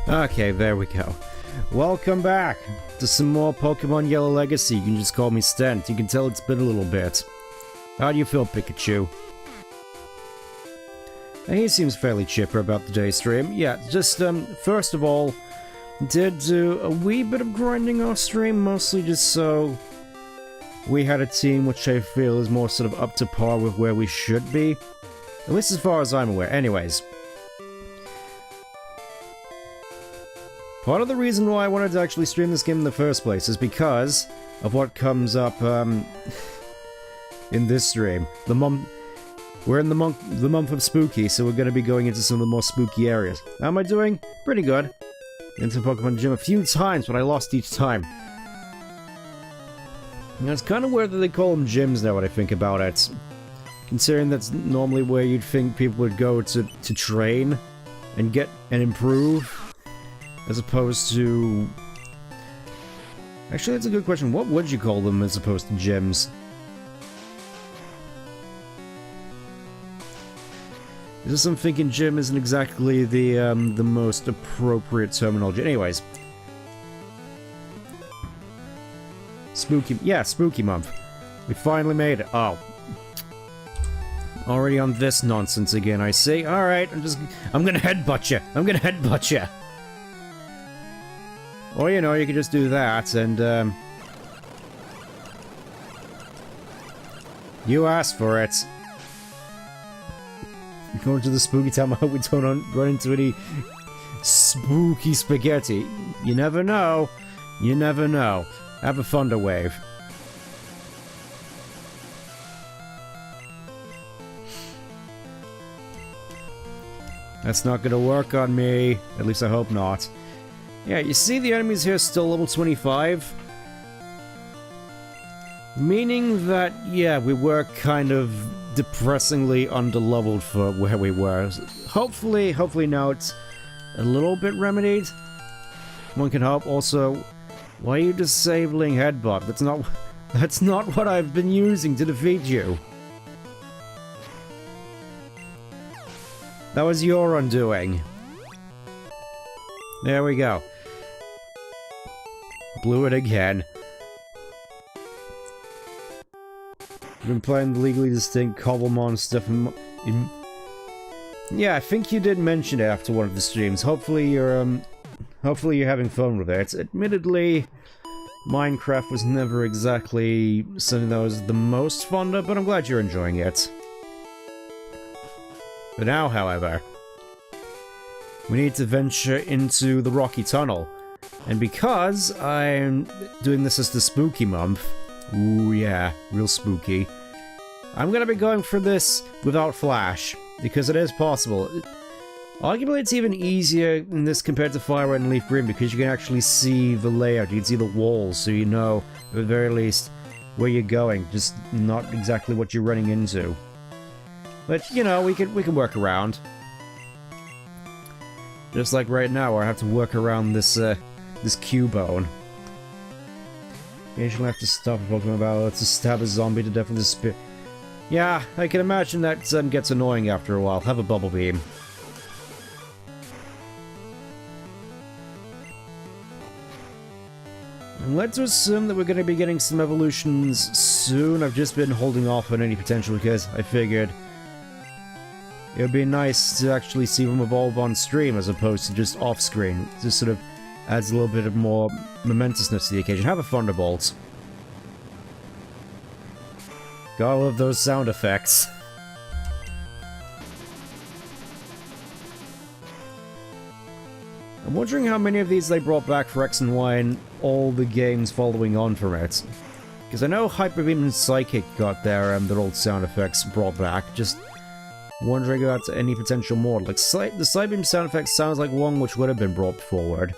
Okay, there we go. Welcome back to some more Pokemon Yellow Legacy. You can just call me Stent. You can tell it's been a little bit. How do you feel, Pikachu? He seems fairly chipper about the day stream. Yeah, just, first of all, did do a wee bit of grinding off stream, mostly just so we had a team which I feel is more sort of up to par with where we should be. At least as far as I'm aware. Anyways. Part of the reason why I wanted to actually stream this game in the first place is because of what comes up, in this stream. We're in the month of spooky, so we're going to be going into some of the more spooky areas. How am I doing? Pretty good. Into Pokemon Gym a few times, but I lost each time. Now, it's kind of weird that they call them gyms now when I think about it. Considering that's normally where you'd think people would go to train and get and improve. As opposed to... Actually, that's a good question. What would you call them as opposed to gyms? Just I'm thinking gym isn't exactly the most appropriate terminology. Anyways. Spooky... Yeah, spooky month. We finally made it. Oh. Already on this nonsense again, I see. Alright, I'm gonna headbutt you. I'm gonna headbutt you. Or, you know, you could just do that, and, you asked for it. Going to the spooky town, I hope we don't run into any spooky spaghetti. You never know. You never know. Have a thunder wave. That's not gonna work on me. At least I hope not. Yeah, you see the enemies here still level 25? Meaning that, yeah, we were kind of depressingly underleveled for where we were. Hopefully now it's a little bit remedied. One can hope. Also, why are you disabling Headbutt? That's not what I've been using to defeat you. That was your undoing. There we go. Blew it again. I've been playing the legally distinct Cobblemon stuff in... Yeah, I think you did mention it after one of the streams. Hopefully you're having fun with it. Admittedly, Minecraft was never exactly something that I was the most fond of, but I'm glad you're enjoying it. But now, however, we need to venture into the Rocky Tunnel. And because I'm doing this as the spooky month, ooh yeah, real spooky, I'm gonna be going for this without Flash, because it is possible. Arguably it's even easier in this compared to Fire Red and Leaf Green, because you can actually see the layout, you can see the walls, so you know, at the very least, where you're going, just not exactly what you're running into. But, you know, we can work around. Just like right now, where I have to work around this, this Cubone. Occasionally have to stop a Pokemon battle to stab a zombie to death with a spear. Yeah, I can imagine that gets annoying after a while. Have a Bubble Beam. And let's assume that we're going to be getting some evolutions soon. I've just been holding off on any potential because I figured it would be nice to actually see them evolve on stream as opposed to just off-screen. It just sort of adds a little bit of more momentousness to the occasion. Have a Thunderbolt. Gotta love those sound effects. I'm wondering how many of these they brought back for X and Y and all the games following on from it. Because I know Hyper Beam and Psychic got their old sound effects brought back, just wondering about any potential more. Like, the Psybeam sound effect sounds like one which would have been brought forward.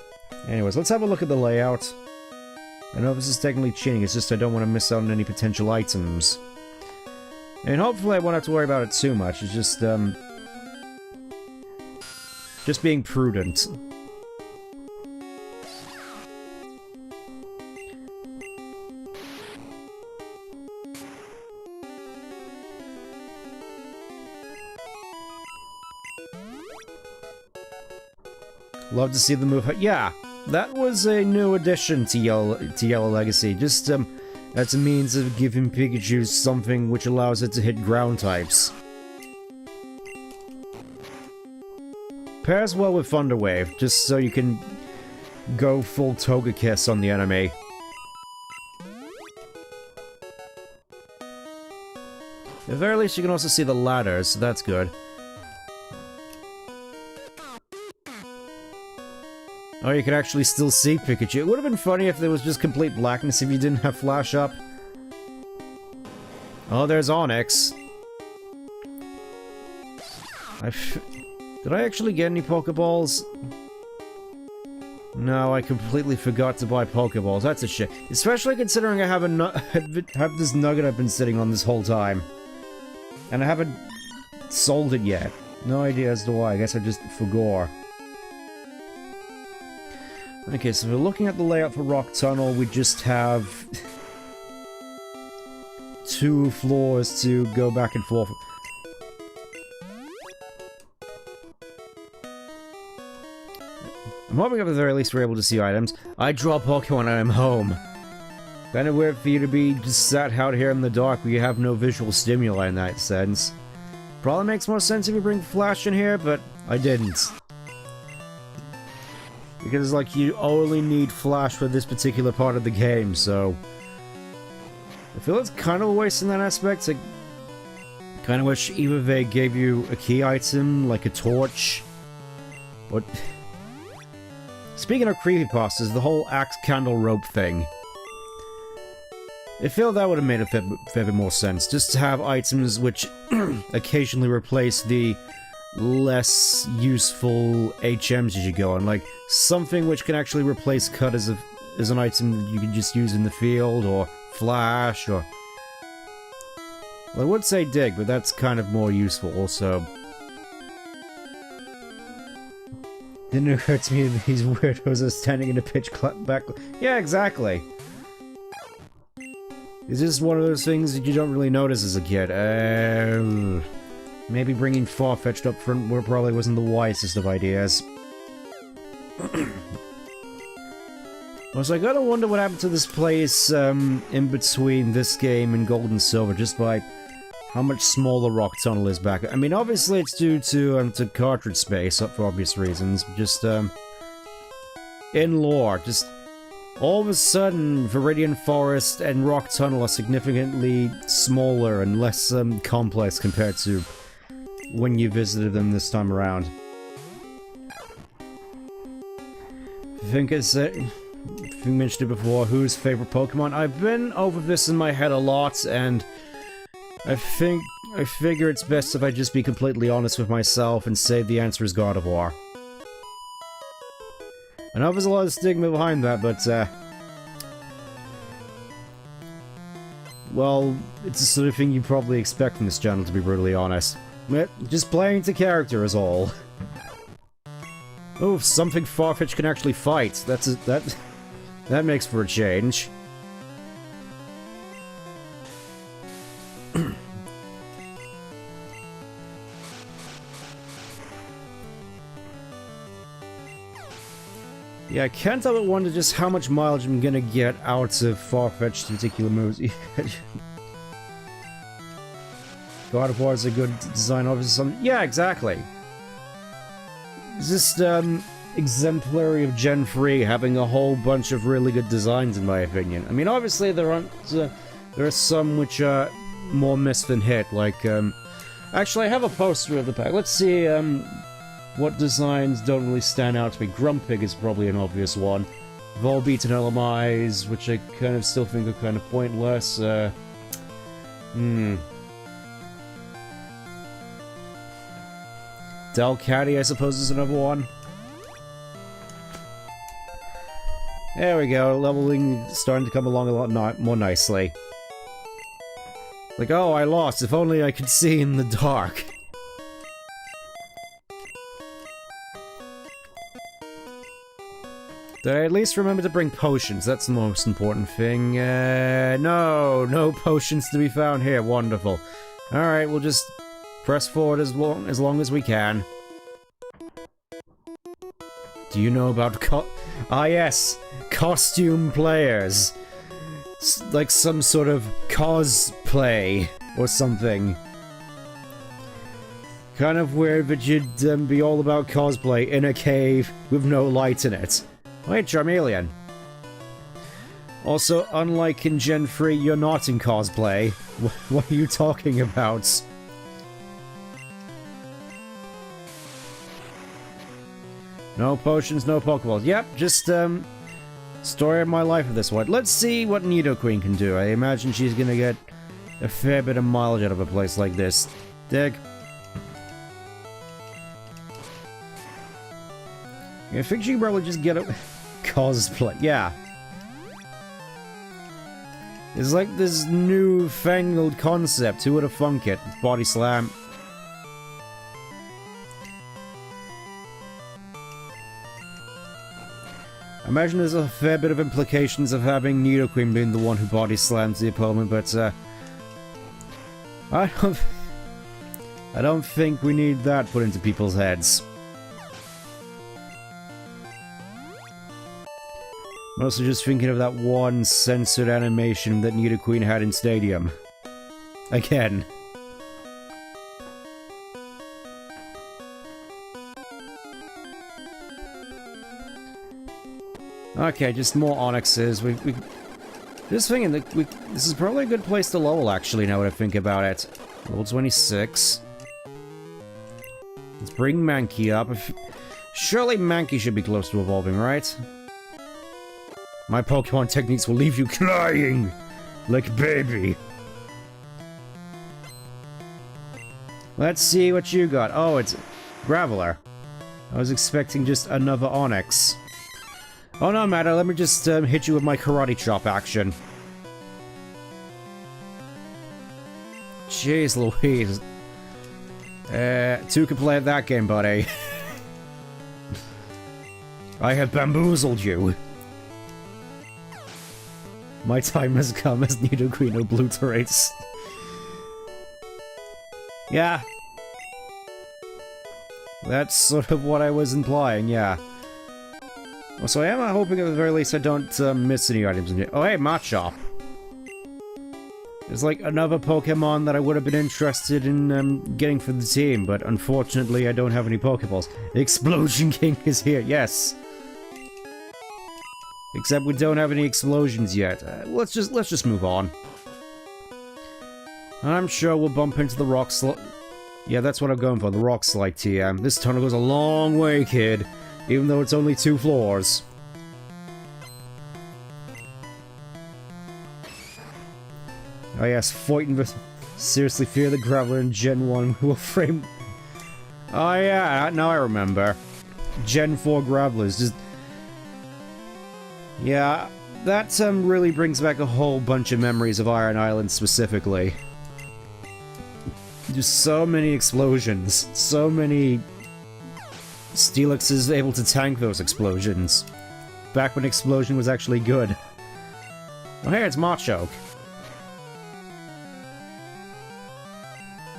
Anyways, let's have a look at the layout. I know this is technically cheating, it's just I don't want to miss out on any potential items. And hopefully I won't have to worry about it too much, it's just being prudent. Love to see the move. Yeah, that was a new addition to Yellow Legacy. Just, that's a means of giving Pikachu something which allows it to hit ground types. Pairs well with Thunder Wave, just so you can go full Togekiss on the enemy. At the very least, you can also see the ladders, so that's good. Oh, you can actually still see Pikachu. It would have been funny if there was just complete blackness if you didn't have Flash up. Oh, there's Onyx. Did I actually get any Pokeballs? No, I completely forgot to buy Pokeballs. That's a shit. Especially considering I have have this nugget I've been sitting on this whole time. And I haven't sold it yet. No idea as to why. I guess I just forgot. Okay, so if we're looking at the layout for Rock Tunnel, we just have 2 floors to go back and forth. I'm hoping at the very least we're able to see items. I draw Pokemon when I'm home. Kind of weird for you to be just sat out here in the dark where you have no visual stimuli in that sense. Probably makes more sense if you bring Flash in here, but I didn't. Because, like, you only need Flash for this particular part of the game, so... I feel it's kind of a waste in that aspect. I kind of wish either they gave you a key item, like a torch, or... Speaking of creepypastas, the whole axe candle rope thing. I feel that would have made a fair bit more sense, just to have items which occasionally replace the less useful HMs as you go on, like something which can actually replace Cut as an item that you can just use in the field, or Flash, or... Well, I would say Dig, but that's kind of more useful also. Didn't occur to me that these weirdos are standing in a pitch back... Yeah, exactly! It's just one of those things that you don't really notice as a kid. Maybe bringing Farfetch'd up front where probably wasn't the wisest of ideas. Also, I gotta wonder what happened to this place in between this game and Gold and Silver, just by how much smaller Rock Tunnel is back. I mean, obviously it's due to cartridge space, for obvious reasons. Just, in lore, just... All of a sudden, Viridian Forest and Rock Tunnel are significantly smaller and less complex compared to when you visited them this time around. I think it's... If you mentioned it before, who's favorite Pokemon? I've been over this in my head a lot, and I figure it's best if I just be completely honest with myself and say the answer is God of War. I know there's a lot of stigma behind that, but, well, it's the sort of thing you probably expect from this channel, to be brutally honest. Just playing to character is all. Oh, something Farfetch'd can actually fight. That makes for a change. Yeah, I can't tell but wonder just how much mileage I'm gonna get out of Farfetch'd particular moves. God of War is a good design, obviously something. Yeah, exactly. It's just, exemplary of Gen 3, having a whole bunch of really good designs, in my opinion. I mean, obviously there are some which are more miss than hit, like, actually I have a poster of the pack. Let's see, what designs don't really stand out to me. Grumpig is probably an obvious one. Volbeat and LMIs, which I kind of still think are kind of pointless. Delcatty, I suppose, is another one. There we go, leveling starting to come along a lot more nicely. Like, oh, I lost, if only I could see in the dark. Did I at least remember to bring potions? That's the most important thing. No potions to be found here. Wonderful. Alright, we'll just press forward as long as we can. Do you know about Ah yes, costume players. Like some sort of cosplay or something. Kind of weird that you'd be all about cosplay in a cave with no light in it. Wait, Charmeleon. Also, unlike in Gen 3, you're not in cosplay. What are you talking about? No potions, no Pokeballs. Yep, just, story of my life with this one. Let's see what Nidoqueen can do. I imagine she's gonna get a fair bit of mileage out of a place like this. Dig. I think she can probably just get a cosplay. Yeah. It's like this new-fangled concept. Who would have thunk it? Body slam. I imagine there's a fair bit of implications of having Nidoqueen being the one who body slams the opponent, but I don't think we need that put into people's heads. Mostly just thinking of that one censored animation that Nidoqueen had in Stadium. Again. Okay, just more Onyxes. Just thinking that this is probably a good place to level, actually, now that I think about it. Level 26. Let's bring Mankey up. Surely Mankey should be close to evolving, right? My Pokemon techniques will leave you crying like a baby. Let's see what you got. Oh, it's Graveler. I was expecting just another Onyx. Oh, no matter. Let me just hit you with my Karate Chop action. Jeez Louise. Two can play at that game, buddy. I have bamboozled you. My time has come as Nidoqueen obliterates. Yeah. That's sort of what I was implying, yeah. So I am hoping at the very least I don't miss any items in here. Oh hey, Machop. There's like another Pokemon that I would have been interested in getting for the team, but unfortunately I don't have any Pokeballs. The Explosion King is here, yes. Except we don't have any explosions yet. Let's just move on. I'm sure we'll bump into the rock slide. Yeah, that's what I'm going for, the rock slide TM. This tunnel goes a long way, kid. Even though it's only 2 floors. Oh yes, fighting with... Seriously, fear the Graveler in Gen 1 will frame... Oh yeah, now I remember. Gen 4 Gravelers, just... Yeah, that really brings back a whole bunch of memories of Iron Island specifically. Just so many explosions, so many... Steelix is able to tank those explosions. Back when explosion was actually good. Oh hey, it's Machoke.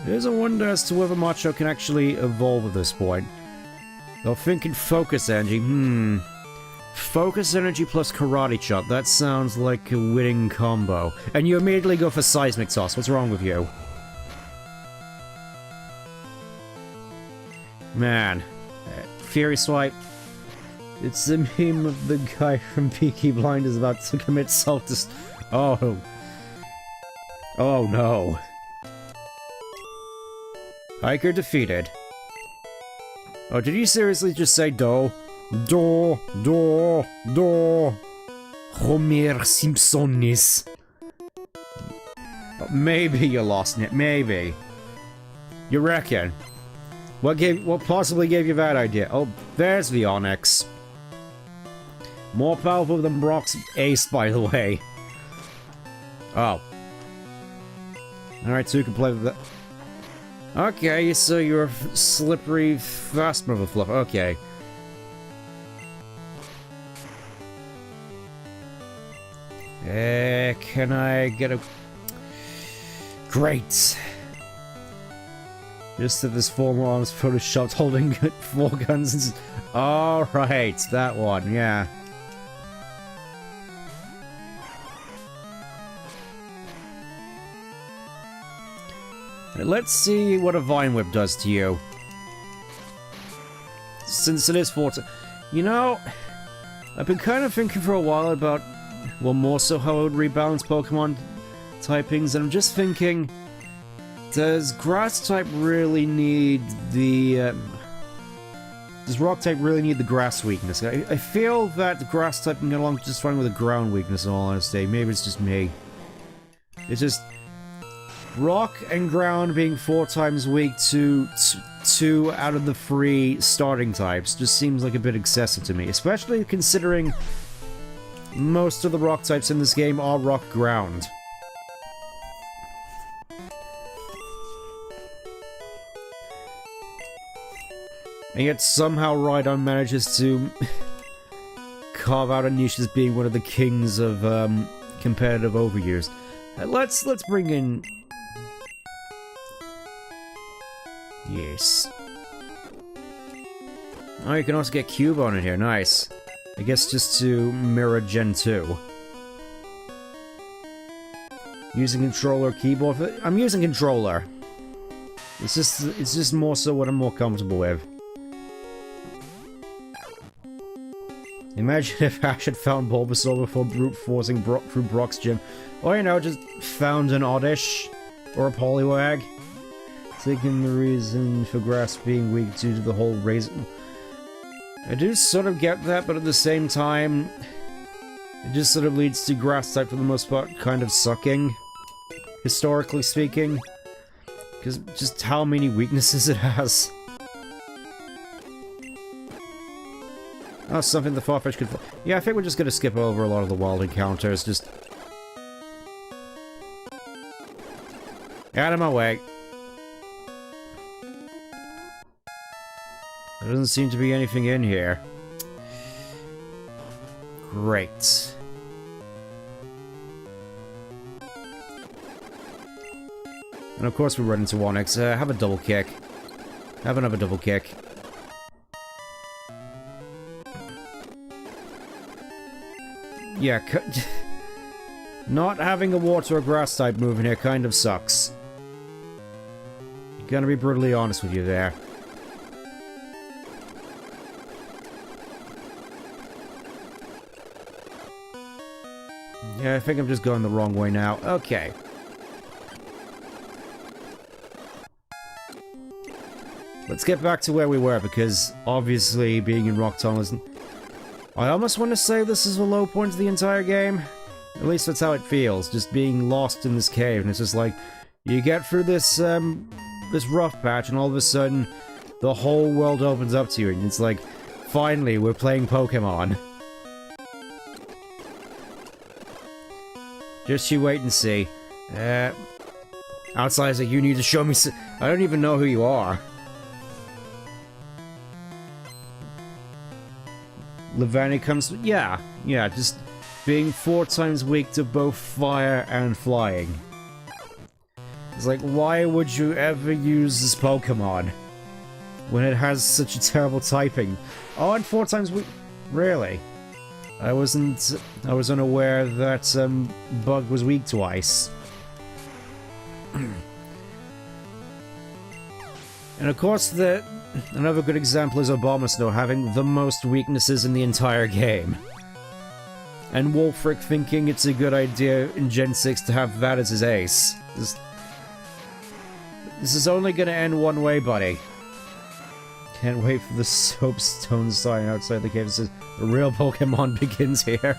There's a wonder as to whether Machoke can actually evolve at this point. Though thinking Focus Energy, Focus Energy plus Karate Chop, that sounds like a winning combo. And you immediately go for Seismic Toss, what's wrong with you? Man. Fury Swipe. It's the meme of the guy from Peaky Blinders about to commit self-dest- Oh. Oh no. Hiker defeated. Oh, did you seriously just say do? Do. Homer Simpsonis. Maybe you lost it, maybe. You reckon? What possibly gave you that idea? Oh, there's the Onyx. More powerful than Brock's Ace, by the way. Oh. Alright, so you can play with that. Okay, so you're a slippery, fast mover fluff. Okay. Can I get a... Great. Just that this former arms photoshopped holding 4 guns. Alright, that one, yeah. Let's see what a Vine Whip does to you. Since it is 40. You know, I've been kind of thinking for a while about, well, more so how I would rebalance Pokemon typings, and I'm just thinking, does Grass type really need the, does Rock type really need the Grass weakness? I feel that the Grass type can get along just fine with the Ground weakness, in all honesty. Maybe it's just me. It's just Rock and Ground being 4 times weak to 2 out of the 3 starting types just seems like a bit excessive to me, especially considering most of the Rock types in this game are Rock Ground. And yet somehow Rhydon manages to carve out a niche as being one of the kings of competitive overuse. Let's bring in... Yes. Oh, you can also get Cubone in here, nice. I guess just to mirror Gen 2. Using controller keyboard. I'm using controller. It's just more so what I'm more comfortable with. Imagine if Ash had found Bulbasaur before brute forcing through Brock's gym. Or, you know, just found an Oddish or a Poliwag. Taking the reason for Grass being weak due to the whole raisin. I do sort of get that, but at the same time, it just sort of leads to Grass type for the most part kind of sucking, historically speaking. Because just how many weaknesses it has. Oh, something the Farfetch could... Yeah, I think we're just gonna skip over a lot of the wild encounters, just... Out of my way. There doesn't seem to be anything in here. Great. And of course we run into Onix. Have a double kick. Have another double kick. Yeah, not having a water or grass type move in here kind of sucks. Gonna be brutally honest with you there. Yeah, I think I'm just going the wrong way now. Okay. Let's get back to where we were, because obviously being in Rock Tunnel isn't... I almost want to say this is the low point of the entire game. At least that's how it feels, just being lost in this cave, and it's just like, you get through this, this rough patch, and all of a sudden, the whole world opens up to you, and it's like, finally, we're playing Pokemon. Just you wait and see. Outside's like, you need to show me I don't even know who you are. Levani comes... Yeah, just being 4 times weak to both fire and flying. It's like, why would you ever use this Pokemon when it has such a terrible typing? Oh, and 4 times weak... Really? I was unaware that, Bug was weak to ice. And of course, another good example is Abomasnow having the most weaknesses in the entire game. And Wolfric thinking it's a good idea in Gen 6 to have that as his ace. This is only gonna end one way, buddy. Can't wait for the soapstone sign outside the cave that says, the real Pokemon begins here.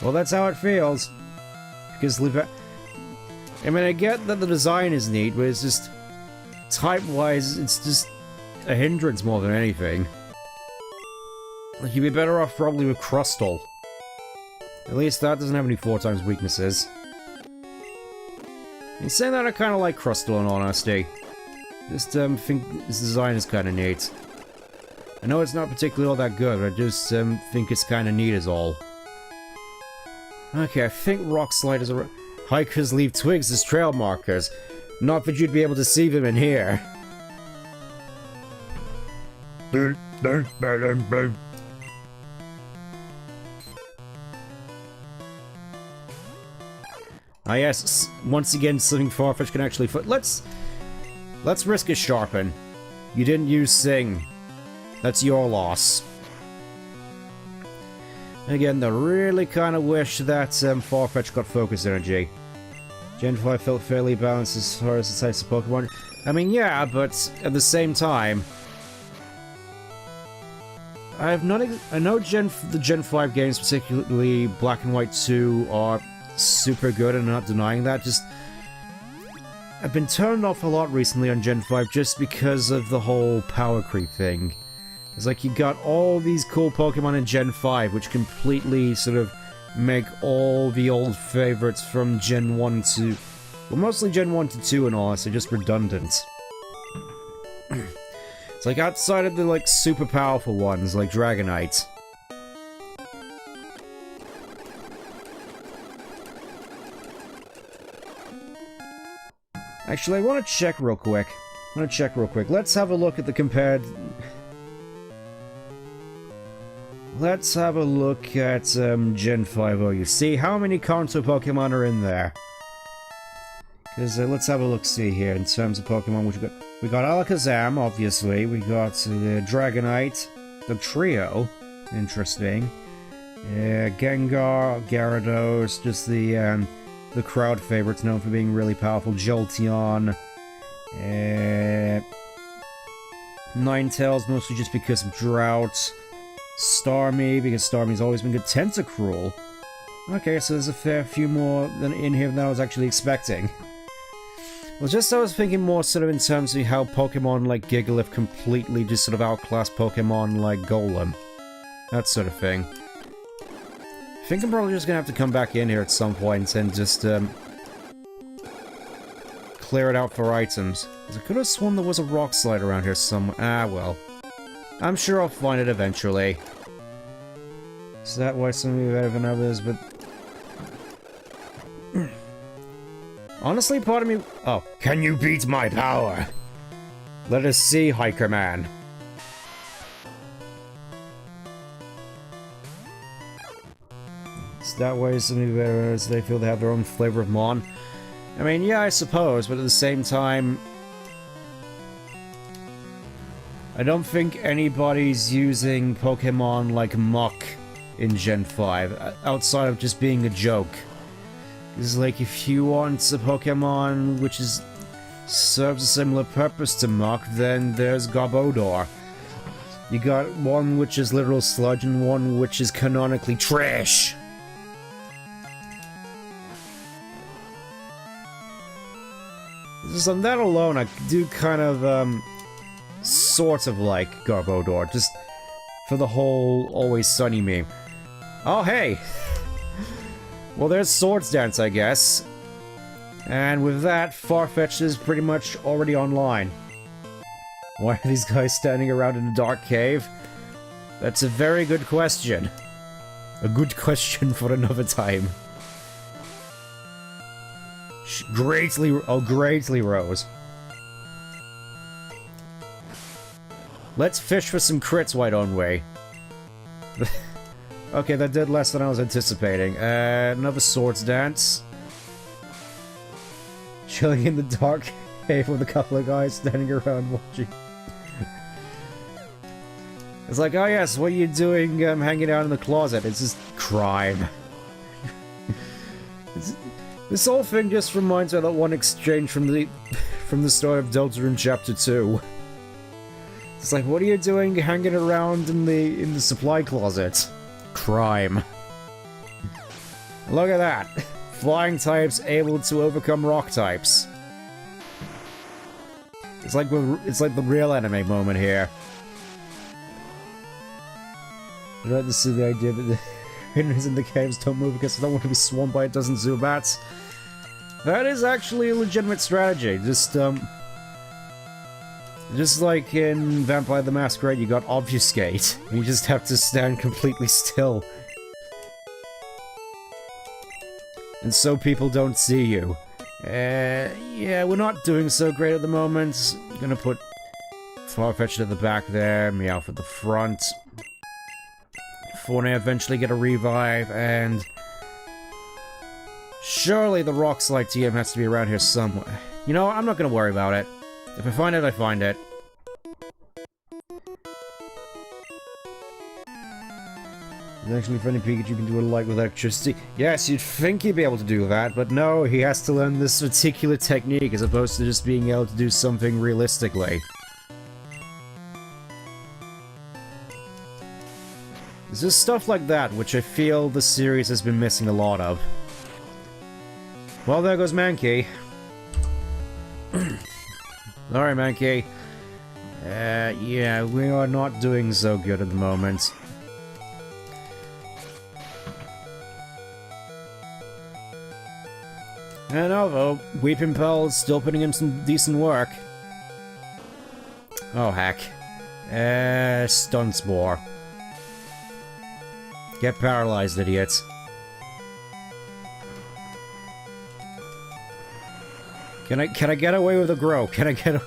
Well, that's how it feels. Because I mean, I get that the design is neat, but it's just... type-wise, it's just a hindrance more than anything. Like, you'd be better off probably with Crustle. At least that doesn't have any 4 times weaknesses. In saying that, I kind of like Crustle in all honesty. Just think this design is kind of neat. I know it's not particularly all that good, but I just think it's kind of neat is all. Okay, I think Rock Slide is a... Hikers leave twigs as trail markers. Not that you'd be able to see them in here. Ah yes, once again something Farfetch can actually let's risk a sharpen. You didn't use Sing. That's your loss. Again, I really kind of wish that Farfetch got focus energy. Gen 5 felt fairly balanced as far as the types of Pokemon. I mean, yeah, but at the same time, I know the Gen 5 games, particularly Black and White 2, are super good, and I'm not denying that. Just, I've been turned off a lot recently on Gen 5 just because of the whole power creep thing. It's like you got all these cool Pokemon in Gen 5, which completely sort of make all the old favorites from Gen 1 to... well, mostly Gen 1 to 2 and all, so just redundant. It's like outside of the, like, super powerful ones, like Dragonite. Actually, I want to check real quick. Let's have a look at the compared... Let's have a look at Gen 5 OU. See how many Kanto Pokemon are in there. Because let's have a look-see here in terms of Pokemon which we got. We got Alakazam, obviously. We got the Dragonite, the trio. Interesting. Gengar, Gyarados, just the crowd favorites known for being really powerful. Jolteon. Ninetales, mostly just because of drought. Starmie, because Starmie's always been good. Tentacruel. Okay, so there's a fair few more in here than I was actually expecting. Well, just I was thinking more sort of in terms of how Pokemon like Gigalith completely just sort of outclass Pokemon like Golem. That sort of thing. I think I'm probably just gonna have to come back in here at some point and just clear it out for items. I could have sworn there was a rock slide around here somewhere. Ah, well. I'm sure I'll find it eventually. Is that why some of you are better than others, but... honestly, part of me... oh, can you beat my power? Let us see, Hiker Man. Is that why some of you are better than others? They feel they have their own flavor of Mon? I mean, yeah, I suppose, but at the same time... I don't think anybody's using Pokemon like Muck in Gen 5, outside of just being a joke. It's like, if you want a Pokemon which serves a similar purpose to Muck, then there's Garbodor. You got one which is literal sludge and one which is canonically trash. Just on that alone, I do kind of, sort of like Garbodor, just for the whole Always Sunny meme. Oh, hey! Well, there's Swords Dance, I guess. And with that, Farfetch is pretty much already online. Why are these guys standing around in a dark cave? That's a very good question. A good question for another time. Greatly Rose. Let's fish for some crits, why don't we? Okay, that did less than I was anticipating. Another Swords Dance. Chilling in the dark cave with a couple of guys standing around watching. It's like, oh yes, what are you doing hanging out in the closet? It's just crime. This whole thing just reminds me of that one exchange from the story of Deltarune Chapter 2. It's like, what are you doing hanging around in the supply closet? Crime. Look at that. Flying types able to overcome rock types. It's like the real anime moment here. I'd like to see the idea that the enemies in the caves don't move because they don't want to be swarmed by a dozen Zubats. That is actually a legitimate strategy. Just like in Vampire the Masquerade, you got Obfuscate. You just have to stand completely still. And so people don't see you. Yeah, we're not doing so great at the moment. Gonna put Farfetch'd at the back there, Meowth at the front. Fortnite eventually get a revive, and surely the Rock Slide TM has to be around here somewhere. You know, I'm not gonna worry about it. If I find it, I find it. It's actually funny Pikachu can do a light with electricity. Yes, you'd think he'd be able to do that, but no, he has to learn this particular technique as opposed to just being able to do something realistically. It's just stuff like that which I feel the series has been missing a lot of. Well, there goes Mankey. Sorry, Mankey. Yeah, we are not doing so good at the moment. And although Weeping Pearl's still putting in some decent work. Oh, heck. Stun Spore. Get paralyzed, idiots. Can I get away with a grow? Can I get a...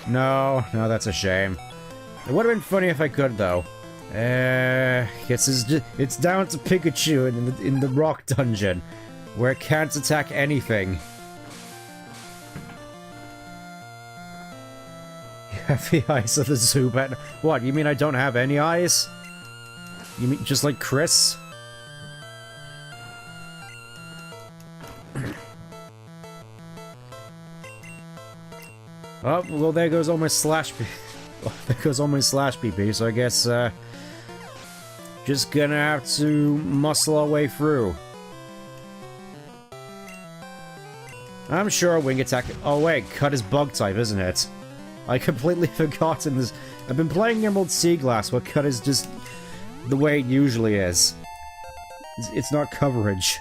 No, that's a shame. It would have been funny if I could, though. Guess it's down to Pikachu in the rock dungeon, where it can't attack anything. You have the eyes of the Zubat. What, you mean I don't have any eyes? You mean just like Chris? Oh, well, there goes all my slash PP, so I guess, just gonna have to muscle our way through. I'm sure Wing Attack... Oh wait, Cut is Bug type, isn't it? I completely forgotten this. I've been playing Emerald Sea Glass, where Cut is just the way it usually is. It's not coverage.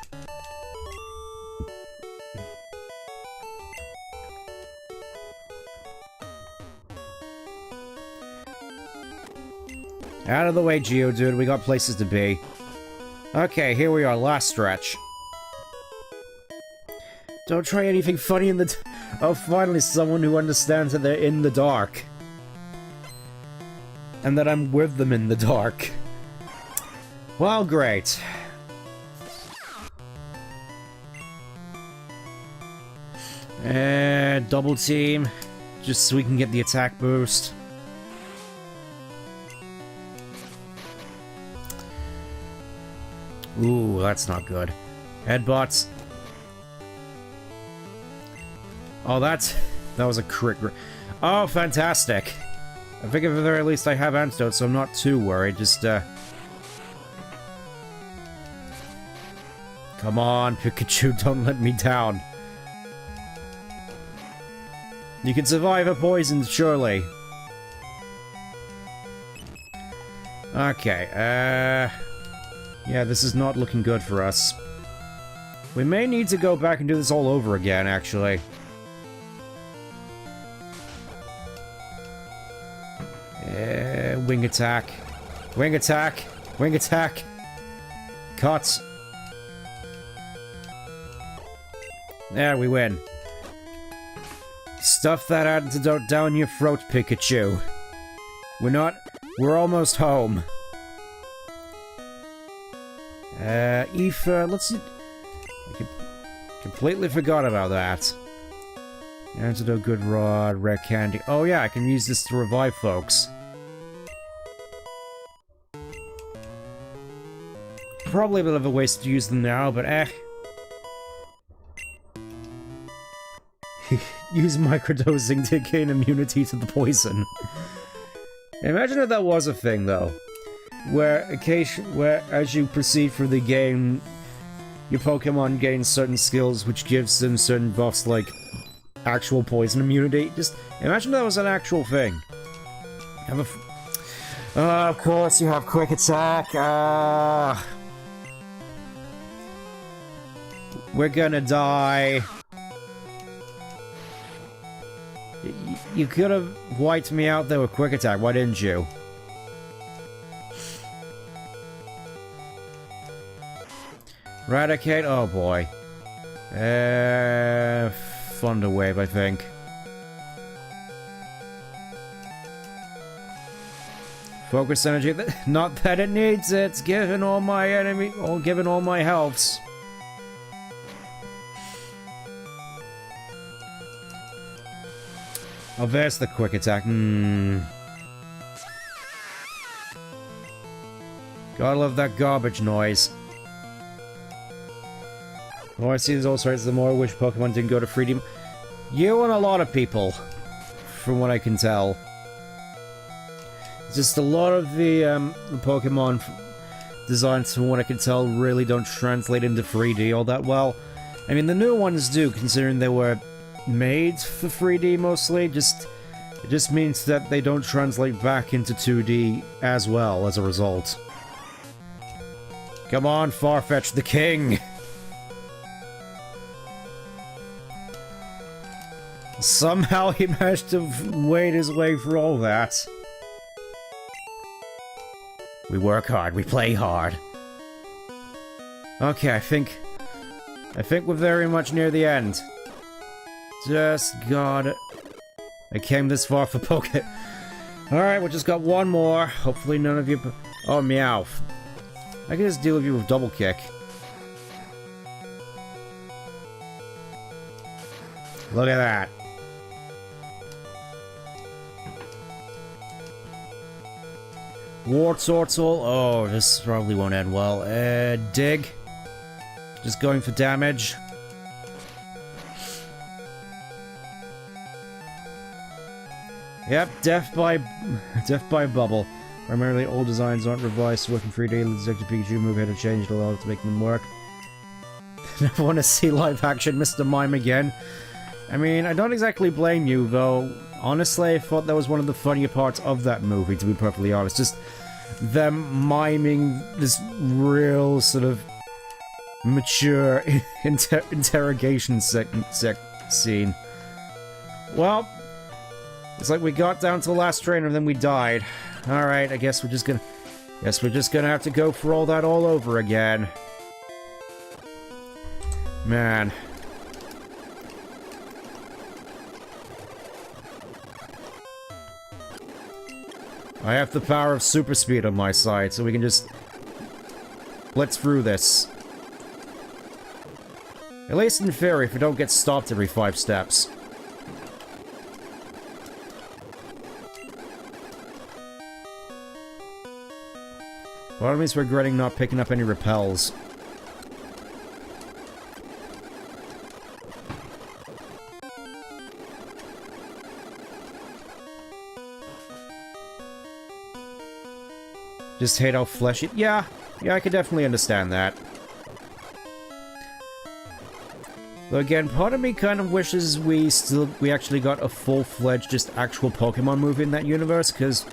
Out of the way, Geodude. We got places to be. Okay, here we are. Last stretch. Don't try anything funny in the... Oh, finally someone who understands that they're in the dark. And that I'm with them in the dark. Well, great. Double team. Just so we can get the attack boost. Ooh, that's not good. Headbutts. Oh, that was a crit. Oh, fantastic. I think at the very least I have antidote, so I'm not too worried. Just, come on, Pikachu, don't let me down. You can survive a poison, surely. Okay, yeah, this is not looking good for us. We may need to go back and do this all over again, actually. Wing attack. Wing attack. Wing attack. Cut. There, we win. Stuff that antidote down your throat, Pikachu. We're almost home. Ether, let's see. I completely forgot about that. Antidote, good rod, rare candy. Oh yeah, I can use this to revive folks. Probably a bit of a waste to use them now, but Use microdosing to gain immunity to the poison. Imagine if that was a thing, though. Where as you proceed through the game, your Pokemon gain certain skills which gives them certain buffs like actual poison immunity. Just imagine that was an actual thing. Of course you have quick attack. We're gonna die. You could have wiped me out there with quick attack, why didn't you? Eradicate, oh boy. Thunder Wave, I think. Focus energy, not that it needs it, it's giving all my enemy, or giving all my healths. Oh, there's the quick attack. Gotta love that garbage noise. The more I see these all sorts, the more I wish Pokemon didn't go to 3D. You and a lot of people, from what I can tell. Just a lot of the Pokemon designs, from what I can tell, really don't translate into 3D all that well. I mean, the new ones do, considering they were made for 3D mostly. It just means that they don't translate back into 2D as well as a result. Come on, Farfetch the King! Somehow he managed to wade his way through all that. We work hard, we play hard. Okay, I think we're very much near the end. Just got it. I came this far for Poké. Alright, we just got one more. Hopefully none of you... Oh, Meowth. I can just deal with you with double kick. Look at that. Wartortle. Oh, this probably won't end well. Dig. Just going for damage. Yep, death by bubble. Primarily, all designs aren't revised to work in 3D. The Detective Pikachu move had to change to allow it to make them work. Never want to see live action Mr. Mime again. I mean, I don't exactly blame you, though. Honestly, I thought that was one of the funnier parts of that movie, to be perfectly honest. Just them miming this real sort of mature interrogation scene. Well, it's like we got down to the last trainer and then we died. Alright, I guess we're just gonna have to go for all that all over again. Man. I have the power of super speed on my side, so we can just blitz through this. At least in theory, if we don't get stopped every 5 steps. Part of me's regretting not picking up any repels. Just hate how fleshy... Yeah, I could definitely understand that. Though again, part of me kind of wishes we actually got a full-fledged, just actual Pokemon movie in that universe, because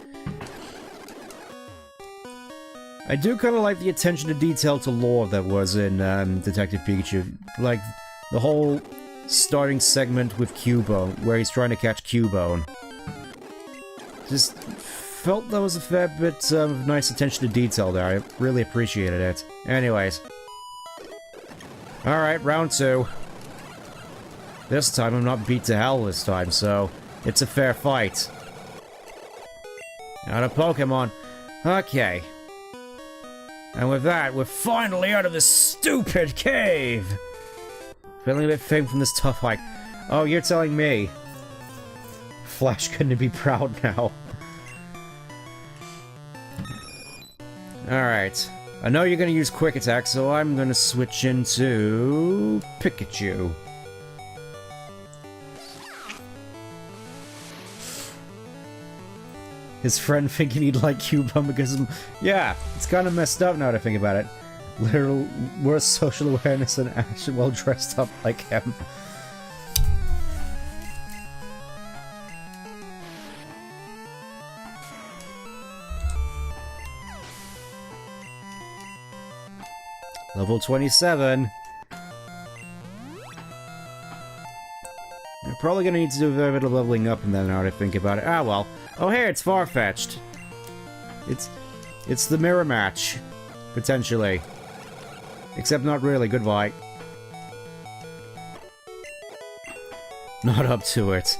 I do kind of like the attention to detail to lore that was in Detective Pikachu. Like, the whole starting segment with Cubone, where he's trying to catch Cubone. Just felt that was a fair bit of nice attention to detail there. I really appreciated it. Anyways. Alright, round 2. This time I'm not beat to hell this time, so it's a fair fight. Out of Pokemon. Okay. And with that, we're finally out of this stupid cave! Feeling a bit faint from this tough hike. Oh, you're telling me. Flash couldn't be proud now. Alright. I know you're gonna use Quick Attack, so I'm gonna switch into Pikachu. His friend thinking he'd like Cubone because of... Yeah, it's kind of messed up now that I think about it. Literal worse social awareness than Ash well dressed up like him. Level 27. I'm probably gonna need to do a fair bit of leveling up and then now that I think about it. Ah, well. Oh, hey, it's far-fetched. It's the mirror match. Potentially. Except not really. Goodbye. not up to it.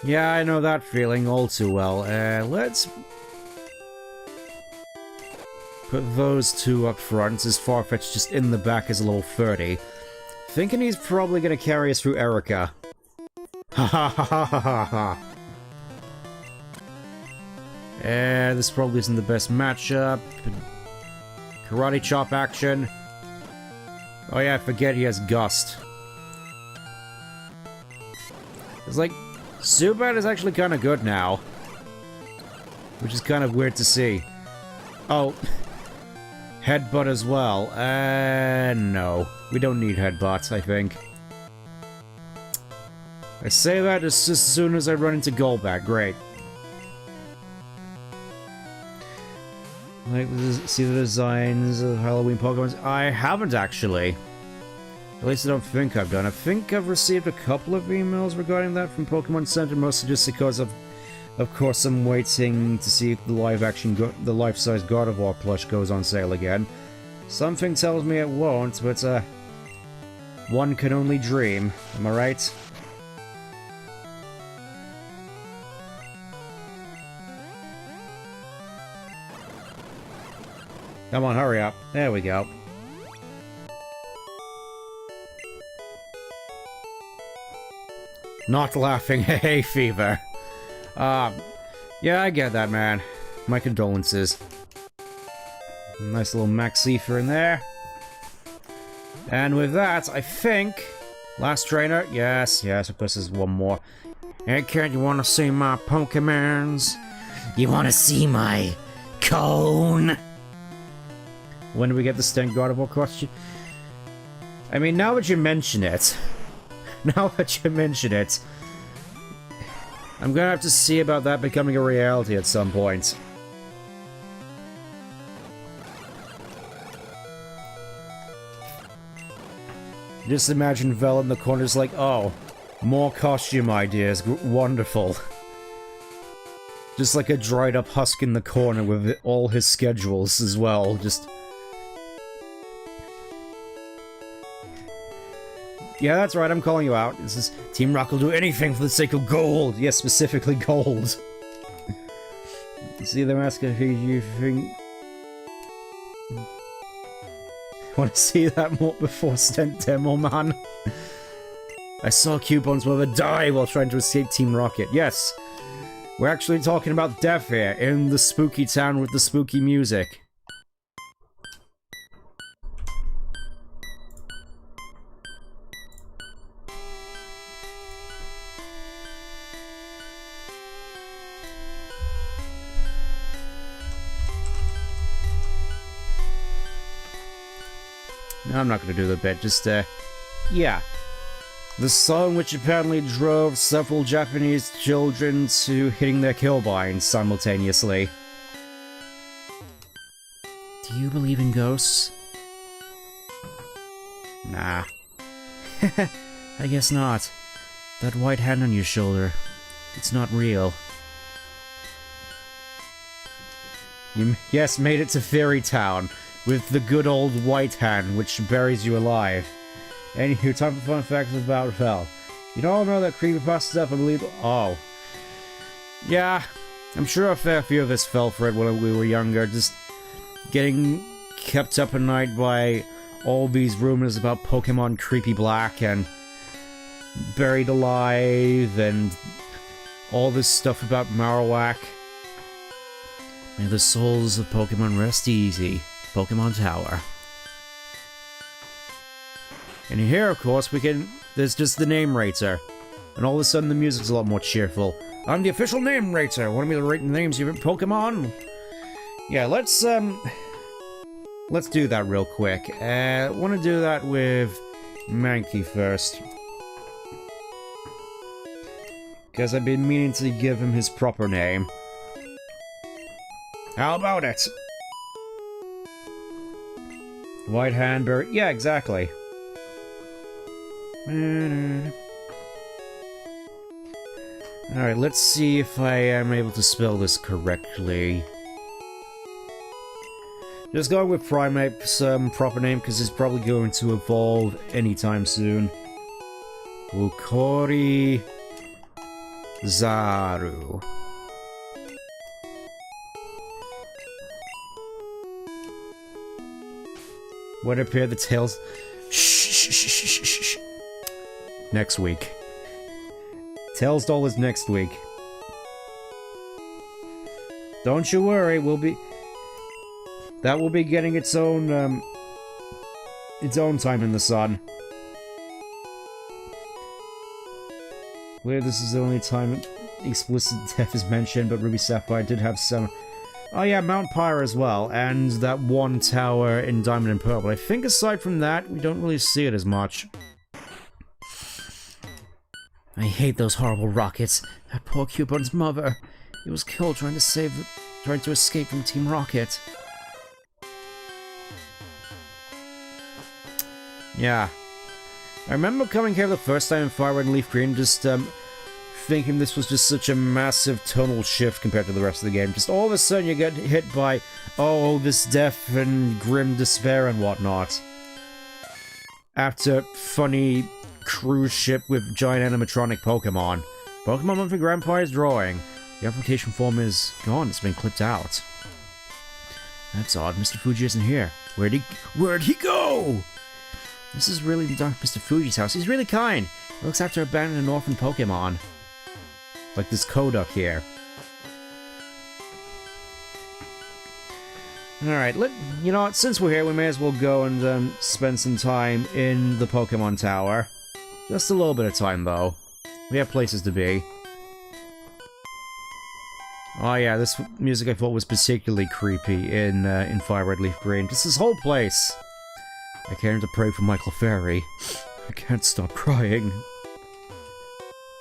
Yeah, I know that feeling all too well. Let's put those two up front, as Farfetch'd just in the back as a little 30. Thinking he's probably gonna carry us through Erica. Ha ha ha ha ha ha ha. This probably isn't the best matchup. Karate chop action. Oh yeah, I forget he has Gust. It's like, Zubat is actually kind of good now. Which is kind of weird to see. Oh. Headbutt as well. No. We don't need Headbutt, I think. I say that as soon as I run into Golbat. Great. Like, see the designs of Halloween Pokemon? I haven't actually. At least I don't think I've done. I think I've received a couple of emails regarding that from Pokemon Center, mostly just because of course, I'm waiting to see if the the life-size Gardevoir plush goes on sale again. Something tells me it won't, but one can only dream. Am I right? Come on, hurry up. There we go. Not laughing, hay fever. Yeah, I get that, man. My condolences. Nice little Maxifer in there. And with that, I think... Last trainer? Yes, of course there's one more. Hey kid, you wanna see my Pokemons? You wanna see my cone? When do we get the Sten Gardevoir question? I mean, now that you mention it... Now that you mention it... I'm gonna have to see about that becoming a reality at some point. Just imagine Vel in the corner's like, oh, more costume ideas, wonderful. Just like a dried up husk in the corner with all his schedules as well, just... Yeah, that's right, I'm calling you out. This is Team Rock will do anything for the sake of gold. Yes, specifically gold. See the mask of who you think... Want to see that more before Stent Demo, man? I saw Cubon's mother die while trying to escape Team Rocket. Yes, we're actually talking about death here, in the spooky town with the spooky music. I'm not gonna do the bit, just, yeah. The song which apparently drove several Japanese children to hitting their killbinds simultaneously. Do you believe in ghosts? Nah. I guess not. That white hand on your shoulder, it's not real. You, yes, made it to Fairy Town. With the good old white hand, which buries you alive. Anywho, time for fun facts about Vel. You all know that creepypasta stuff, I believe. Oh. Yeah, I'm sure a fair few of us fell for it when we were younger, just getting kept up at night by all these rumors about Pokemon Creepy Black and Buried Alive and all this stuff about Marowak. May the souls of Pokemon rest easy. Pokemon Tower. And here, of course, there's just the name rater. And all of a sudden the music's a lot more cheerful. I'm the official name rater! Want me to rate the names of your Pokemon? Yeah, let's do that real quick. I want to do that with Mankey first. Because I've been meaning to give him his proper name. How about it? White Handberry. Yeah, exactly. Alright, let's see if I am able to spell this correctly. Just going with Primate's proper name, because it's probably going to evolve anytime soon. Ukori Zaru. What appear the tails? Shh. Next week. Tails doll is next week. Don't you worry, that will be getting its own time in the sun. Where this is the only time explicit death is mentioned, but Ruby Sapphire did have some... Oh yeah, Mount Pyre as well, and that one tower in Diamond and Pearl, but I think aside from that, we don't really see it as much. I hate those horrible rockets. That poor Cubon's mother. He was killed trying to escape from Team Rocket. Yeah. I remember coming here the first time in Fire Red and Leaf Green, just, thinking this was just such a massive tonal shift compared to the rest of the game. Just all of a sudden you get hit by, oh, this death and grim despair and whatnot. After funny cruise ship with giant animatronic Pokemon. Pokemon Monthly Grandpa's drawing. The application form is gone, it's been clipped out. That's odd, Mr. Fuji isn't here. Where'd he go? This is really Mr. Fuji's house. He's really kind. He looks after abandoned and orphaned Pokemon. Like this Kodak here. Alright, you know what, since we're here, we may as well go and spend some time in the Pokemon Tower. Just a little bit of time, though. We have places to be. Oh yeah, this music I thought was particularly creepy in Fire Red Leaf Green. Just this whole place. I came to pray for Michael Furry. I can't stop crying.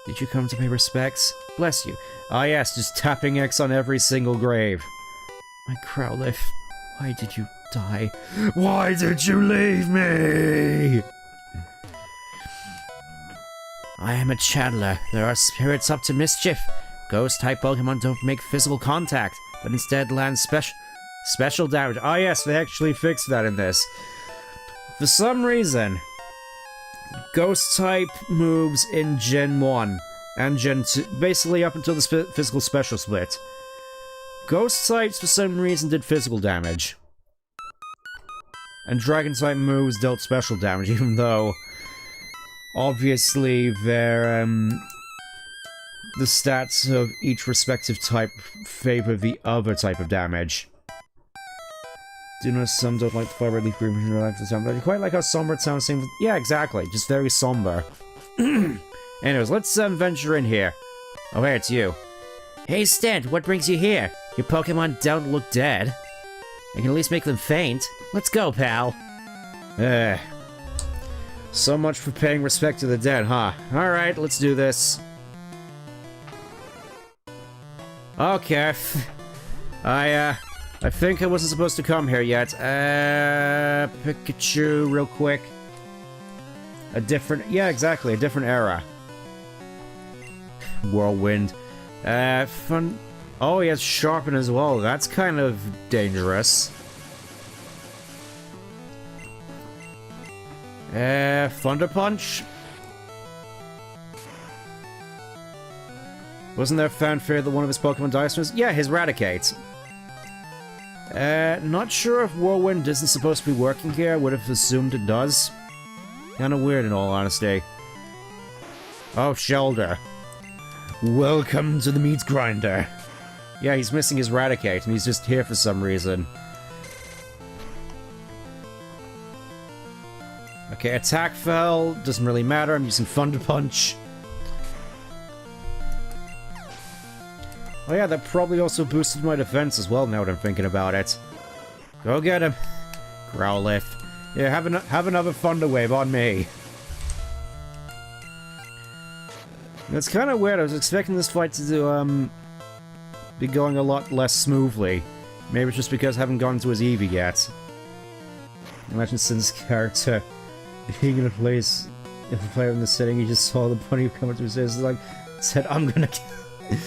Did you come to pay respects? Bless you. Ah yes, just tapping X on every single grave. My Growlithe, why did you die? Why did you leave me? I am a channeler. There are spirits up to mischief. Ghost-type Pokemon don't make physical contact, but instead land special damage. Ah yes, they actually fixed that in this. For some reason, Ghost-type moves in Gen 1 and Gen 2, basically up until the physical special split. Ghost-types, for some reason, did physical damage. And Dragon-type moves dealt special damage, even though, obviously, the stats of each respective type favor the other type of damage. Do know some don't like the Fire Red Leaf Green but you quite like how somber it sounds. Same. Yeah, exactly. Just very somber. Anyways, let's venture in here. Oh, hey, it's you. Hey, Stent, what brings you here? Your Pokemon don't look dead. I can at least make them faint. Let's go, pal. So much for paying respect to the dead, huh? Alright, let's do this. Okay. I think I wasn't supposed to come here yet. Pikachu, real quick. Yeah, exactly, a different era. Whirlwind. Fun... Oh, he has Sharpen as well. That's kind of dangerous. Thunder Punch? Wasn't there fanfare that one of his Pokemon dies from? Yeah, his Raticate. Not sure if Whirlwind isn't supposed to be working here. I would have assumed it does. Kinda weird, in all honesty. Oh, Shelder. Welcome to the meat grinder. Yeah, he's missing his Raticate, and he's just here for some reason. Okay, attack fell. Doesn't really matter. I'm using Thunder Punch. Oh yeah, that probably also boosted my defense as well, now that I'm thinking about it. Go get him. Growlithe. Yeah, have another Thunder Wave on me. It's kind of weird. I was expecting this fight to be going a lot less smoothly. Maybe it's just because I haven't gone to his Eevee yet. Imagine Sin's character being in a place, if a player in the setting, he just saw the bunny come up to his face, like, said, I'm gonna kill.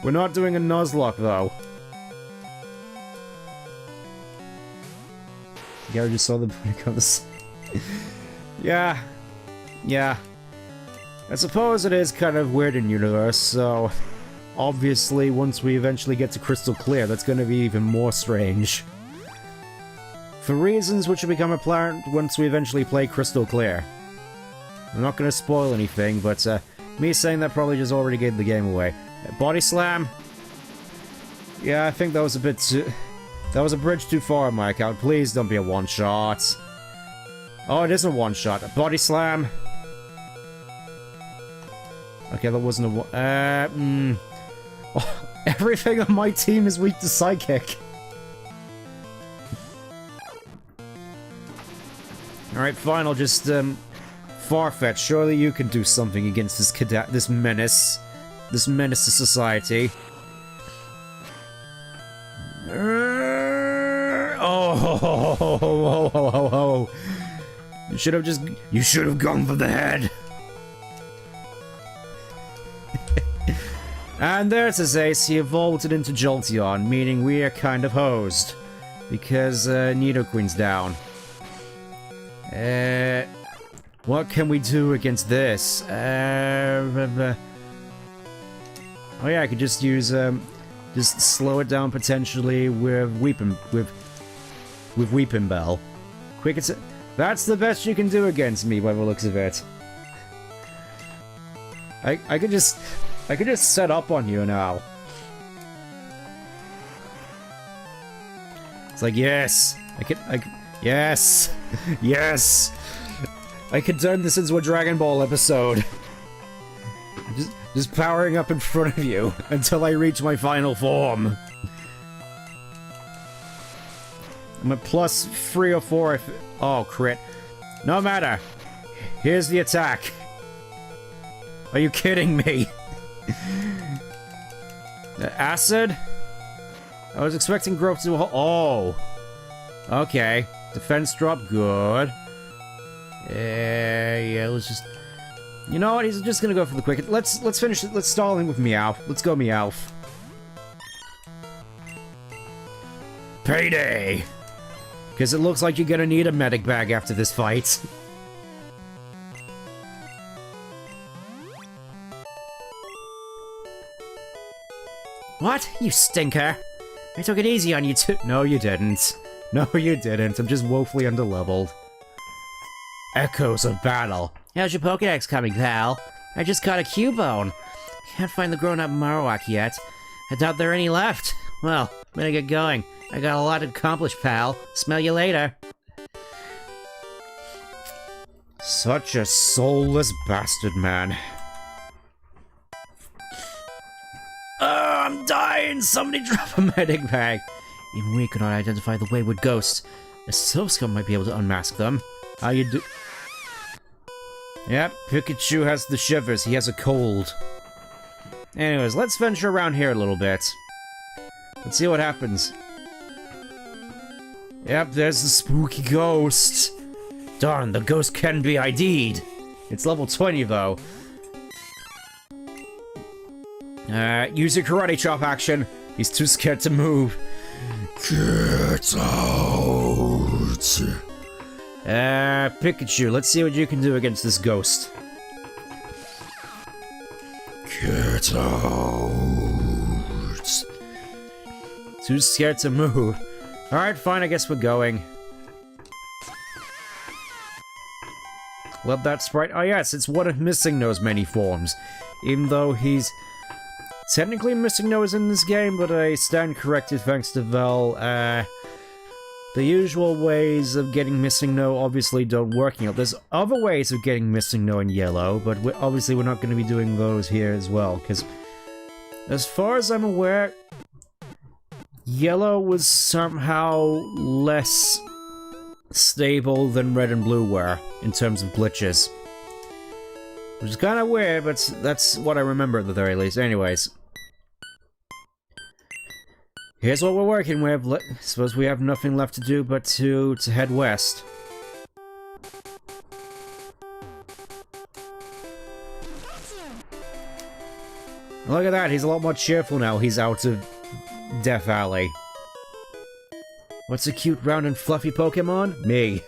We're not doing a Nuzlocke, though. Gary just saw the bunny come to Yeah. Yeah. I suppose it is kind of weird in universe, so obviously once we eventually get to Crystal Clear, that's going to be even more strange. For reasons which will become apparent once we eventually play Crystal Clear. I'm not going to spoil anything, but me saying that probably just already gave the game away. Body slam? Yeah, I think that was a bit too... That was a bridge too far on my account. Please don't be a one-shot. Oh, it isn't a one-shot. A body slam? Okay, that wasn't a one... Oh, everything on my team is weak to Psychic. Alright, fine, I'll just, Farfetch, surely you can do something against this menace. This menace to society. Oh, you should have gone for the head. And there's his ace, he evolved it into Jolteon, meaning we are kind of hosed. Because, Nidoqueen's down. What can we do against this? Oh yeah, I could just use, just slow it down potentially with Weeping Bell. Quick, that's the best you can do against me by the looks of it. I could just set up on you now. It's like, yes! Yes! Yes! I could turn this into a Dragon Ball episode. Just powering up in front of you until I reach my final form. I'm at plus 3 or 4 if... Oh, crit. No matter. Here's the attack. Are you kidding me? Acid? I was expecting growth to... Oh. Okay. Defense drop, good. Yeah, let's just... You know what, he's just gonna go for the quick... Let's finish it, let's stall him with Meowth. Let's go Meowth. Payday! Because it looks like you're gonna need a medic bag after this fight. What? You stinker! I took it easy on you too. No, you didn't. No, you didn't. I'm just woefully underleveled. Echoes of battle. How's your Pokédex coming, pal? I just caught a Cubone. Can't find the grown-up Marowak yet. I doubt there are any left. Well, better get going. I got a lot to accomplish, pal. Smell you later. Such a soulless bastard, man. Oh, I'm dying! Somebody drop a medic bag. Even we cannot identify the wayward ghosts. A Silph might be able to unmask them. How you do... Yep, Pikachu has the shivers. He has a cold. Anyways, let's venture around here a little bit. Let's see what happens. Yep, there's the spooky ghost. Darn, the ghost can be ID'd. It's level 20, though. Use your karate chop action. He's too scared to move. Get out! Pikachu, let's see what you can do against this ghost. Get out! Too scared to move. Alright, fine, I guess we're going. Love that sprite. Oh yes, it's one of Missing No's many forms. Even though he's technically Missing No is in this game, but I stand corrected thanks to Vel. The usual ways of getting Missing No obviously don't work out. There's other ways of getting Missing No in Yellow, but obviously we're not going to be doing those here as well, because as far as I'm aware, Yellow was somehow less stable than Red and Blue were, in terms of glitches. Which is kind of weird, but that's what I remember at the very least. Anyways. Here's what we're working with. Suppose we have nothing left to do but to head west. Look at that, he's a lot more cheerful now. He's out of Death Alley. What's a cute, round and fluffy Pokemon? Me.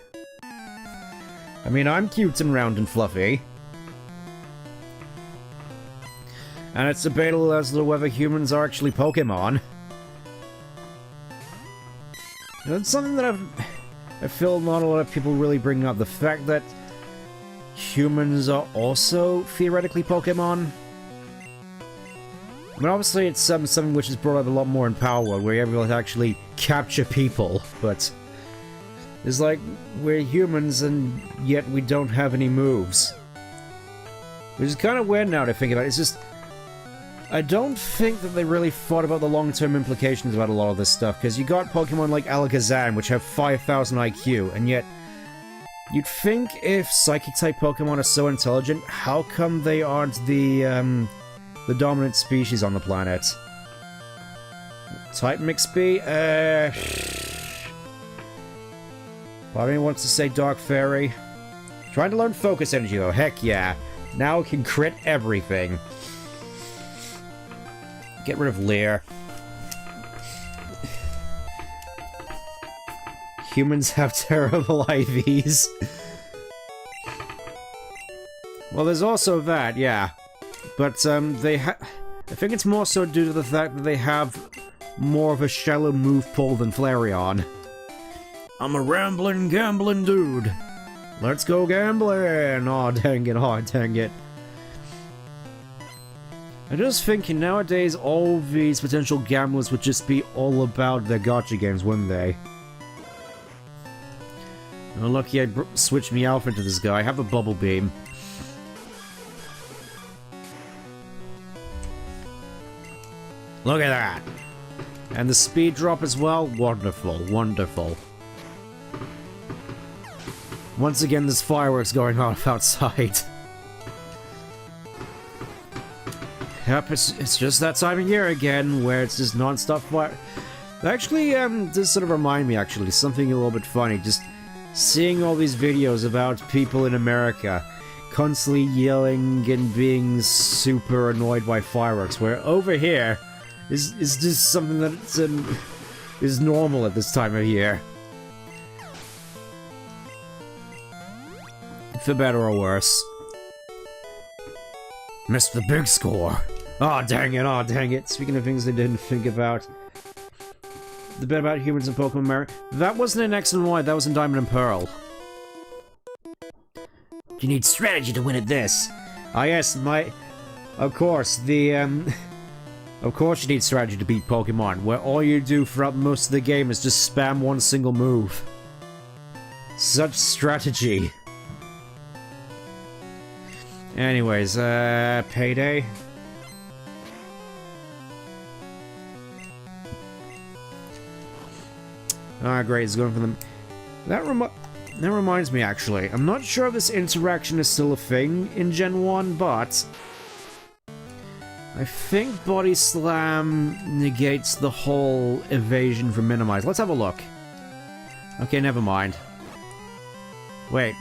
I mean, I'm cute and round and fluffy. And it's debatable as to whether humans are actually Pokemon. That's something that I feel not a lot of people really bring up. The fact that humans are also theoretically Pokemon. I mean, obviously it's something which is brought up a lot more in Power World, where you're able to actually capture people, but it's like, we're humans and yet we don't have any moves. Which is kind of weird now to think about it. It's just, I don't think that they really thought about the long-term implications about a lot of this stuff, because you got Pokemon like Alakazam, which have 5,000 IQ, and yet you'd think if Psychic-type Pokemon are so intelligent, how come they aren't the dominant species on the planet? Type Mix B? Part of me wants to say Dark Fairy. Trying to learn Focus Energy though, heck yeah. Now it can crit everything. Get rid of Leer. Humans have terrible IVs. Well, there's also that, yeah. But, I think it's more so due to the fact that they have more of a shallow move pool than Flareon. I'm a rambling, gambling dude. Let's go gambling! Aw, dang it, aw, dang it. I'm just thinking, nowadays, all these potential gamblers would just be all about their gacha games, wouldn't they? Oh, lucky I switched me Alpha into this guy. Have a Bubble Beam. Look at that! And the speed drop as well? Wonderful, wonderful. Once again, there's fireworks going off outside. Yep, it's just that time of year again, where it's just non-stop fire. Actually, this sort of remind me, actually, something a little bit funny. Just seeing all these videos about people in America constantly yelling and being super annoyed by fireworks, where over here is just something that is normal at this time of year. For better or worse. Missed the big score. Oh, dang it, oh, dang it. Speaking of things they didn't think about. The bit about humans and Pokemon America. That wasn't in X and Y, that was in Diamond and Pearl. You need strategy to win at this. Ah, yes, of course, of course you need strategy to beat Pokemon, where all you do throughout most of the game is just spam one single move. Such strategy. Anyways, Payday. Ah, great, it's going for them. That reminds me, actually. I'm not sure if this interaction is still a thing in Gen 1, but I think Body Slam negates the whole evasion from Minimize. Let's have a look. Okay, never mind. Wait,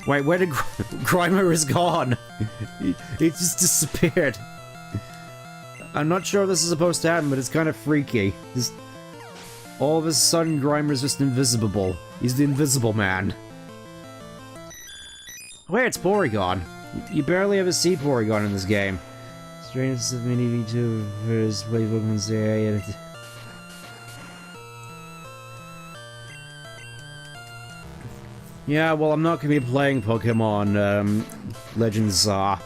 where did Grimer is gone? He just disappeared. I'm not sure if this is supposed to happen, but it's kind of freaky. Just all of a sudden, Grimer's just invisible. He's the Invisible Man. Wait, it's Porygon. You barely ever see Porygon in this game. Strangest of mini VTubers play Pokemon say. Yeah, well, I'm not going to be playing Pokemon Legends I'm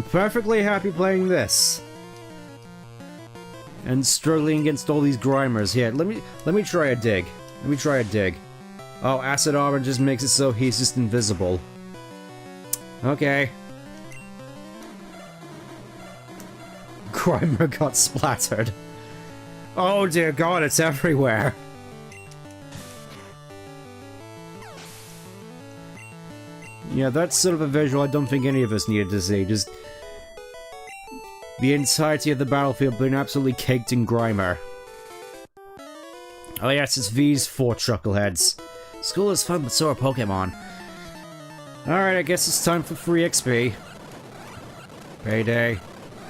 perfectly happy playing this. And struggling against all these Grimers. Here, let me try a dig. Let me try a dig. Oh, Acid Armor just makes it so he's just invisible. Okay. Grimer got splattered. Oh dear god, it's everywhere. Yeah, that's sort of a visual I don't think any of us needed to see. Just the entirety of the battlefield being absolutely caked in Grimer. Oh yes, it's these 4 chuckleheads. School is fun, but so are Pokemon. Alright, I guess it's time for free XP. Payday.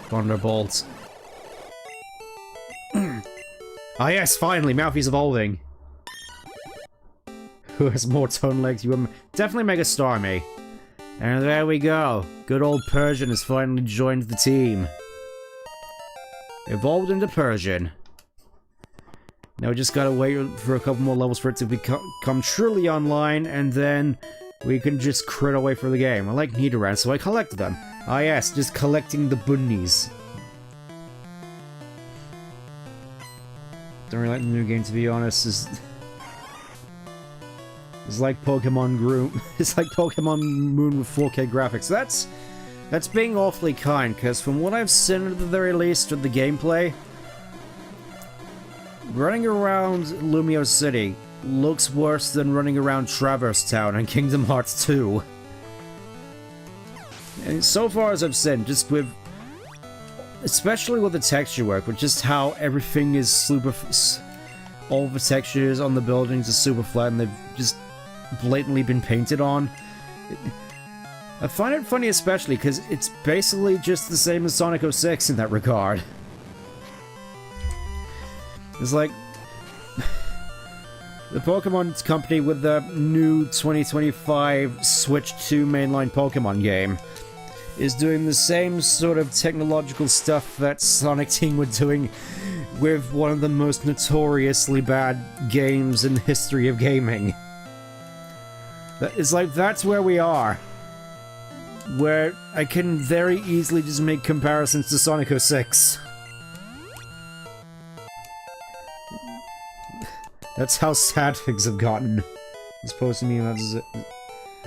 Thunderbolt. Ah yes, finally, Malphite's evolving. Who has more tone legs? You definitely Mega Starmie. And there we go. Good old Persian has finally joined the team. Evolved into Persian. Now we just gotta wait for a couple more levels for it to become truly online, and then we can just crit away for the game. I like Nidoran, so I collected them. Ah yes, just collecting the bunnies. Don't really like the new game, to be honest. It's like Pokemon Group. It's like Pokemon Moon with 4K graphics. That's being awfully kind, because from what I've seen at the very least with the gameplay, running around Lumio City looks worse than running around Traverse Town and Kingdom Hearts 2. And so far as I've seen, just with... especially with the texture work, with just how everything is super... all the textures on the buildings are super flat and they've just blatantly been painted on. I find it funny especially because it's basically just the same as Sonic 06 in that regard. It's like... the Pokemon Company with the new 2025 Switch 2 mainline Pokemon game is doing the same sort of technological stuff that Sonic Team were doing with one of the most notoriously bad games in the history of gaming. It's like, that's where we are. Where I can very easily just make comparisons to Sonic 06. That's how sad things have gotten. It's supposed to mean that's it.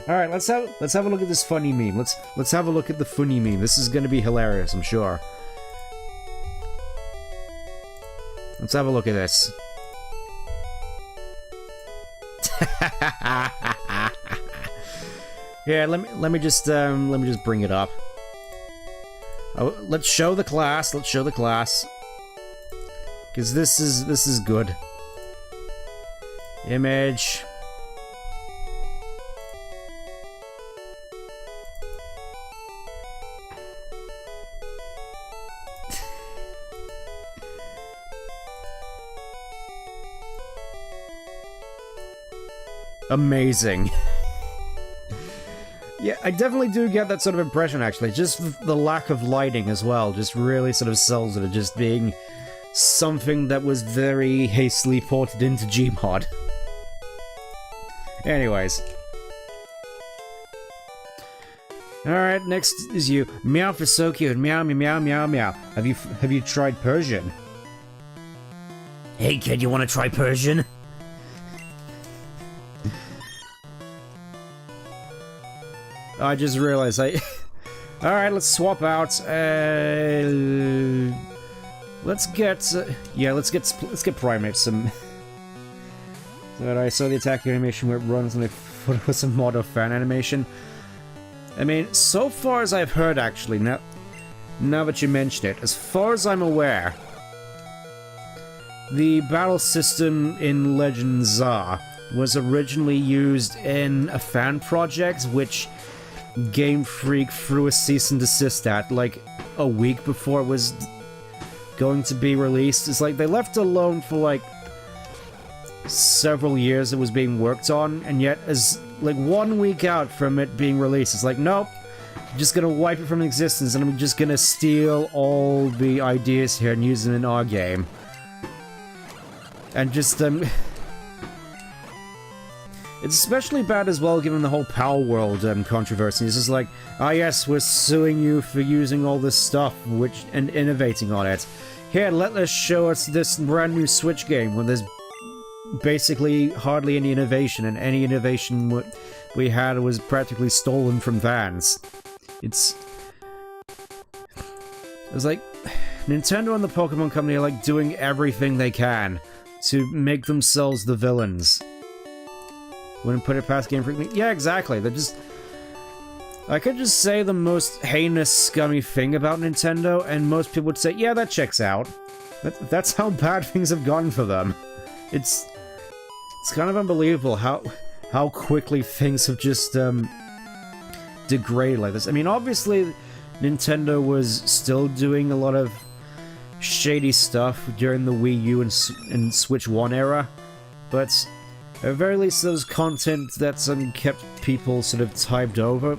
Alright, let's have a look at this funny meme. Let's have a look at the funny meme. This is gonna be hilarious, I'm sure. Let's have a look at this. Yeah, let me just bring it up. Oh, let's show the class. Let's show the class. Because this is good. Image. Amazing. Yeah, I definitely do get that sort of impression, actually. Just the lack of lighting as well just really sort of sells it as just being something that was very hastily ported into Gmod. Anyways. Alright, next is you. Meowth is so cute. Meow, meow, meow, meow. Have you tried Persian? Hey kid, you wanna try Persian? I just realized Alright, let's swap out. Let's get Primate some. So I saw the attack animation where it runs and I thought it was a mod of fan animation. I mean, so far as I've heard, actually, now that you mention it, as far as I'm aware, the battle system in Legend Za was originally used in a fan project, which Game Freak threw a cease and desist at, like, a week before it was going to be released. It's like, they left it alone for, like, several years it was being worked on, and yet, as, like, 1 week out from it being released, it's like, nope, I'm just gonna wipe it from existence, and I'm just gonna steal all the ideas here and use them in our game. And just, it's especially bad as well, given the whole Power World controversy. It's just like, ah yes, we're suing you for using all this stuff and innovating on it. Here, let us show us this brand new Switch game where there's basically hardly any innovation, and any innovation we had was practically stolen from fans. It's like, Nintendo and the Pokemon Company are like doing everything they can to make themselves the villains. Wouldn't put it past Game Freak. Yeah, exactly. They're just... I could just say the most heinous, scummy thing about Nintendo, and most people would say, yeah, that checks out. That's how bad things have gone for them. It's kind of unbelievable how quickly things have just, degraded like this. I mean, obviously, Nintendo was still doing a lot of shady stuff during the Wii U and Switch 1 era, but at the very least, there was content that kept people sort of typed over.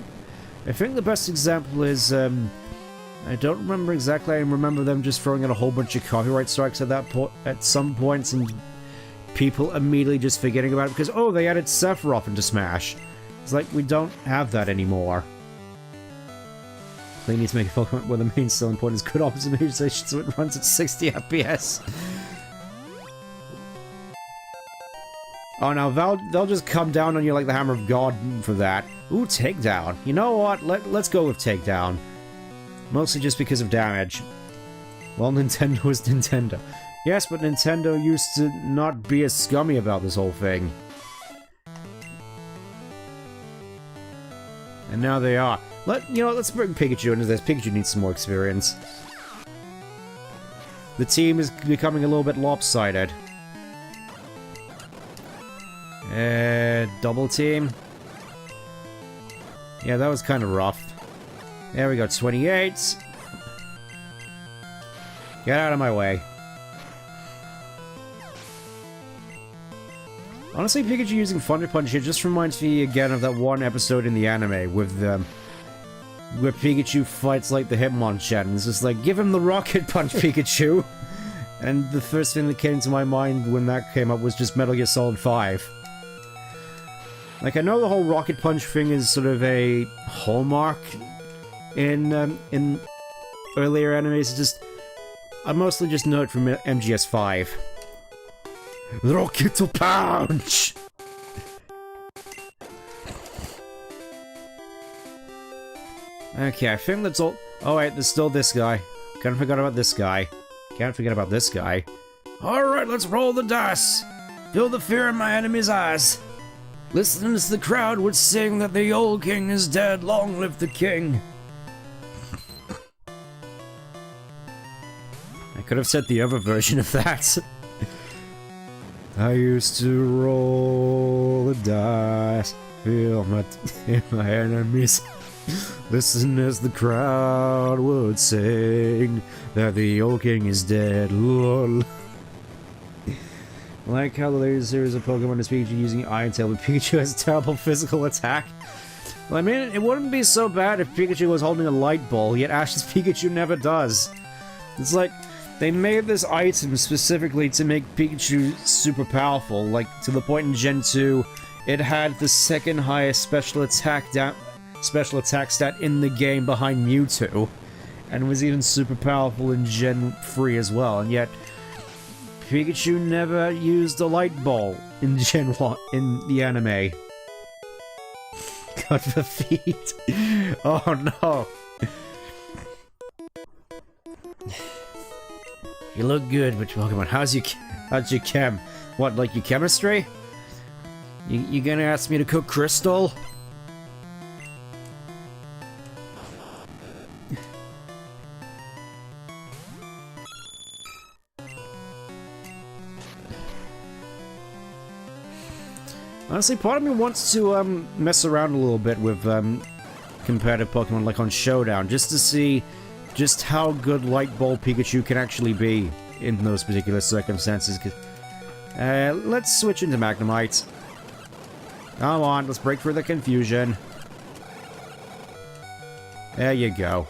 I think the best example is, I don't remember exactly, I remember them just throwing out a whole bunch of copyright strikes at that at some points, and people immediately just forgetting about it because, oh, they added Sephiroth into Smash. It's like, we don't have that anymore. They need to make a Pokemon where the main selling point is good optimization so it runs at 60 FPS. Oh no, they'll just come down on you like the Hammer of God for that. Ooh, Takedown. You know what? Let's go with Takedown. Mostly just because of damage. Well, Nintendo is Nintendo. Yes, but Nintendo used to not be as scummy about this whole thing. And now they are. Let's bring Pikachu into this. Pikachu needs some more experience. The team is becoming a little bit lopsided. Double team. Yeah, that was kind of rough. There we go, 28. Get out of my way. Honestly, Pikachu using Thunder Punch here just reminds me again of that one episode in the anime with where Pikachu fights like the Hitmonchan, and it's just like, give him the Rocket Punch, Pikachu! And the first thing that came to my mind when that came up was just Metal Gear Solid 5. Like, I know the whole Rocket Punch thing is sort of a hallmark in earlier animes, it's just... I mostly just know it from MGS5. Rocket Punch! Okay, I think that's all... Oh wait, there's still this guy. Can't forget about this guy. Can't forget about this guy. Alright, let's roll the dice! Feel the fear in my enemy's eyes! Listen as the crowd would sing that the old king is dead, long live the king! I could have said the other version of that. I used to roll the dice, feel my enemies. Listen as the crowd would sing that the old king is dead, lol. I like how the latest series of Pokemon is Pikachu using Iron Tail, but Pikachu has a terrible physical attack. Well, I mean, it wouldn't be so bad if Pikachu was holding a light ball, yet Ash's Pikachu never does. It's like, they made this item specifically to make Pikachu super powerful, like, to the point in Gen 2, it had the second highest special attack stat in the game behind Mewtwo, and was even super powerful in Gen 3 as well, and yet Pikachu never used a light ball in Gen 1 in the anime. Got the feet. Oh no. You look good, but Pokemon, how's your chem? What, like your chemistry? You gonna ask me to cook Crystal? Honestly, part of me wants to mess around a little bit with competitive Pokemon, like on Showdown, just to see just how good Light Ball Pikachu can actually be in those particular circumstances. Let's switch into Magnemite. Come on, let's break through the confusion. There you go.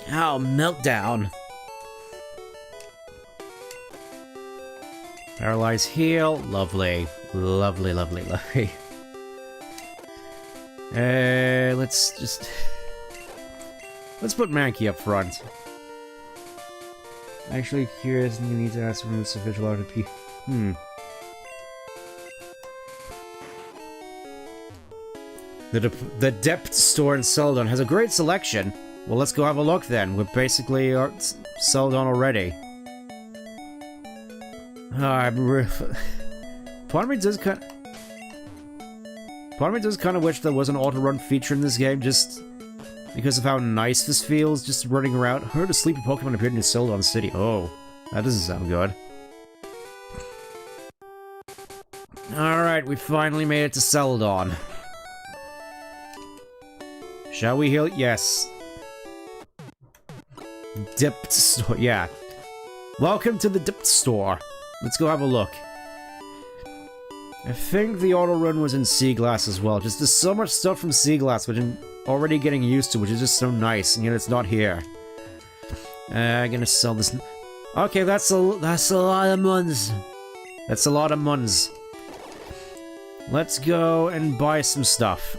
Oh, Meltdown. Paralyze, heal. Lovely. Lovely, lovely, lovely. Let's put Mankey up front. Actually, curious, you need to ask from this official RTP. The Depth Store in Celadon has a great selection. Well, let's go have a look then. We're basically Celadon already. Part of me does kind of wish there was an auto-run feature in this game, just because of how nice this feels, just running around. Heard a sleepy Pokemon appeared in Celadon City. Oh, that doesn't sound good. Alright, we finally made it to Celadon. Shall we heal? Yes. Depth Store, yeah. Welcome to the Depth Store. Let's go have a look. I think the auto run was in Sea Glass as well. Just there's so much stuff from Sea Glass which I'm already getting used to, which is just so nice, and yet it's not here. I'm gonna sell this. Okay, that's a lot of muns. That's a lot of muns. Let's go and buy some stuff.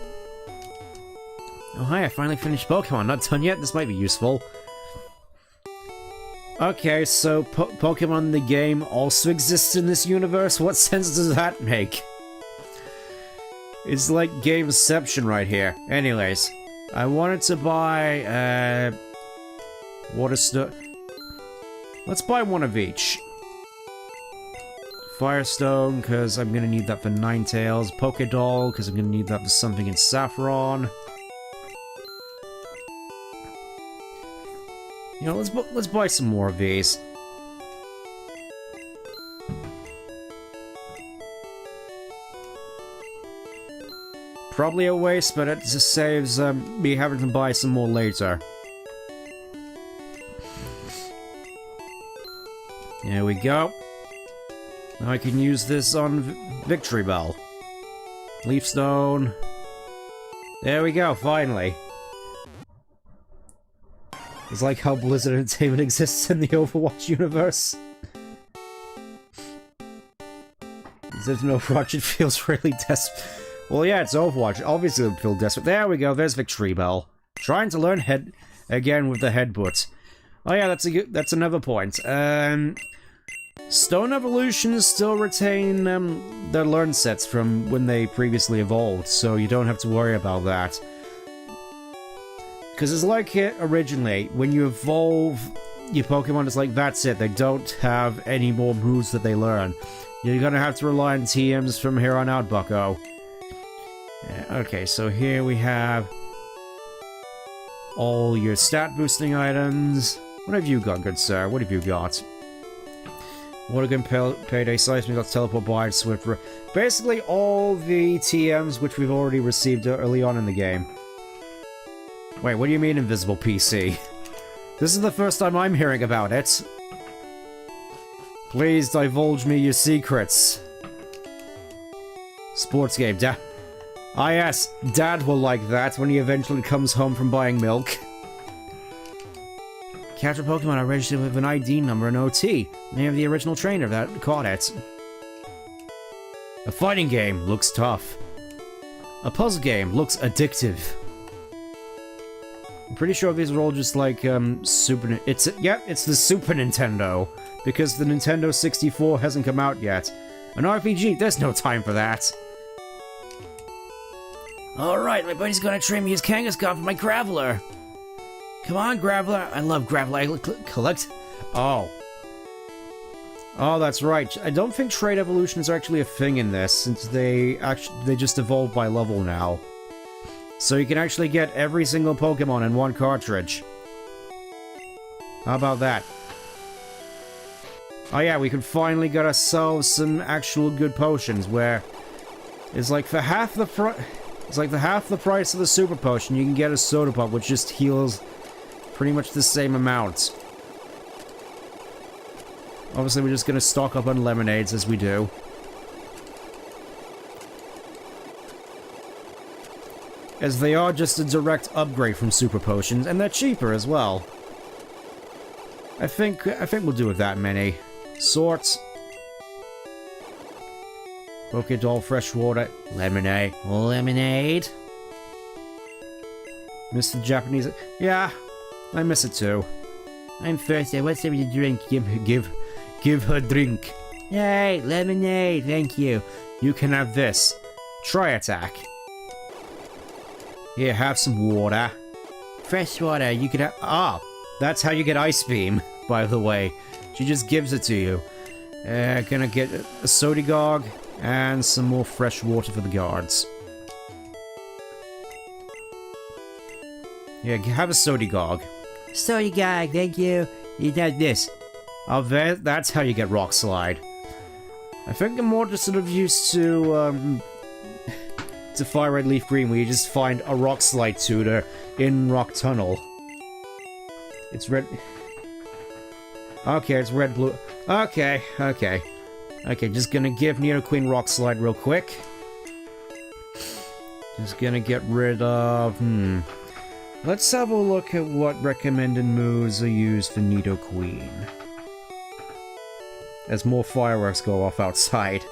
Oh hi, I finally finished Pokemon. Not done yet? This might be useful. Okay, so Pokemon the game also exists in this universe? What sense does that make? It's like gameception right here. Anyways, I wanted to buy, Waterstone. Let's buy one of each. Firestone, because I'm gonna need that for Ninetales. Pokédoll, because I'm gonna need that for something in Saffron. You know, let's buy some more of these. Probably a waste, but it just saves me having to buy some more later. There we go. Now I can use this on Victory Bell. Leaf Stone. There we go, finally. It's like how Blizzard Entertainment exists in the Overwatch universe. There's no Overwatch, it feels really desperate. Well, yeah, it's Overwatch. Obviously, it would feel desperate. There we go, there's Victory Bell. Trying to learn head again with the headbutt. Oh yeah, that's another point. Stone evolutions still retain their learn sets from when they previously evolved, so you don't have to worry about that. Because it's like it originally, when you evolve your Pokemon, it's like, that's it, they don't have any more moves that they learn. You're gonna have to rely on TMs from here on out, bucko. Yeah, okay, so here we have all your stat boosting items. What have you got, good sir? What have you got? Watergun Payday, Seismic, Teleport, Bide, Swift. Basically all the TMs which we've already received early on in the game. Wait, what do you mean Invisible PC? This is the first time I'm hearing about it. Please divulge me your secrets. Sports game, Ah yes, Dad will like that when he eventually comes home from buying milk. Capture Pokemon are registered with an ID number and OT. Name of the original trainer that caught it. A fighting game looks tough. A puzzle game looks addictive. I'm pretty sure these are all just like, it's the Super Nintendo. Because the Nintendo 64 hasn't come out yet. An RPG, there's no time for that. Alright, my buddy's gonna train me his Kangaskhan for my Graveler. Come on, Graveler. I love Graveler. I collect... Oh. Oh, that's right. I don't think trade evolutions are actually a thing in this, since they just evolve by level now. So you can actually get every single Pokemon in one cartridge. How about that? Oh yeah, we can finally get ourselves some actual good potions, where it's like for half the price of the Super Potion, you can get a Soda Pop, which just heals pretty much the same amount. Obviously, we're just gonna stock up on lemonades as we do. As they are just a direct upgrade from Super Potions, and they're cheaper as well. I think we'll do with that many. Sorts. Pokédoll, freshwater, lemonade. Lemonade. Miss the Japanese. Yeah, I miss it too. I'm thirsty. What's there to drink? Give her drink. Yay, lemonade. Thank you. You can have this. Try attack. Here, have some water. Fresh water. You can have. Ah, that's how you get Ice Beam. By the way, she just gives it to you. Gonna get a Sodigog and some more fresh water for the guards. Yeah, have a Sodigog. Sodigog, thank you. You got this. Oh, that's how you get Rock Slide. I think I'm more just sort of used to Fire Red Leaf Green, where you just find a Rock Slide tutor in Rock Tunnel. It's red. Okay, it's red blue. Okay. Okay, just gonna give Nidoqueen Rock Slide real quick. Just gonna get rid of... Let's have a look at what recommended moves are used for Nidoqueen. As more fireworks go off outside.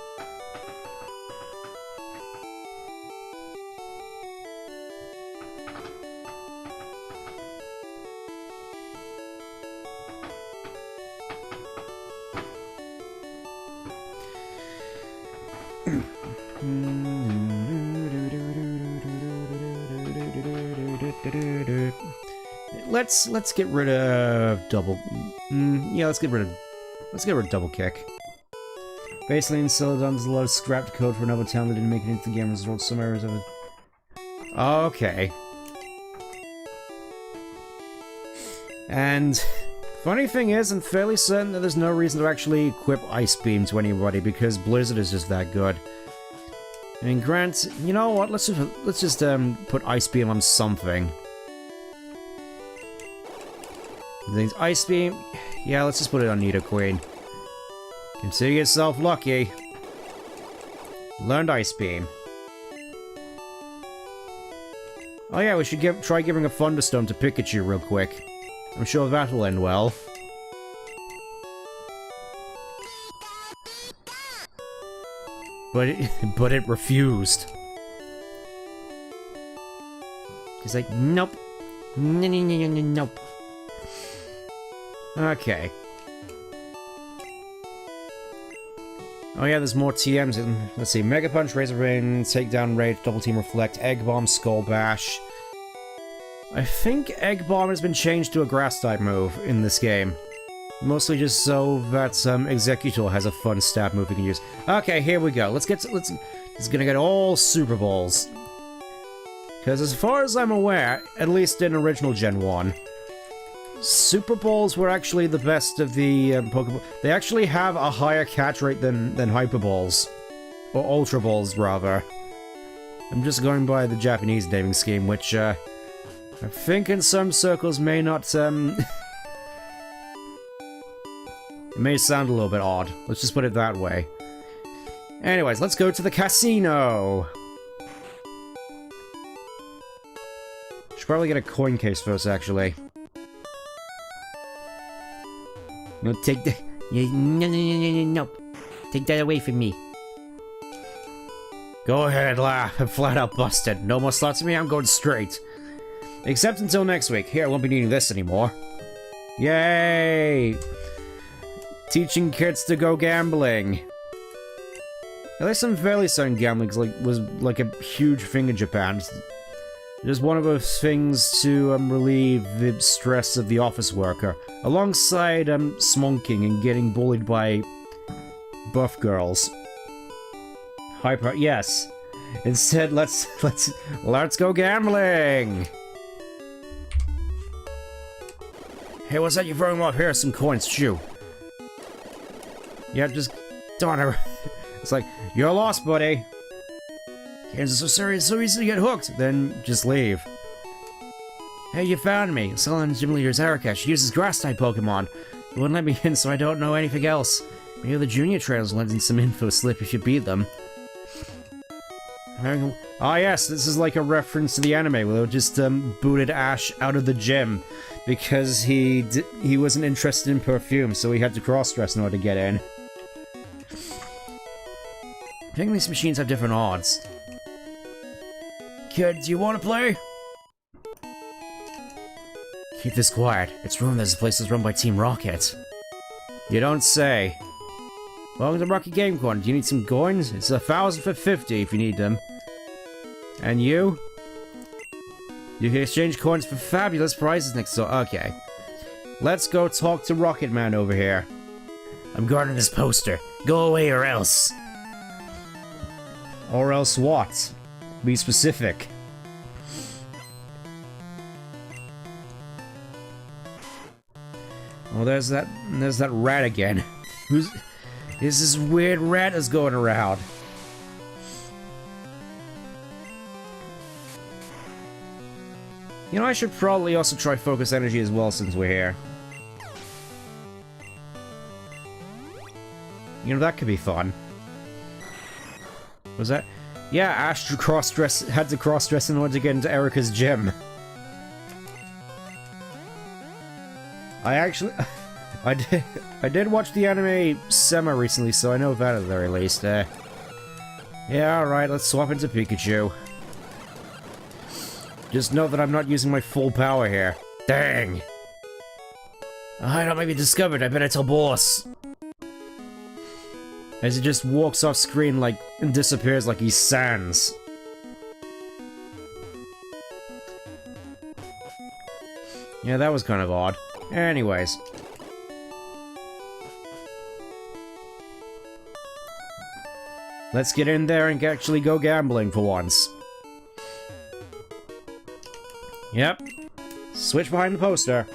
Let's get rid of double. Yeah, let's get rid of double kick. Basically, in Celadon's a lot of scrapped code for another town that didn't make it into the game as well. Some areas of it. Okay. And funny thing is, I'm fairly certain that there's no reason to actually equip Ice Beam to anybody because Blizzard is just that good. I mean, Grant, you know what? Let's just put Ice Beam on something. Ice Beam. Yeah, let's just put it on Nidoqueen. Consider yourself lucky. Learned Ice Beam. Oh yeah, we should try giving a Thunderstone to Pikachu real quick. I'm sure that'll end well. But it refused. He's like, nope. Nope. Okay. Oh yeah, there's more TMs. Let's see. Mega Punch, Razor Rain, Takedown Rage, Double Team Reflect, Egg Bomb, Skull Bash. I think Egg Bomb has been changed to a Grass-type move in this game. Mostly just so that Executor has a fun stab move we can use. Okay, here we go. It's gonna get all Super Balls. Because as far as I'm aware, at least in original Gen 1, Super Balls were actually the best of the Pokemon. They actually have a higher catch rate than Hyper Balls. Or Ultra Balls, rather. I'm just going by the Japanese naming scheme, which, I think in some circles may not, it may sound a little bit odd. Let's just put it that way. Anyways, let's go to the casino! Should probably get a coin case first, actually. No, take the... No. Take that away from me. Go ahead, laugh. I'm flat out busted. No more slots for me, I'm going straight. Except until next week. Here, I won't be needing this anymore. Yay! Teaching kids to go gambling. At least some fairly certain gambling was like a huge thing in Japan. Just one of those things to relieve the stress of the office worker, alongside smonking and getting bullied by buff girls. Hyper, yes. Instead, let's go gambling. Hey, what's that you're throwing off? Here are some coins. Shoo. Yeah, just darn her. It's like, you're lost, buddy. Games are so serious, so easy to get hooked. Then just leave. Hey, you found me. Solon Gym Leader's Erica. She uses Grass-type Pokemon. They wouldn't let me in, so I don't know anything else. Maybe the junior trainers lent in some info slip if you beat them. Ah, yes, this is like a reference to the anime where they just booted Ash out of the gym because he wasn't interested in perfume, so he had to cross-dress in order to get in. I think these machines have different odds. Kid, do you want to play? Keep this quiet. It's rumored this place is run by Team Rocket. You don't say. Welcome to Rocket Game Corner. Do you need some coins? It's 1,000 for 50 if you need them. And you? You can exchange coins for fabulous prizes next door. Okay. Let's go talk to Rocket Man over here. I'm guarding this poster. Go away or else. Or else what? Be specific. Oh, there's that rat again. Who's this weird rat is going around? You know, I should probably also try Focus Energy as well since we're here. You know, that could be fun. Was that? Yeah, Ash had to cross-dress in order to get into Erica's gym. I actually... I did watch the anime Sema recently, so I know that at the very least. Yeah, alright, let's swap into Pikachu. Just know that I'm not using my full power here. Dang! I don't make me discovered, I better tell boss. As he just walks off screen like, and disappears like he's Sans. Yeah, that was kind of odd. Anyways. Let's get in there and actually go gambling for once. Yep. Switch behind the poster.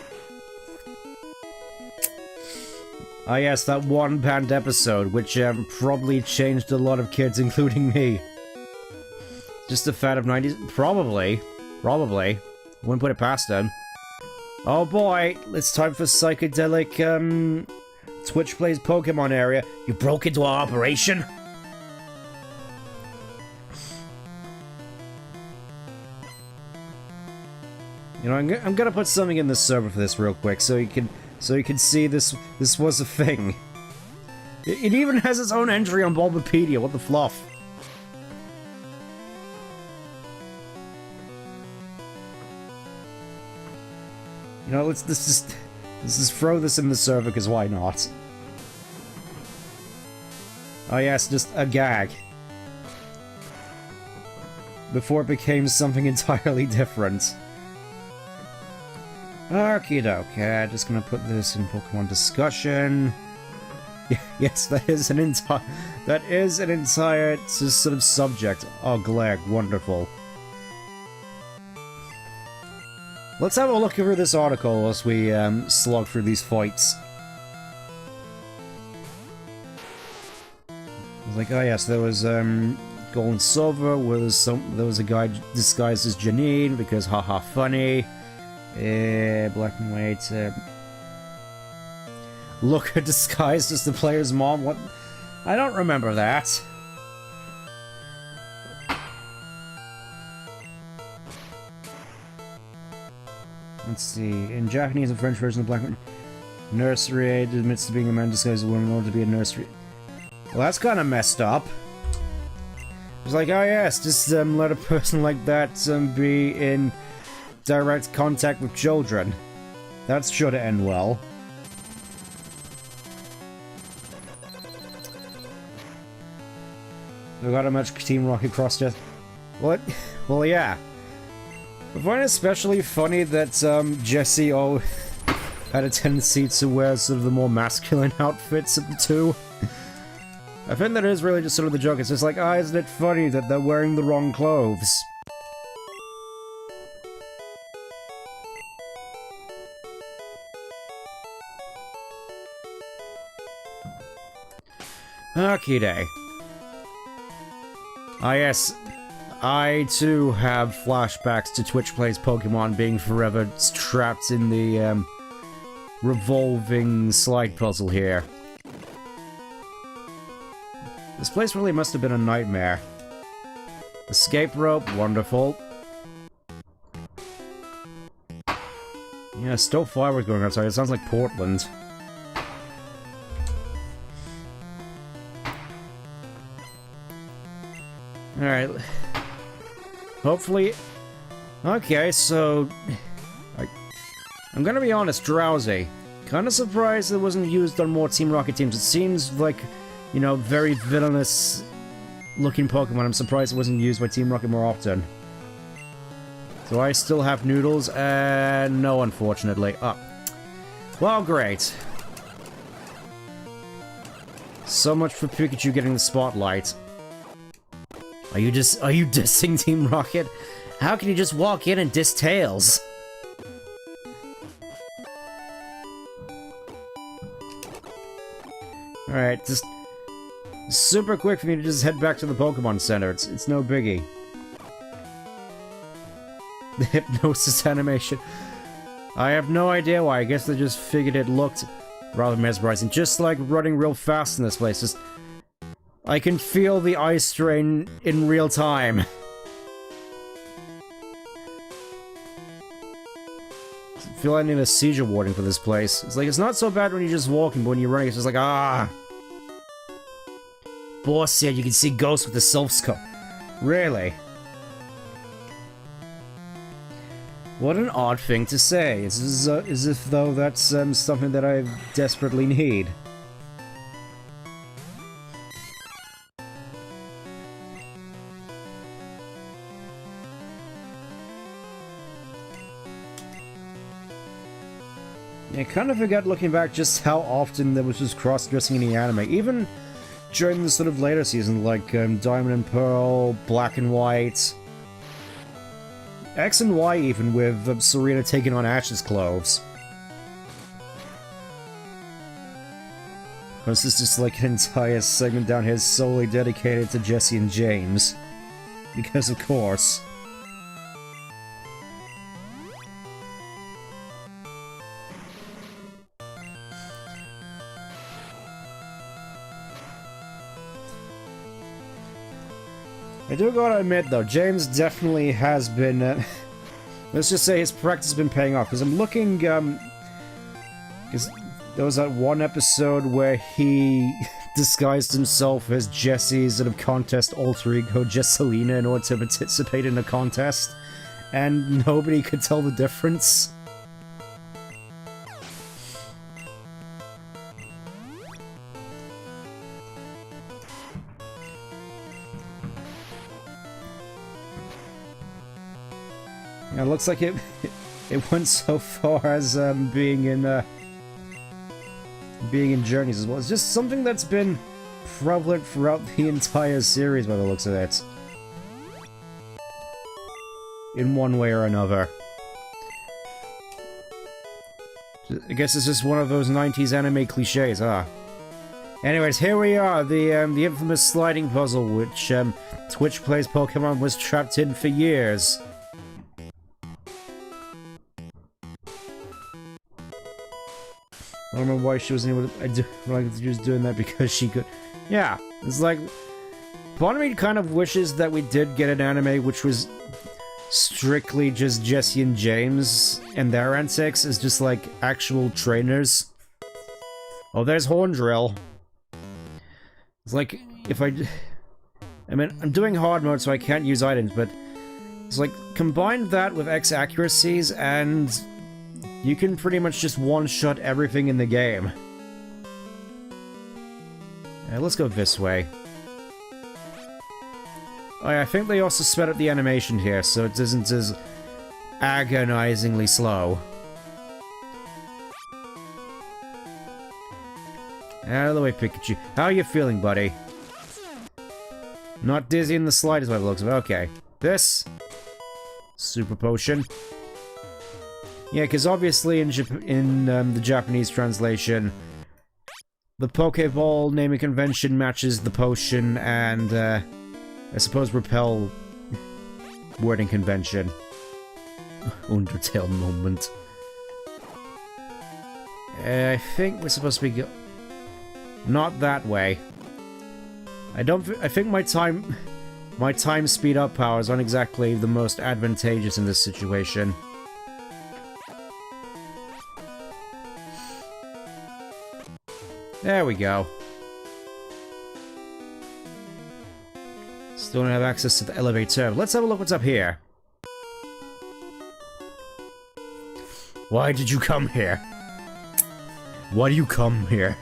Ah yes, that one banned episode, which probably changed a lot of kids, including me. Just a fan of 90s... Probably. Probably. Wouldn't put it past them. Oh boy, it's time for psychedelic, Twitch Plays Pokemon area. You broke into our operation? You know, I'm gonna put something in the server for this real quick, so you can see this was a thing. It even has its own entry on Bulbapedia. What the fluff? You know, let's just throw this in the server, because why not? Oh yes, just a gag. Before it became something entirely different. Okie dokie, just gonna put this in Pokemon discussion. Yes, that is an entire sort of subject. Oh, Glegg, wonderful. Let's have a look over this article as we slog through these fights. I was like, oh yes, there was Gold and Silver, there was a guy disguised as Janine because haha funny. Black and White. Looker disguised as the player's mom. What? I don't remember that. Let's see. In Japanese and French version of Black Nursery Aide admits to being a man disguised as a woman in order to be a nursery. Well, that's kind of messed up. It's like, oh yes, just let a person like that be in direct contact with children. That's sure to end well. We got a much Team Rocket cross-death. What? Well, yeah. I find it especially funny that Jesse had a tendency to wear sort of the more masculine outfits of the two. I think that is really just sort of the joke. It's just like, ah, isn't it funny that they're wearing the wrong clothes? Okie day. Ah yes, I too have flashbacks to Twitch Plays Pokemon being forever trapped in the revolving slide puzzle here. This place really must have been a nightmare. Escape rope, wonderful. Yeah, still fireworks going outside. It sounds like Portland. Alright. Hopefully... Okay, so... I'm gonna be honest, Drowsy. Kinda surprised it wasn't used on more Team Rocket teams. It seems like, you know, very villainous looking Pokemon. I'm surprised it wasn't used by Team Rocket more often. So I still have Noodles, and no, unfortunately. Oh. Well, great. So much for Pikachu getting the spotlight. Are you dissing Team Rocket? How can you just walk in and diss Tails? Alright, just super quick for me to just head back to the Pokemon Center. It's no biggie. The hypnosis animation. I have no idea why. I guess they just figured it looked rather mesmerizing. Just like running real fast in this place. Just, I can feel the eye strain in real time. I feel like I need a seizure warning for this place. It's like, it's not so bad when you're just walking, but when you're running, it's just like, ah. Boss said you can see ghosts with the self-scope. Really? What an odd thing to say. It's as if though that's something that I desperately need. I kind of forget looking back just how often there was just cross-dressing in the anime. Even during the sort of later seasons, like Diamond and Pearl, Black and White, X and Y even, with Serena taking on Ash's clothes. This is just like an entire segment down here solely dedicated to Jesse and James. Because of course. I do gotta admit, though, James definitely has been, let's just say his practice has been paying off, because I'm looking, because there was that one episode where he disguised himself as Jesse's sort of contest alter ego, Jesselina, in order to participate in a contest, and nobody could tell the difference. It looks like it went so far as being in Journeys as well. It's just something that's been prevalent throughout the entire series by the looks of it. In one way or another. I guess it's just one of those 90s anime cliches, huh? Anyways, here we are, the infamous sliding puzzle which Twitch Plays Pokemon was trapped in for years. I don't know why she wasn't able to. She was doing that because she could. Yeah, it's like. Part of me kind of wishes that we did get an anime which was strictly just Jesse and James and their antics as just like actual trainers. Oh, there's Horndrill. It's like, if I mean, I'm doing hard mode so I can't use items, but it's like, combine that with X accuracies and you can pretty much just one-shot everything in the game. Let's go this way. Oh yeah, I think they also sped up the animation here, so it isn't as agonizingly slow. Out of the way, Pikachu. How are you feeling, buddy? Not dizzy in the slightest by the looks of it. Okay. This. Super Potion. Yeah, because obviously in the Japanese translation, the Pokeball naming convention matches the potion and, I suppose, Repel wording convention. Undertale moment. I think we're supposed to be not that way. I think my time speed up powers aren't exactly the most advantageous in this situation. There we go. Still don't have access to the elevator. Let's have a look what's up here. Why did you come here? Why do you come here?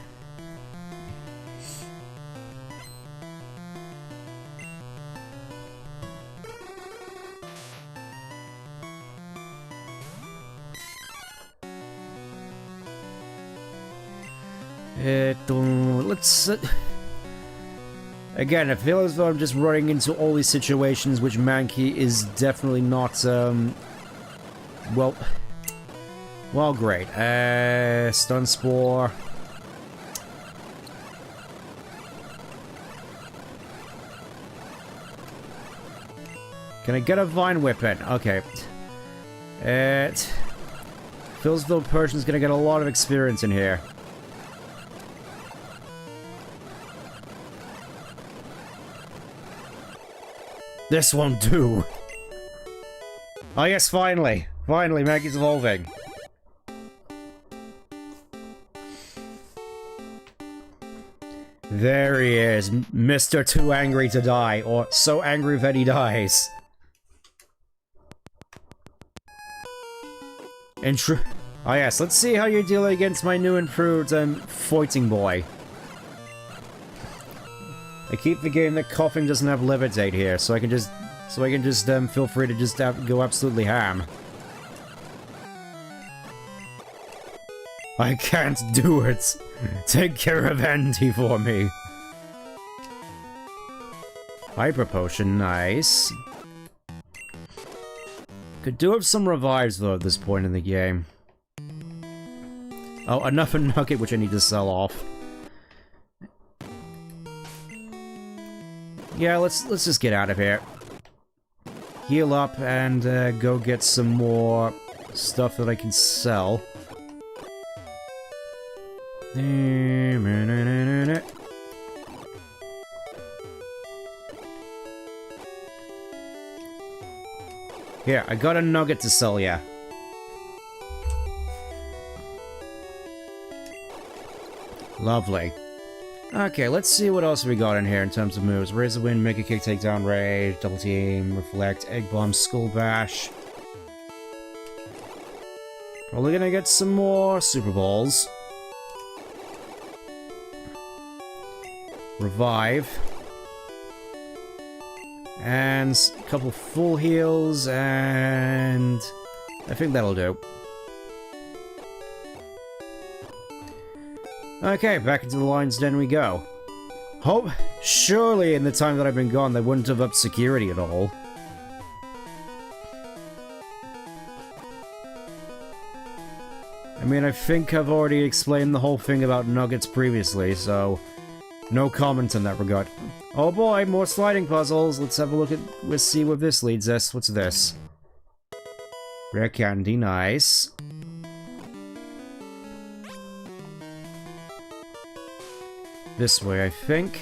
Let's... Again, I feel as though I'm just running into all these situations which Mankey is definitely not, well, great. Stun Spore. Can I get a Vine Whip in? Okay. It feels as though Persian's gonna get a lot of experience in here. This won't do. Oh yes, finally. Finally, Maggie's evolving. There he is, Mr. Too Angry to Die, or so angry that he dies. Oh yes, let's see how you're dealing against my new improved fighting boy. I keep forgetting that coughing doesn't have levitate here, so I can just feel free to just go absolutely ham. I can't do it. Take care of Andy for me. Hyper potion, nice. Could do have some revives though at this point in the game. Oh, another nugget which I need to sell off. Yeah, let's just get out of here. Heal up and go get some more stuff that I can sell. Here, I got a nugget to sell ya. Lovely. Okay, let's see what else we got in here in terms of moves. Razor Wind, Mega Kick, Takedown, Rage, Double Team, Reflect, Egg Bomb, Skull Bash. Probably gonna get some more Super Balls. Revive. And a couple full heals, and I think that'll do. Okay, back into the Lion's Den we go. Hope, surely in the time that I've been gone, they wouldn't have upped security at all. I mean, I think I've already explained the whole thing about nuggets previously, so no comment in that regard. Oh boy, more sliding puzzles. Let's have a look at, let's see where this leads us. What's this? Rare candy, nice. This way, I think.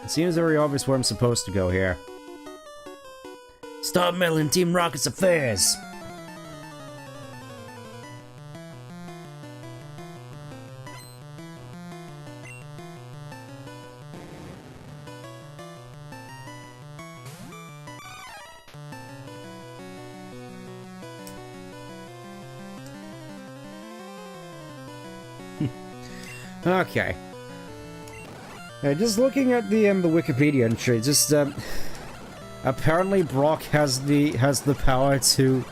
It seems very obvious where I'm supposed to go here. Stop meddling Team Rocket's affairs! Okay. Just looking at the Wikipedia entry, just apparently Brock has the power to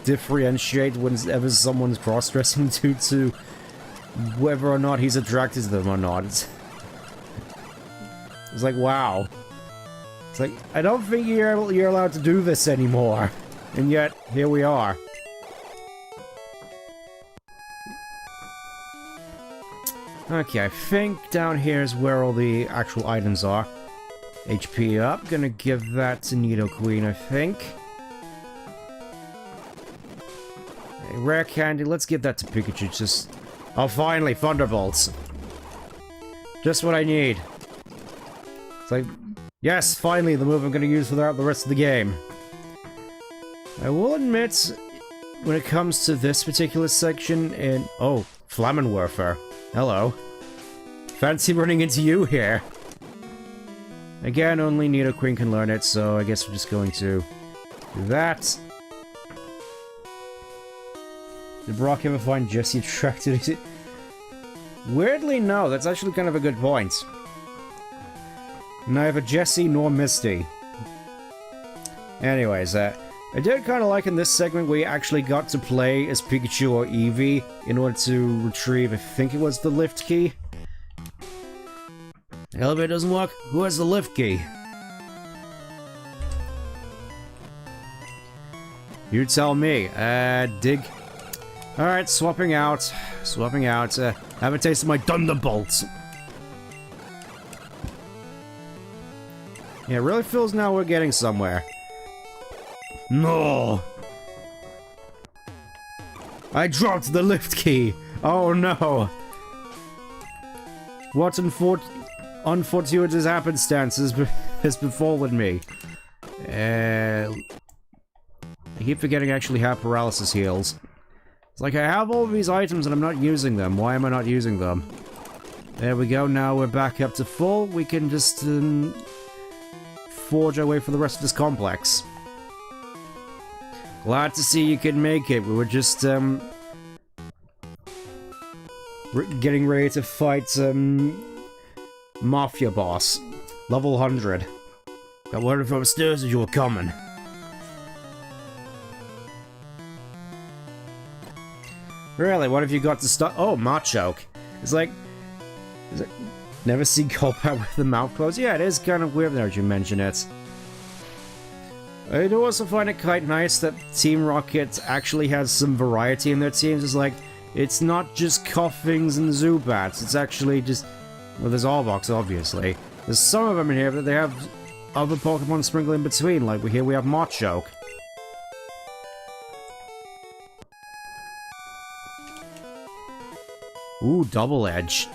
differentiate whenever someone's cross-dressing due to whether or not he's attracted to them or not. It's like, wow. It's like, I don't think you're allowed to do this anymore, and yet here we are. Okay, I think down here is where all the actual items are. HP up, gonna give that to Nidoqueen, I think. A rare candy, let's give that to Pikachu, just... Oh, finally, Thunderbolts. Just what I need. It's like, yes, finally, the move I'm gonna use throughout the rest of the game. I will admit, when it comes to this particular section in... Oh, Flammenwerfer. Hello. Fancy running into you here. Again, only Nidoqueen can learn it, so I guess we're just going to do that. Did Brock ever find Jessie attractive? Weirdly, no. That's actually kind of a good point. Neither Jessie nor Misty. Anyways, I did kind of like in this segment we actually got to play as Pikachu or Eevee in order to retrieve, I think it was the lift key. The elevator doesn't work? Who has the lift key? You tell me. Dig. Alright, swapping out. Swapping out. Have a taste of my Thunderbolts. Yeah, it really feels now we're getting somewhere. No! I dropped the lift key! Oh no! What unfortuitous happenstances has befallen me. I keep forgetting I actually have paralysis heals. It's like I have all of these items and I'm not using them. Why am I not using them? There we go, now we're back up to full. We can just forge our way for the rest of this complex. Glad to see you can make it. We were just getting ready to fight Mafia boss. Level 100. Got word from upstairs as you were coming. Really, what have you got to start? Oh, Machoke. It's like... never seen Coldpat with the mouth closed? Yeah, it is kind of weird now that you mention it. I do also find it quite nice that Team Rocket actually has some variety in their teams. It's like, it's not just Koffings and Zubats, it's actually just... Well, there's Arbok, obviously. There's some of them in here, but they have other Pokemon sprinkled in between, like here we have Machoke. Ooh, Double Edge.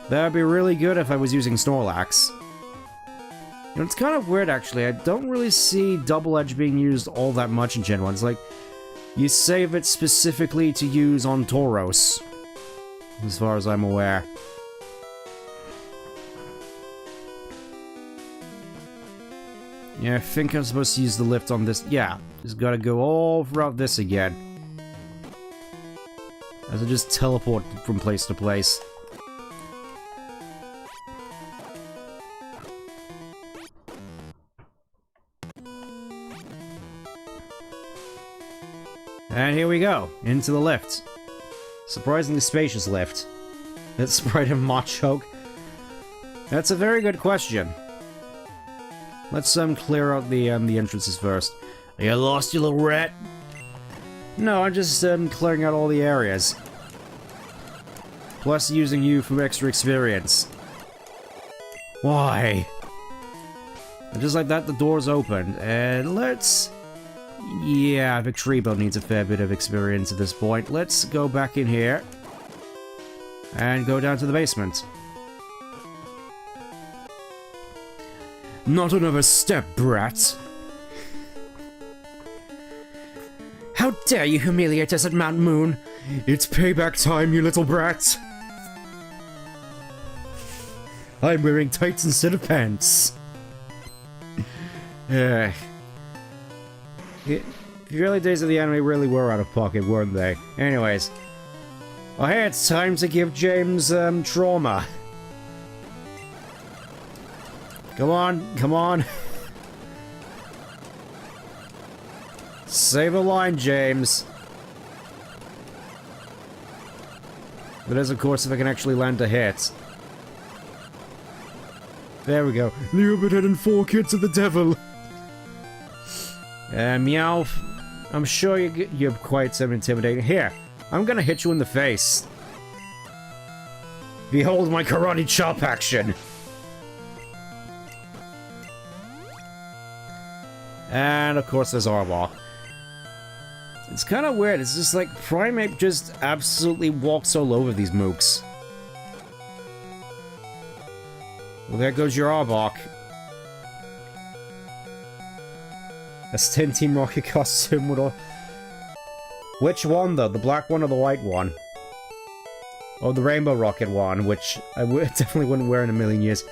That would be really good if I was using Snorlax. You know, it's kind of weird, actually. I don't really see Double Edge being used all that much in Gen 1. It's like, you save it specifically to use on Tauros, as far as I'm aware. Yeah, I think I'm supposed to use the lift on this. Yeah, just gotta go all throughout this again. As I just teleport from place to place. And here we go, into the lift. Surprisingly spacious lift. Let's sprite a Machoke. That's a very good question. Let's clear out the entrances first. Are you lost, you little rat? No, I'm just clearing out all the areas. Plus using you for extra experience. Why? And just like that, the door's opened. And let's... Yeah, Victreebo needs a fair bit of experience at this point. Let's go back in here. And go down to the basement. Not another step, brat. How dare you humiliate us at Mount Moon? It's payback time, you little brat. I'm wearing tights instead of pants. The early days of the anime really were out of pocket, weren't they? Anyways. Oh hey, it's time to give James, trauma. Come on, come on. Save a line, James. That is, of course, if I can actually land a hit. There we go. Leobit and 4 kids of the devil. Meowth. I'm sure you're quite intimidating. Here, I'm gonna hit you in the face. Behold my karate chop action. And of course there's Arbok. It's kind of weird, it's just like Primeape just absolutely walks all over these mooks. Well, there goes your Arbok. A Stin Team Rocket costume would all... Which one though? The black one or the white one? Or the Rainbow Rocket one, which I definitely wouldn't wear in a million years.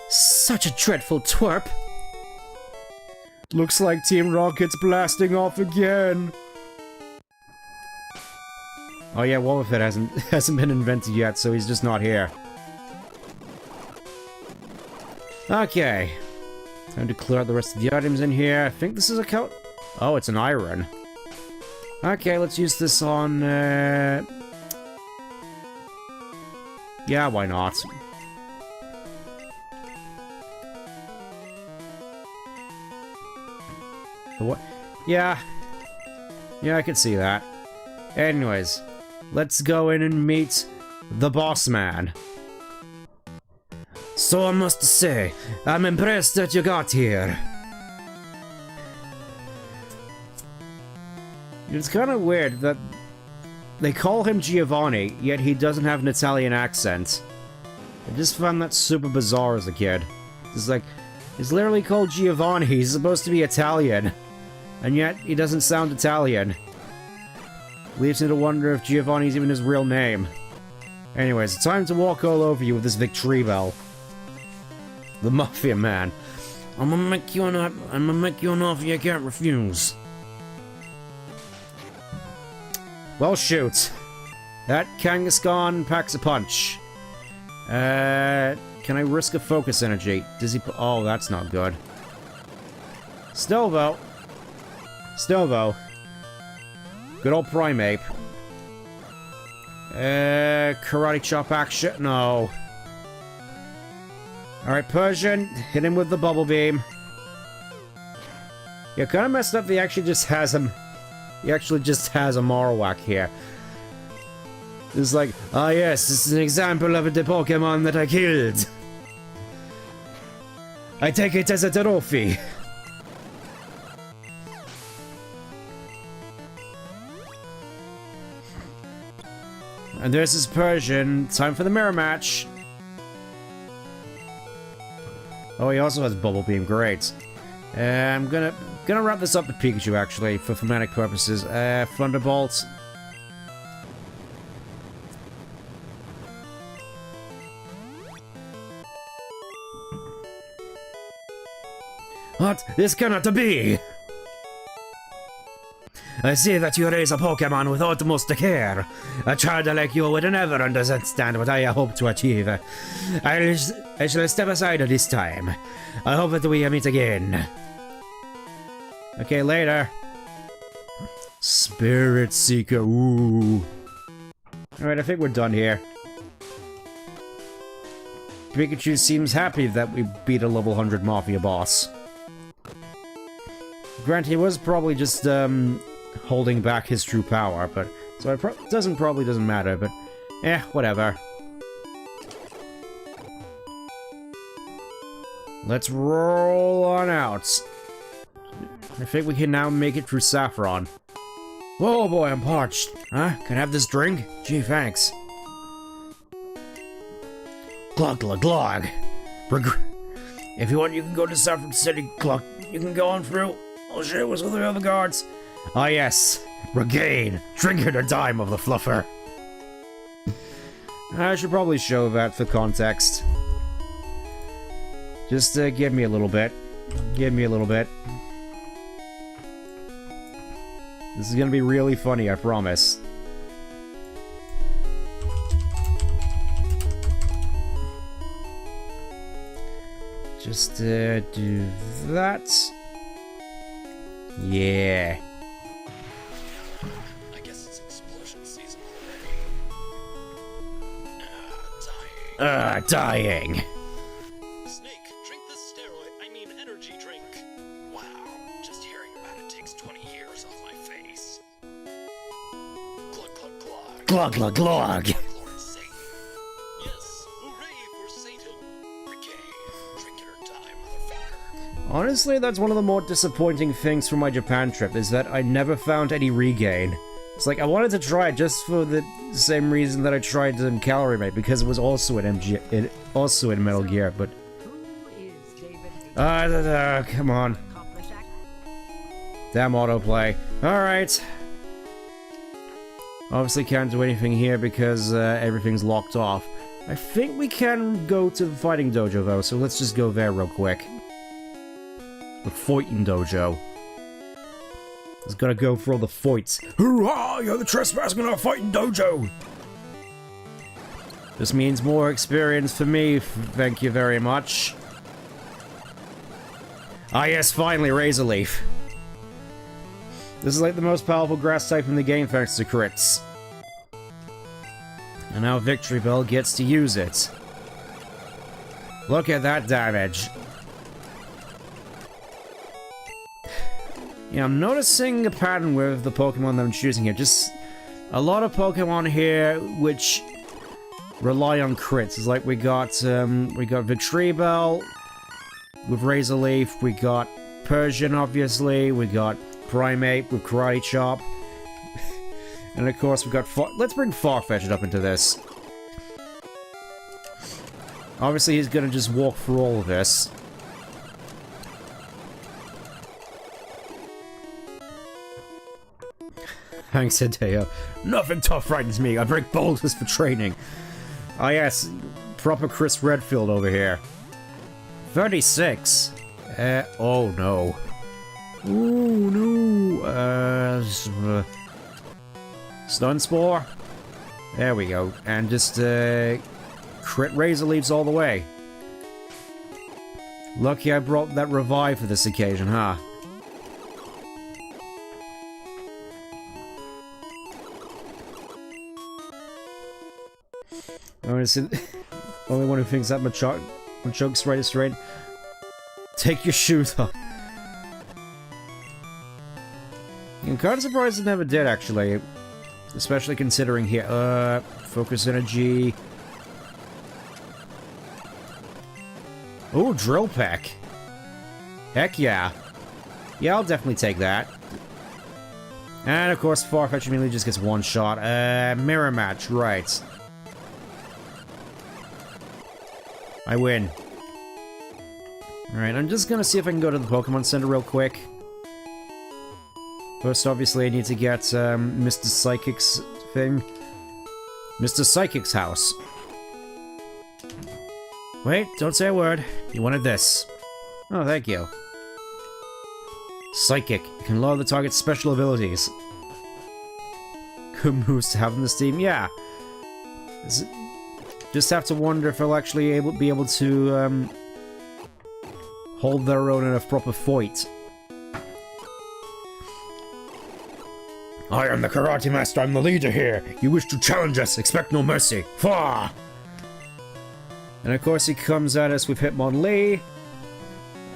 Such a dreadful twerp! Looks like Team Rocket's blasting off again. Oh yeah, Wobbuffet hasn't been invented yet, so he's just not here. Okay. Time to clear out the rest of the items in here. I think this is a coat. Oh, it's an iron. Okay, let's use this on, yeah, why not? What? Yeah. Yeah, I can see that. Anyways, let's go in and meet the boss man. So I must say, I'm impressed that you got here. It's kind of weird that they call him Giovanni, yet he doesn't have an Italian accent. I just found that super bizarre as a kid. It's like, he's literally called Giovanni. He's supposed to be Italian. And yet, he doesn't sound Italian. Leaves me to wonder if Giovanni's even his real name. Anyways, it's time to walk all over you with this victory bell. The Mafia Man. I'm gonna make you an offer you can't refuse. Well, shoot. That Kangaskhan packs a punch. Can I risk a focus energy? Does he put... Oh, that's not good. Still, though. Good old Primeape. Karate chop action? No. Alright, Persian, hit him with the bubble beam. Yeah, kind of messed up. He actually just has him. He actually just has a Marowak here. It's like, ah yes, this is an example of the Pokemon that I killed. I take it as a trophy. And there's his Persian. Time for the mirror match. Oh, he also has Bubble Beam. Great. I'm gonna wrap this up with Pikachu, actually, for thematic purposes. Thunderbolt. What? This cannot be! I see that you raise a Pokemon with utmost care. A child like you would never understand what I hope to achieve. I shall step aside this time. I hope that we meet again. Okay, later. Spirit Seeker, ooh. Alright, I think we're done here. Pikachu seems happy that we beat a level 100 Mafia boss. Granted, he was probably just, holding back his true power, but... So it probably doesn't matter, but... whatever. Let's roll on out. I think we can now make it through Saffron. Whoa, boy, I'm parched. Huh? Can I have this drink? Gee, thanks. Glug, glug, glug. If you want, you can go to Saffron City. Glug. You can go on through. Oh shit, what's with the other guards? Ah yes, Regain, Trinket or Dime of the Fluffer. I should probably show that for context. Just give me a little bit. Give me a little bit. This is gonna be really funny, I promise. Just do that. Yeah. I guess it's explosion season already. Dying. Snake, drink this energy drink. Wow, just hearing about it takes 20 years off my face. Glug, glug, glug. Glug, glug, glug. Lord Satan. Yes, hooray for Satan. Regain, drink it or die, motherfucker. Honestly, that's one of the more disappointing things from my Japan trip, is that I never found any regain. It's like, I wanted to try it just for the same reason that I tried in Calorie Mate, because it was also in Metal Gear, but... come on. Damn autoplay. Alright. Obviously can't do anything here because everything's locked off. I think we can go to the Fighting Dojo, though, so let's just go there real quick. The Fighting Dojo. Just gotta go for all the fights. Hurrah! You're the trespassing in our Fighting Dojo! This means more experience for me, thank you very much. Ah yes, finally, Razor Leaf. This is like the most powerful grass type in the game thanks to crits. And now Victory Bell gets to use it. Look at that damage. Yeah, I'm noticing a pattern with the Pokemon that I'm choosing here. Just a lot of Pokemon here which rely on crits. It's like we got Victory Bell with Razor Leaf, we got Persian obviously, we got Primeape with Karate Chop, and of course we got let's bring Farfetch'd up into this. Obviously, he's gonna just walk through all of this. Thanks, Hideo. Nothing tough frightens me. I break boulders for training. Ah, yes. Proper Chris Redfield over here. 36. Oh no. Ooh, no. Stun Spore. There we go. And just, crit Razor Leaves all the way. Lucky I brought that revive for this occasion, huh? Only one who thinks that Machoke's right is straight. Take your shoes off. I'm kind of surprised it never did, actually. Especially considering here. Focus energy. Oh, Drill Peck. Heck yeah. Yeah, I'll definitely take that. And of course, Farfetch immediately just gets one shot. Mirror match, right. I win. Alright, I'm just gonna see if I can go to the Pokemon Center real quick. First, obviously, I need to get Mr. Psychic's thing. Mr. Psychic's house. Wait, don't say a word. You wanted this. Oh, thank you. Psychic. You can lower the target's special abilities. Good moves to have in this team. Yeah. Just have to wonder if they'll actually be able to hold their own in a proper fight. I am the Karate Master, I'm the leader here. You wish to challenge us, expect no mercy. Fah! And of course he comes at us with Hitmonlee.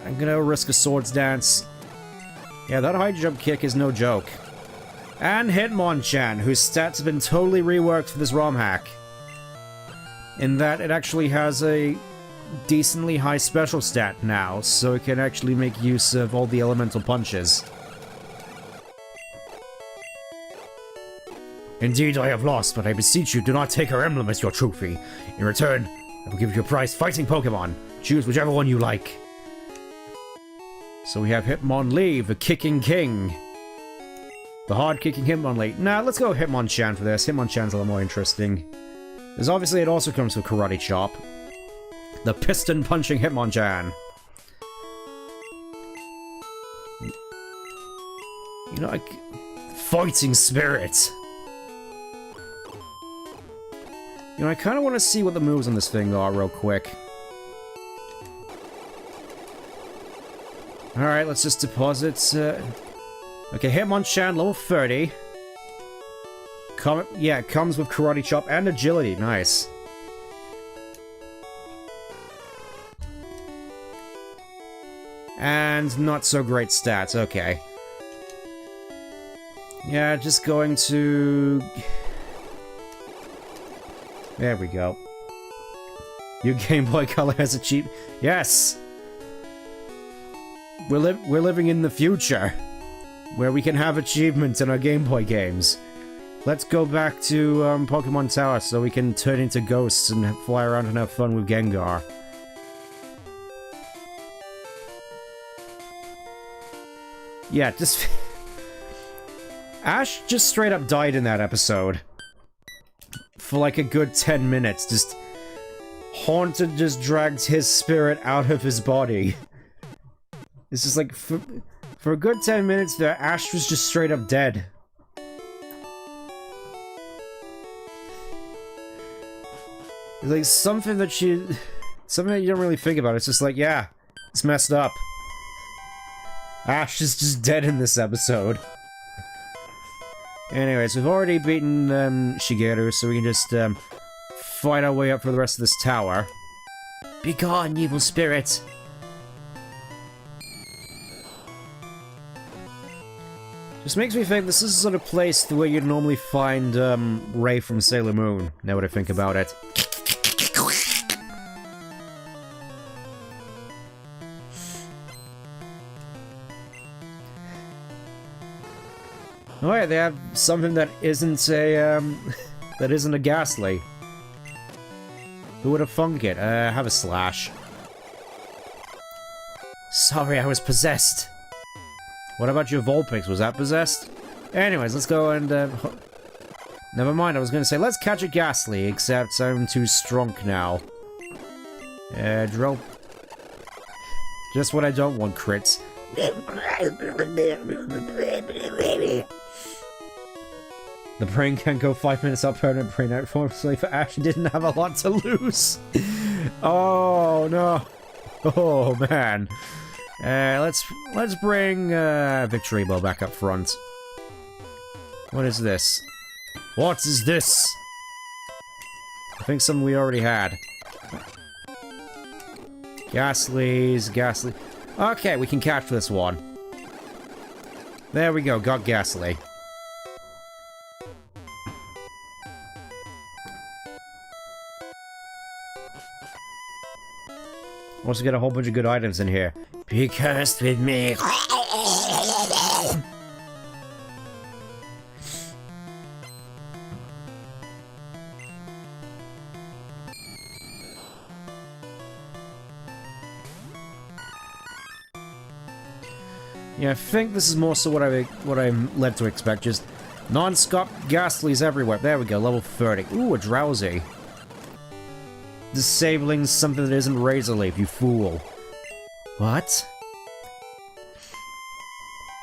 I'm gonna risk a Swords Dance. Yeah, that high jump kick is no joke. And Hitmonchan, whose stats have been totally reworked for this Romhack. In that it actually has a decently high special stat now, so it can actually make use of all the elemental punches. Indeed, I have lost, but I beseech you, do not take our emblem as your trophy. In return, I will give you a prize fighting Pokemon. Choose whichever one you like. So we have Hitmonlee, the Kicking King. The hard-kicking Hitmonlee. Nah, let's go Hitmonchan for this. Hitmonchan's a little more interesting. Because obviously it also comes with Karate Chop. The piston-punching Hitmonchan. You know, like... Fighting Spirit. You know, I kind of want to see what the moves on this thing are real quick. Alright, let's just deposit... Okay, Hitmonchan, level 30. Yeah, it comes with Karate Chop and Agility. Nice. And not so great stats. Okay. Yeah, just going to... There we go. Your Game Boy Color has a cheat. Yes! We're living in the future, where we can have achievements in our Game Boy games. Let's go back to Pokemon Tower so we can turn into ghosts and fly around and have fun with Gengar. Yeah, just... Ash just straight up died in that episode. For like a good 10 minutes, just... Haunted just dragged his spirit out of his body. It's just like, for a good 10 minutes there, Ash was just straight up dead. It's like something that you don't really think about. It's just like, yeah, it's messed up. Ash is just dead in this episode. Anyways, we've already beaten Shigeru, so we can just fight our way up for the rest of this tower. Be gone, evil spirit! Just makes me think this is the sort of place where you'd normally find Ray from Sailor Moon, now that I think about it. Alright, they have something that isn't a, that isn't a Ghastly. Who would have thunk it? Have a slash. Sorry, I was possessed. What about your Vulpix? Was that possessed? Anyways, let's go and, never mind, I was gonna say, let's catch a Ghastly, except I'm too strong now. Drill. Just what I don't want, crits. The brain can go 5 minutes up permanent brain out for for Ash didn't have a lot to lose. Oh no. Oh man. Let's bring Victory Bell back up front. What is this? What is this? I think something we already had. Ghastly. Okay, we can catch this one. There we go, got Ghastly. Also get a whole bunch of good items in here. Be cursed with me. Yeah, I think this is more so what I'm led to expect. Just non-stop Ghastlies everywhere. There we go, level 30. Ooh, a Drowsy. Disabling something that isn't Razor Leaf, you fool. What?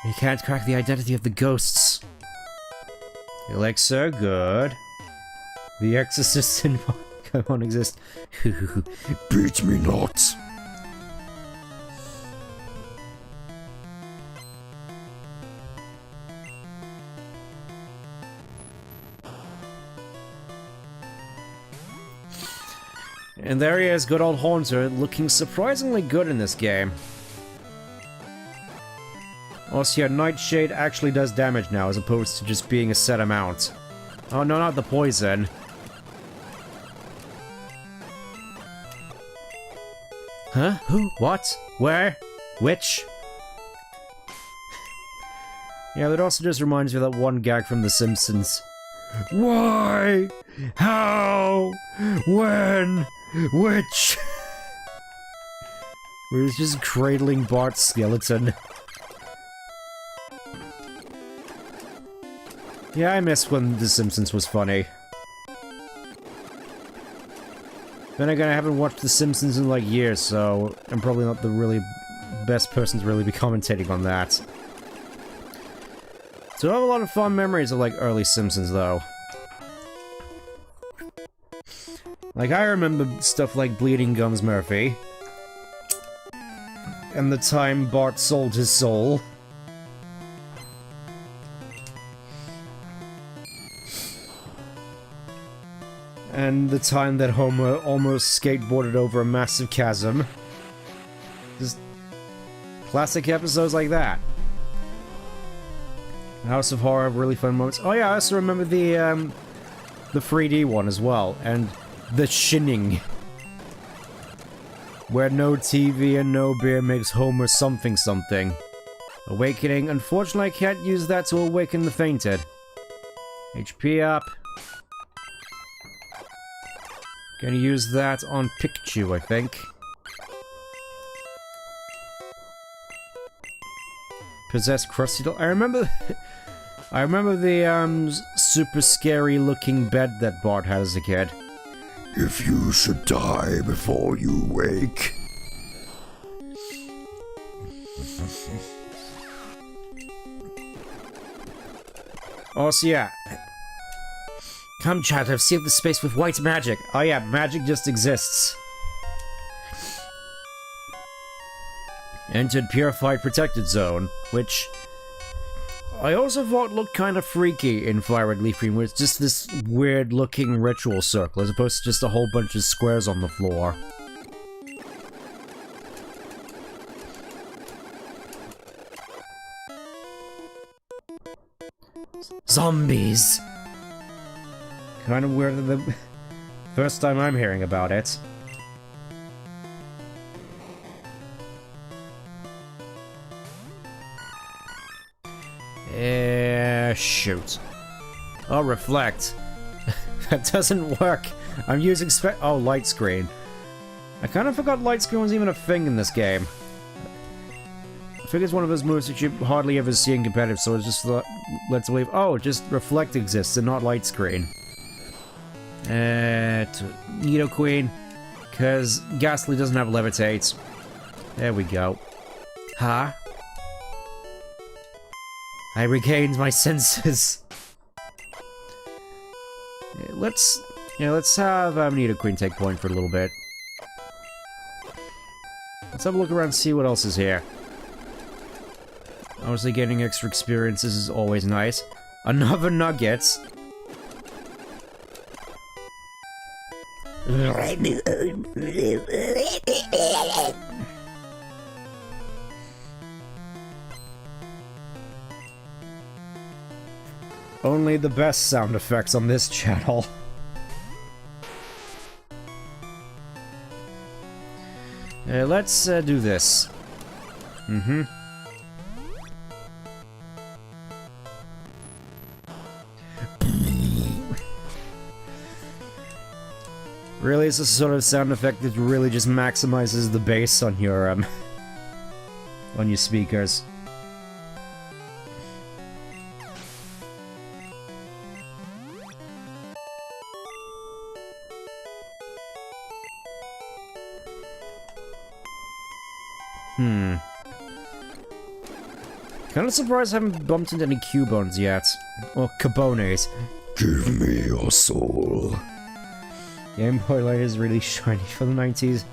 You can't crack the identity of the ghosts. Elixir, good. The Exorcist and POKéMON exist. Beat me not. And there he is, good old Haunter, looking surprisingly good in this game. Also, yeah, Nightshade actually does damage now, as opposed to just being a set amount. Oh no, not the poison. Huh? Who? What? Where? Which? Yeah, that also just reminds me of that one gag from The Simpsons. Why? How? When? Which? Where he's just cradling Bart's skeleton. Yeah, I miss when The Simpsons was funny. Then again, I haven't watched The Simpsons in like years, so I'm probably not the really best person to really be commentating on that. So I have a lot of fond memories of like early Simpsons though. Like, I remember stuff like Bleeding Gums Murphy. And the time Bart sold his soul. And the time that Homer almost skateboarded over a massive chasm. Just classic episodes like that. House of Horror, really fun moments. Oh yeah, I also remember the 3D one as well, and the Shinning. Where no TV and no beer makes Homer something something. Awakening. Unfortunately, I can't use that to awaken the fainted. HP up. Gonna use that on Pikachu, I think. Possessed Krusty Doll. I remember the super scary looking bed that Bart had as a kid. If you should die before you wake. Also, yeah. Come, chat, I've sealed the space with white magic. Oh yeah, magic just exists. Entered Purified Protected Zone, which I also thought looked kind of freaky in Fire Red Leaf Green, where it's just this weird looking ritual circle, as opposed to just a whole bunch of squares on the floor. Zombies! Kind of weird that the first time I'm hearing about it. Shoot. Oh, reflect. That doesn't work. I'm using oh, light screen. I kind of forgot light screen was even a thing in this game. I think it's one of those moves that you hardly ever see in competitive, so it's just let's believe. Oh, just reflect exists and not light screen. Nidoqueen, because Ghastly doesn't have levitate. There we go. Huh? I regained my senses. Let's have Nidoqueen take point for a little bit. Let's have a look around and see what else is here. Obviously getting extra experiences is always nice. Another nugget. Only the best sound effects on this channel. Let's do this. Mm-hmm. Really, it's a sort of sound effect that really just maximizes the bass on your speakers. Kinda surprised I haven't bumped into any Cubones yet. Or Cabones. Give me your soul. Game Boy Light is really shiny for the 90s.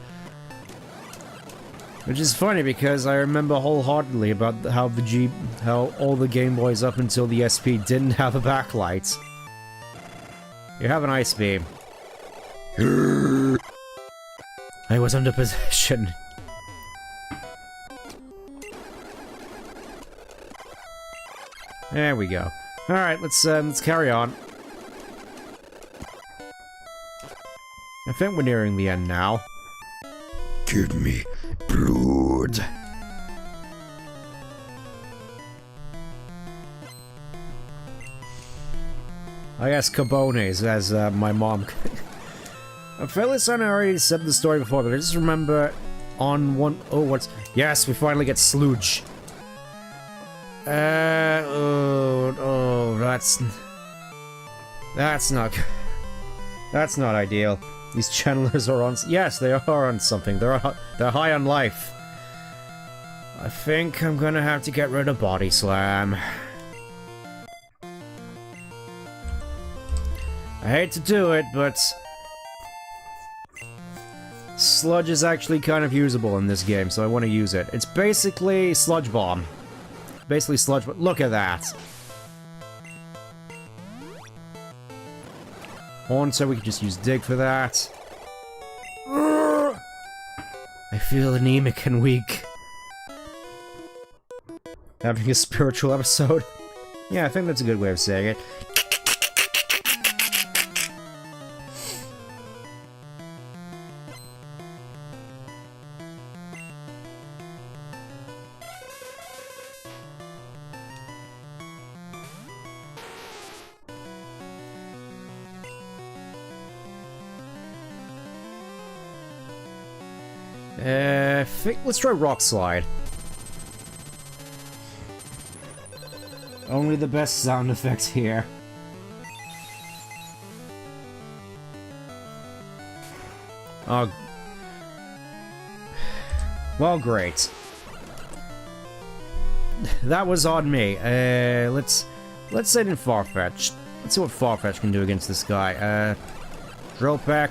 Which is funny because I remember wholeheartedly about how how all the Game Boys up until the SP didn't have a backlight. You have an Ice Beam. I was under possession. There we go. Alright, let's carry on. I think we're nearing the end now. Give me blood. I guess Cabones, as my mom. I'm fairly certain I already said the story before, but I just remember on one. Oh, what's. Yes, we finally get Sludge. That's not ideal. These channelers are on. Yes, they are on something. They're high on life. I think I'm gonna have to get rid of Body Slam. I hate to do it, but Sludge is actually kind of usable in this game, so I want to use it. It's basically Sludge Bomb. Basically Sludge Bomb. Look at that. Haunter, we could just use Dig for that. I feel anemic and weak. Having a spiritual episode? Yeah, I think that's a good way of saying it. Let's try Rock Slide. Only the best sound effects here. Oh. Well, great. That was on me. Let's send in Farfetch. Let's see what Farfetch can do against this guy. Drill Peck.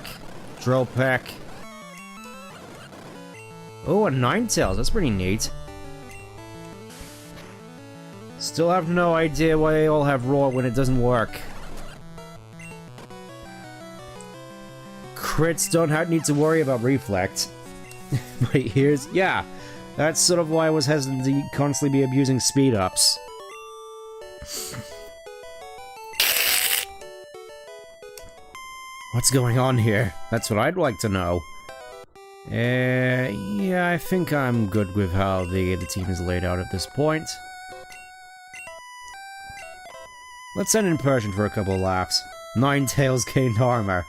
Drill Peck. Oh, a Ninetales. That's pretty neat. Still have no idea why they all have Roar when it doesn't work. Crits don't need to worry about Reflect. But here's... yeah. That's sort of why I was hesitant to constantly be abusing speed-ups. What's going on here? That's what I'd like to know. Yeah, I think I'm good with how the team is laid out at this point. Let's send in Persian for a couple of laughs. Ninetales gained armor.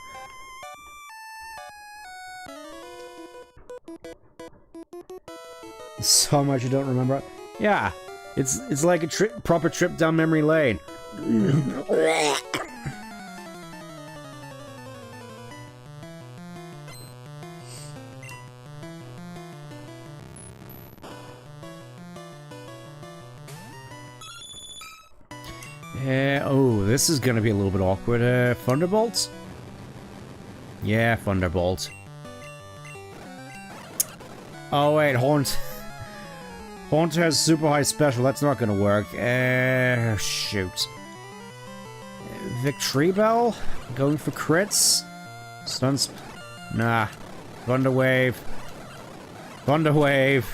So much I don't remember. Yeah, it's like a proper trip down memory lane. Oh, this is gonna be a little bit awkward. Thunderbolt? Yeah, Thunderbolt. Oh wait, Haunt. Haunt has super high special, that's not gonna work. Shoot. Victory Bell? Going for crits? Stuns? Nah. Thunder Wave. Thunder Wave.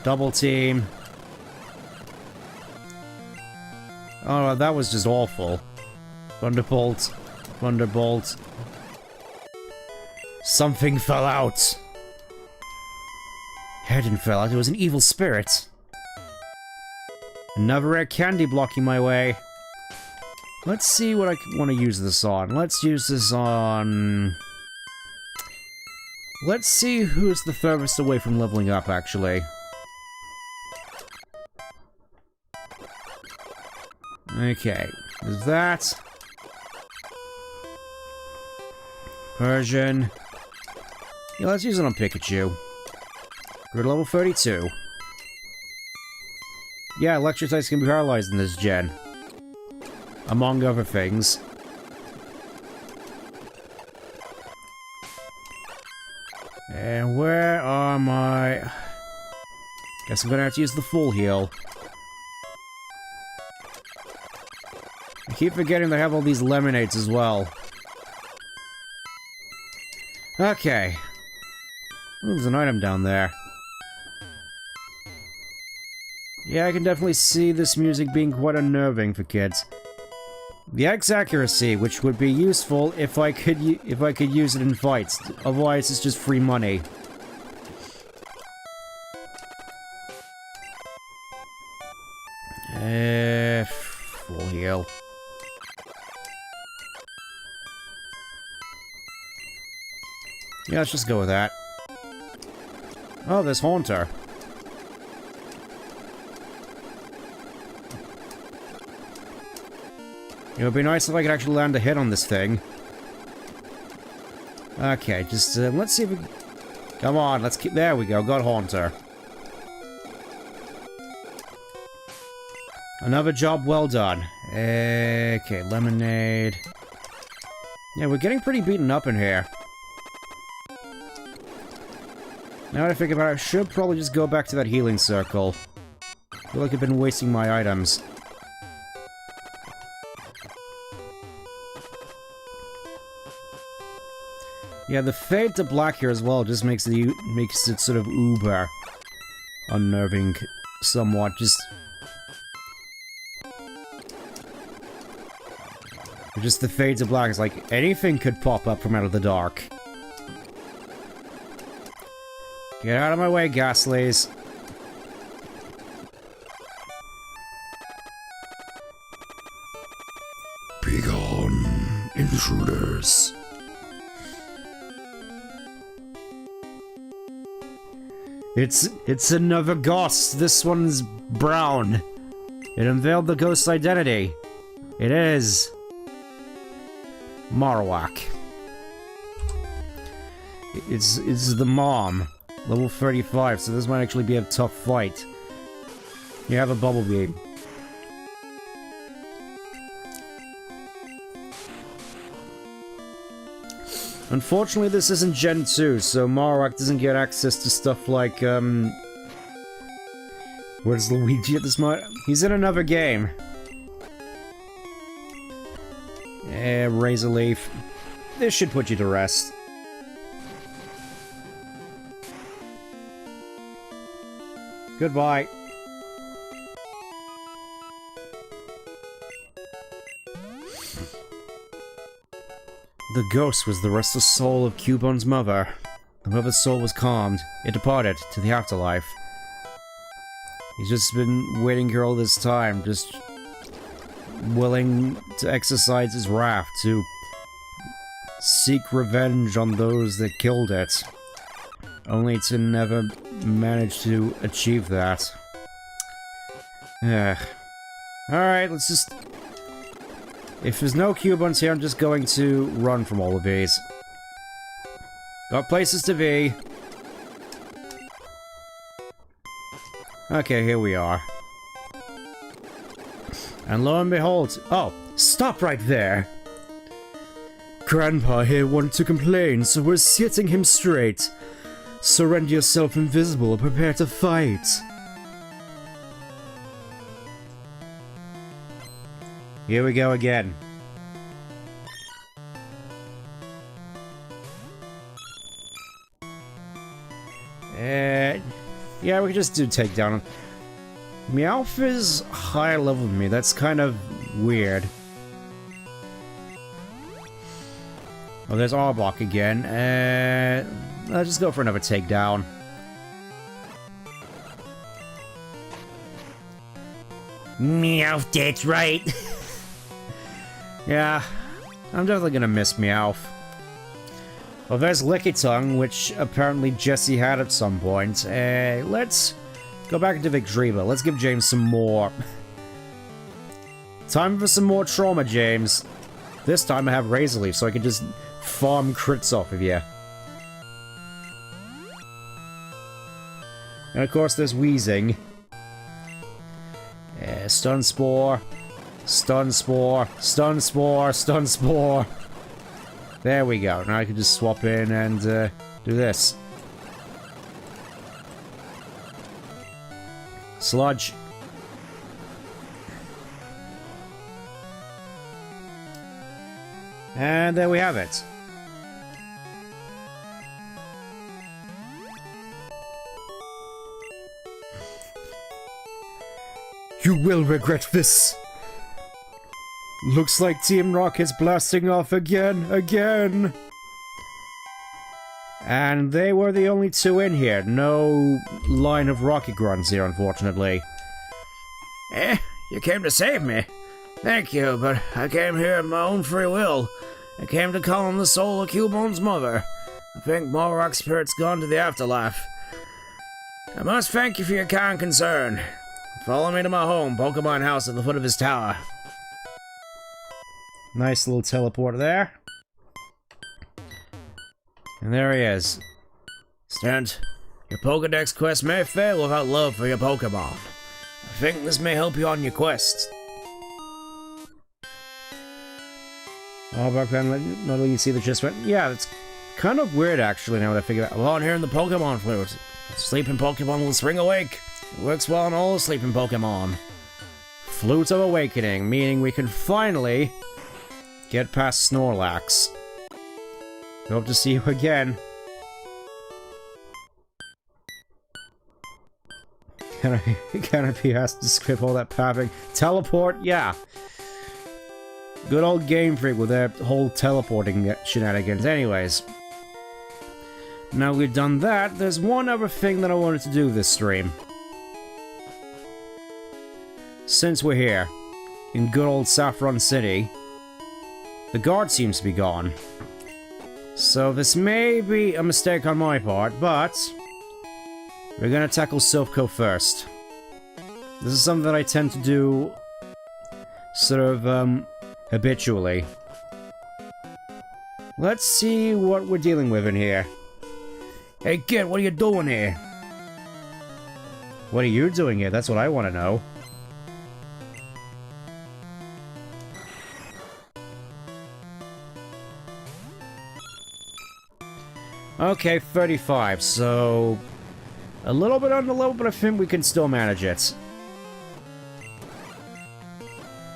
Double team. Oh, that was just awful. Thunderbolt. Thunderbolt. Something fell out. Hair didn't fall out, it was an evil spirit. Another rare candy blocking my way. Let's see what I want to use this on. Let's use this on... Let's see who's the furthest away from leveling up, actually. Okay, there's that. Persian. Yeah, let's use it on Pikachu. We're at level 32. Yeah, electric types can be paralyzed in this gen. Among other things. And where are my... Guess I'm gonna have to use the full heal. I keep forgetting they have all these lemonades as well. Okay. Oh, there's an item down there. Yeah, I can definitely see this music being quite unnerving for kids. The X accuracy, which would be useful if I could use it in fights. Otherwise, it's just free money. Full heal. Yeah, let's just go with that. Oh, there's Haunter. It would be nice if I could actually land a hit on this thing. Okay, just, let's see if we... Come on, let's keep... There we go, got Haunter. Another job well done. Okay, lemonade. Yeah, we're getting pretty beaten up in here. Now that I think about it, I should probably just go back to that healing circle. I feel like I've been wasting my items. Yeah, the fade to black here as well just makes it sort of uber unnerving somewhat. Just the fade to black is like anything could pop up from out of the dark. Get out of my way, Ghastlies. Begone, intruders. It's another ghost. This one's brown. It unveiled the ghost's identity. It is Marowak. It's the mom. Level 35, so this might actually be a tough fight. You have a bubble beam. Unfortunately, this isn't Gen 2, so Marowak doesn't get access to stuff like, Where's Luigi at this moment? He's in another game. Razor Leaf. This should put you to rest. Goodbye. The ghost was the restless soul of Cubon's mother. The mother's soul was calmed. It departed to the afterlife. He's just been waiting here all this time, just willing to exercise his wrath, to seek revenge on those that killed it, only to never manage to achieve that. Alright, let's just... If there's no Cubons here, I'm just going to run from all of these. Got places to be. Okay, here we are. And lo and behold... Oh, stop right there! Grandpa here wanted to complain, so we're setting him straight. Surrender yourself invisible and prepare to fight. Here we go again. Yeah, we can just do takedown. Meowth is higher level than me. That's kind of weird. Oh, there's Arbok again. I'll just go for another takedown. Meowth, that's right. Yeah, I'm definitely gonna miss Meowth. Well, there's Lickitung, which apparently Jesse had at some point. Let's go back into Vicdreeba. Let's give James some more. Time for some more trauma, James. This time I have Razor Leaf, so I can just farm crits off of you. And of course, there's Wheezing. Stun Spore. Stun Spore. Stun Spore. Stun Spore. There we go. Now I can just swap in and do this. Sludge. And there we have it. You will regret this. Looks like Team Rocket's blasting off again. And they were the only two in here. No line of Rocket Grunts here, unfortunately. You came to save me. Thank you, but I came here of my own free will. I came to call on the soul of Cubon's mother. I think Morlock Spirit's gone to the afterlife. I must thank you for your kind concern. Follow me to my home, Pokemon house at the foot of his tower. Nice little teleporter there. And there he is. Stant, your Pokedex quest may fail without love for your Pokemon. I think this may help you on your quest. Oh, back then, not letting you see the gist, but yeah, it's kind of weird actually now that I figure out. Well, on here in the Pokemon flute. Sleeping Pokemon will spring awake. It works well on all sleeping Pokemon. Flute of Awakening, meaning we can finally get past Snorlax. Hope to see you again. Can I be asked to skip all that papping? Teleport? Yeah. Good old Game Freak with their whole teleporting shenanigans. Anyways. Now we've done that, there's one other thing that I wanted to do this stream. Since we're here, in good old Saffron City, the guard seems to be gone. So this may be a mistake on my part, but we're gonna tackle Silphco first. This is something that I tend to do sort of, habitually. Let's see what we're dealing with in here. Hey kid, what are you doing here? What are you doing here? That's what I want to know. Okay, 35, so... a little bit under level, but I think we can still manage it.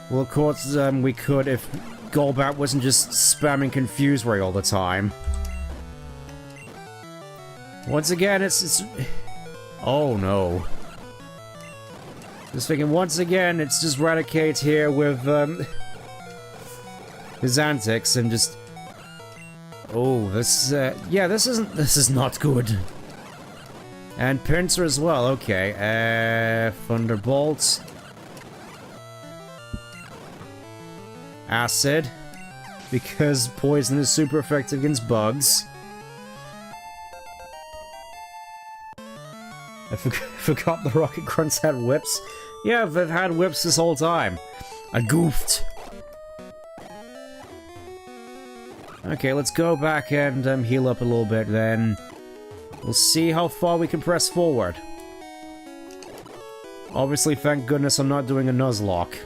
Well, of course, we could if Golbat wasn't just spamming Confuse Ray all the time. Once again, it's... oh no. Just thinking, once again, it's just Raticate here with, his antics and just... oh, this, yeah, this is not good. And Pinsir as well, okay. Thunderbolt. Acid, because poison is super effective against bugs. I forgot the rocket grunts had whips. Yeah, they've had whips this whole time. I goofed. Okay, let's go back and heal up a little bit then. We'll see how far we can press forward. Obviously, thank goodness I'm not doing a Nuzlocke.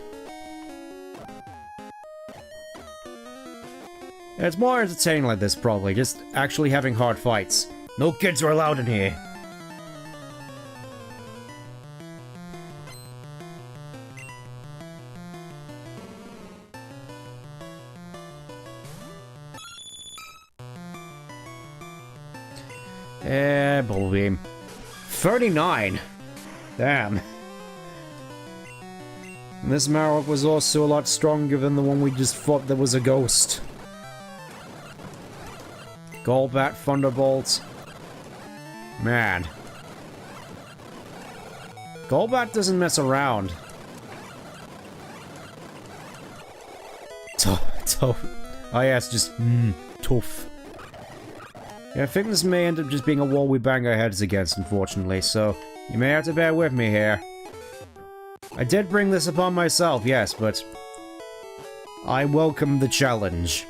It's more entertaining like this, probably, just actually having hard fights. No kids are allowed in here. Bubble Beam. 39! Damn. And this Marok was also a lot stronger than the one we just fought that was a ghost. Golbat, Thunderbolt. Man. Golbat doesn't mess around. Oh yes, just, tough. Yeah, I think this may end up just being a wall we bang our heads against, unfortunately, so you may have to bear with me here. I did bring this upon myself, yes, but I welcome the challenge.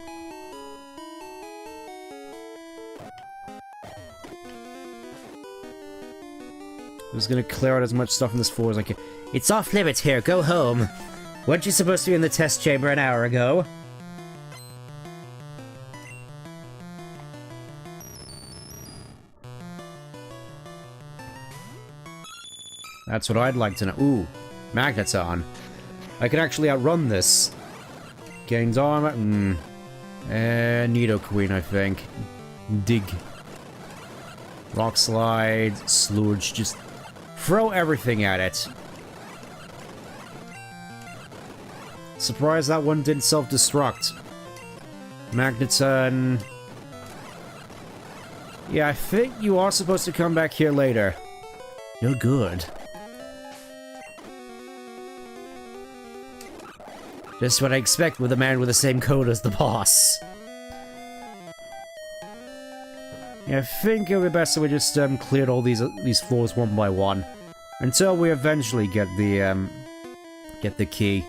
I'm just gonna clear out as much stuff in this floor as I can. It's off limits here, go home. Weren't you supposed to be in the test chamber an hour ago? That's what I'd like to know. Ooh, Magneton. I can actually outrun this. Gains armor. Nidoqueen, I think. Dig. Rock Slide. Sludge. Just throw everything at it. Surprised that one didn't self-destruct. Magneton. Yeah, I think you are supposed to come back here later. You're good. Just what I expect with a man with the same code as the boss. Yeah, I think it would be best if we just cleared all these floors one by one, until we eventually get the key.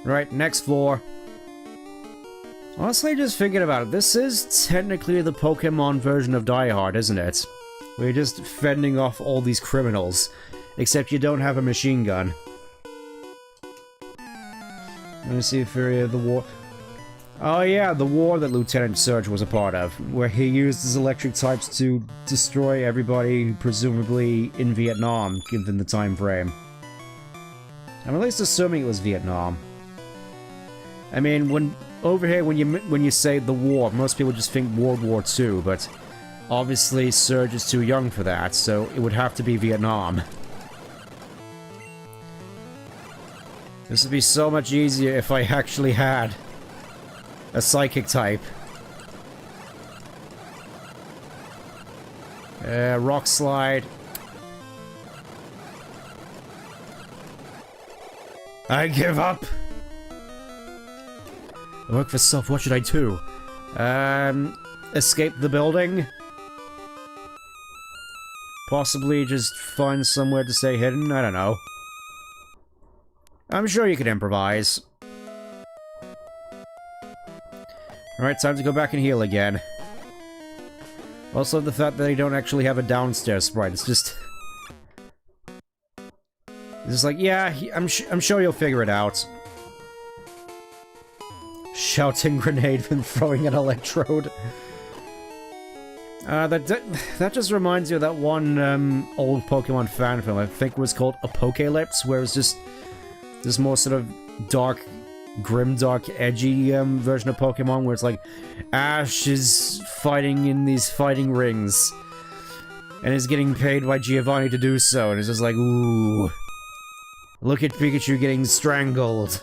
Right, next floor. Honestly, just thinking about it, this is technically the Pokemon version of Die Hard, isn't it? We're just fending off all these criminals. Except you don't have a machine gun. Let me see if Furry of the war. Oh yeah, the war that Lieutenant Surge was a part of, where he used his electric types to destroy everybody, presumably in Vietnam, given the time frame. I'm at least assuming it was Vietnam. I mean, over here when you say the war, most people just think World War II, but obviously Surge is too young for that, so it would have to be Vietnam. This would be so much easier if I actually had a psychic type. Rock Slide. I give up! I work for self, what should I do? Escape the building? Possibly just find somewhere to stay hidden? I don't know. I'm sure you can improvise. Alright, time to go back and heal again. Also, the fact that they don't actually have a downstairs sprite, it's just... It's just like, yeah, I'm sure you'll figure it out. Shouting grenade and throwing an electrode. That just reminds you of that one old Pokemon fan film, I think it was called A Pokélips, where it was just this more sort of dark, grimdark, edgy version of Pokemon, where it's like Ash is fighting in these fighting rings and is getting paid by Giovanni to do so, and it's just like, ooh, look at Pikachu getting strangled,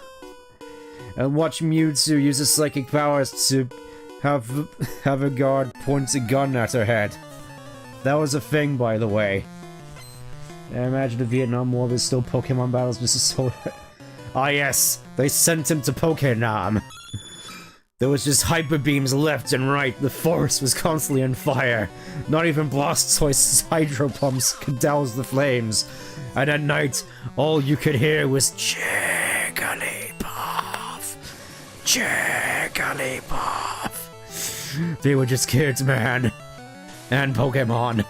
and watch Mewtwo use his psychic powers to have a guard point a gun at her head. That was a thing, by the way. I imagine the Vietnam War was still Pokemon battles just so... Ah yes, they sent him to Pokénam. There was just hyper beams left and right, the forest was constantly on fire. Not even Blastoise's hydro pumps could douse the flames. And at night, all you could hear was Jigglypuff. Jigglypuff. They were just kids, man. And Pokemon.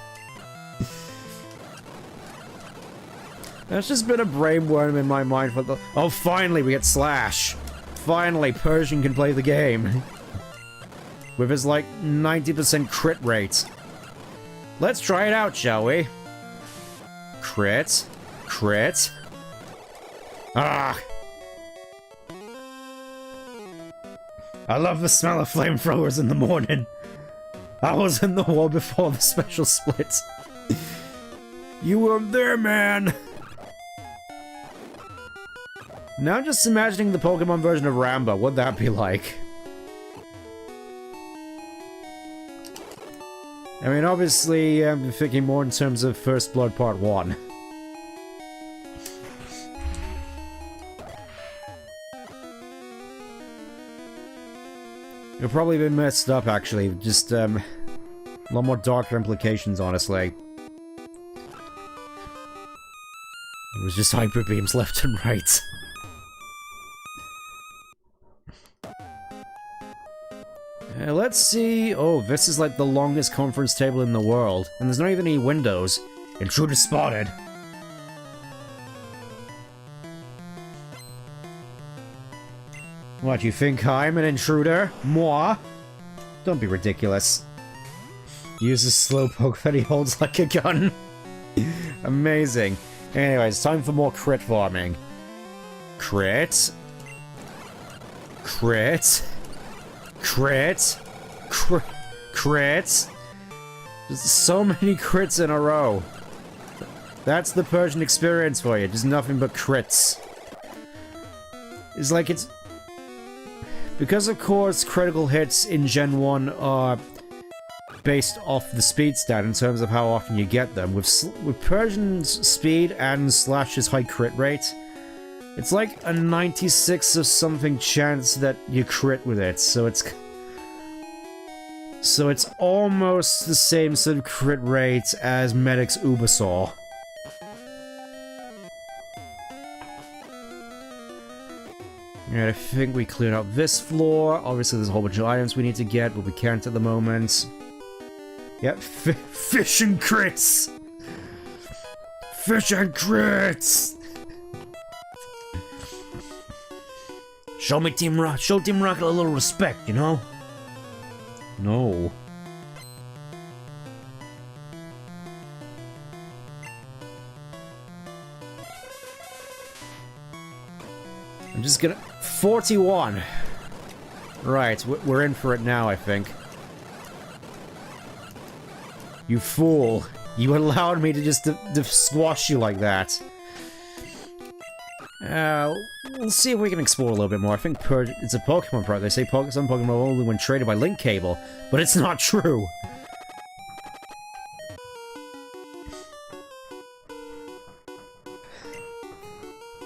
That's just been a brainworm in my mind for the— Oh, finally we get Slash. Finally, Persian can play the game. With his, like, 90% crit rate. Let's try it out, shall we? Crit. Crit. Ah! I love the smell of flamethrowers in the morning. I was in the war before the special split. You weren't there, man! Now I'm just imagining the Pokemon version of Rambo. What'd that be like? I mean, obviously, I'm thinking more in terms of First Blood Part 1. It'll probably be messed up, actually. Just, a lot more darker implications, honestly. It was just hyper beams left and right. Let's see. Oh, this is like the longest conference table in the world. And there's not even any windows. Intruder spotted. What, you think I'm an intruder? Moi? Don't be ridiculous. Uses slowpoke that he holds like a gun. Amazing. Anyways, time for more crit farming. Crit. Crit. Crit. Crits. Just so many crits in a row. That's the Persian experience for you. Just nothing but crits. It's like it's... Because of course critical hits in Gen 1 are based off the speed stat in terms of how often you get them. With Persian's speed and Slash's high crit rate, it's like a 96 of something chance that you crit with it, so it's almost the same sort of crit rate as Medic's Ubersaw. Alright, I think we cleared out this floor. Obviously there's a whole bunch of items we need to get, but we can't at the moment. Yep, fish and crits! Fish and crits! Show Team Rocket a little respect, you know? No. I'm just gonna... 41! Right, we're in for it now, I think. You fool. You allowed me to just squash you like that. We'll see if we can explore a little bit more. I think it's a Pokemon product. They say some Pokemon are only when traded by link cable, but it's not true.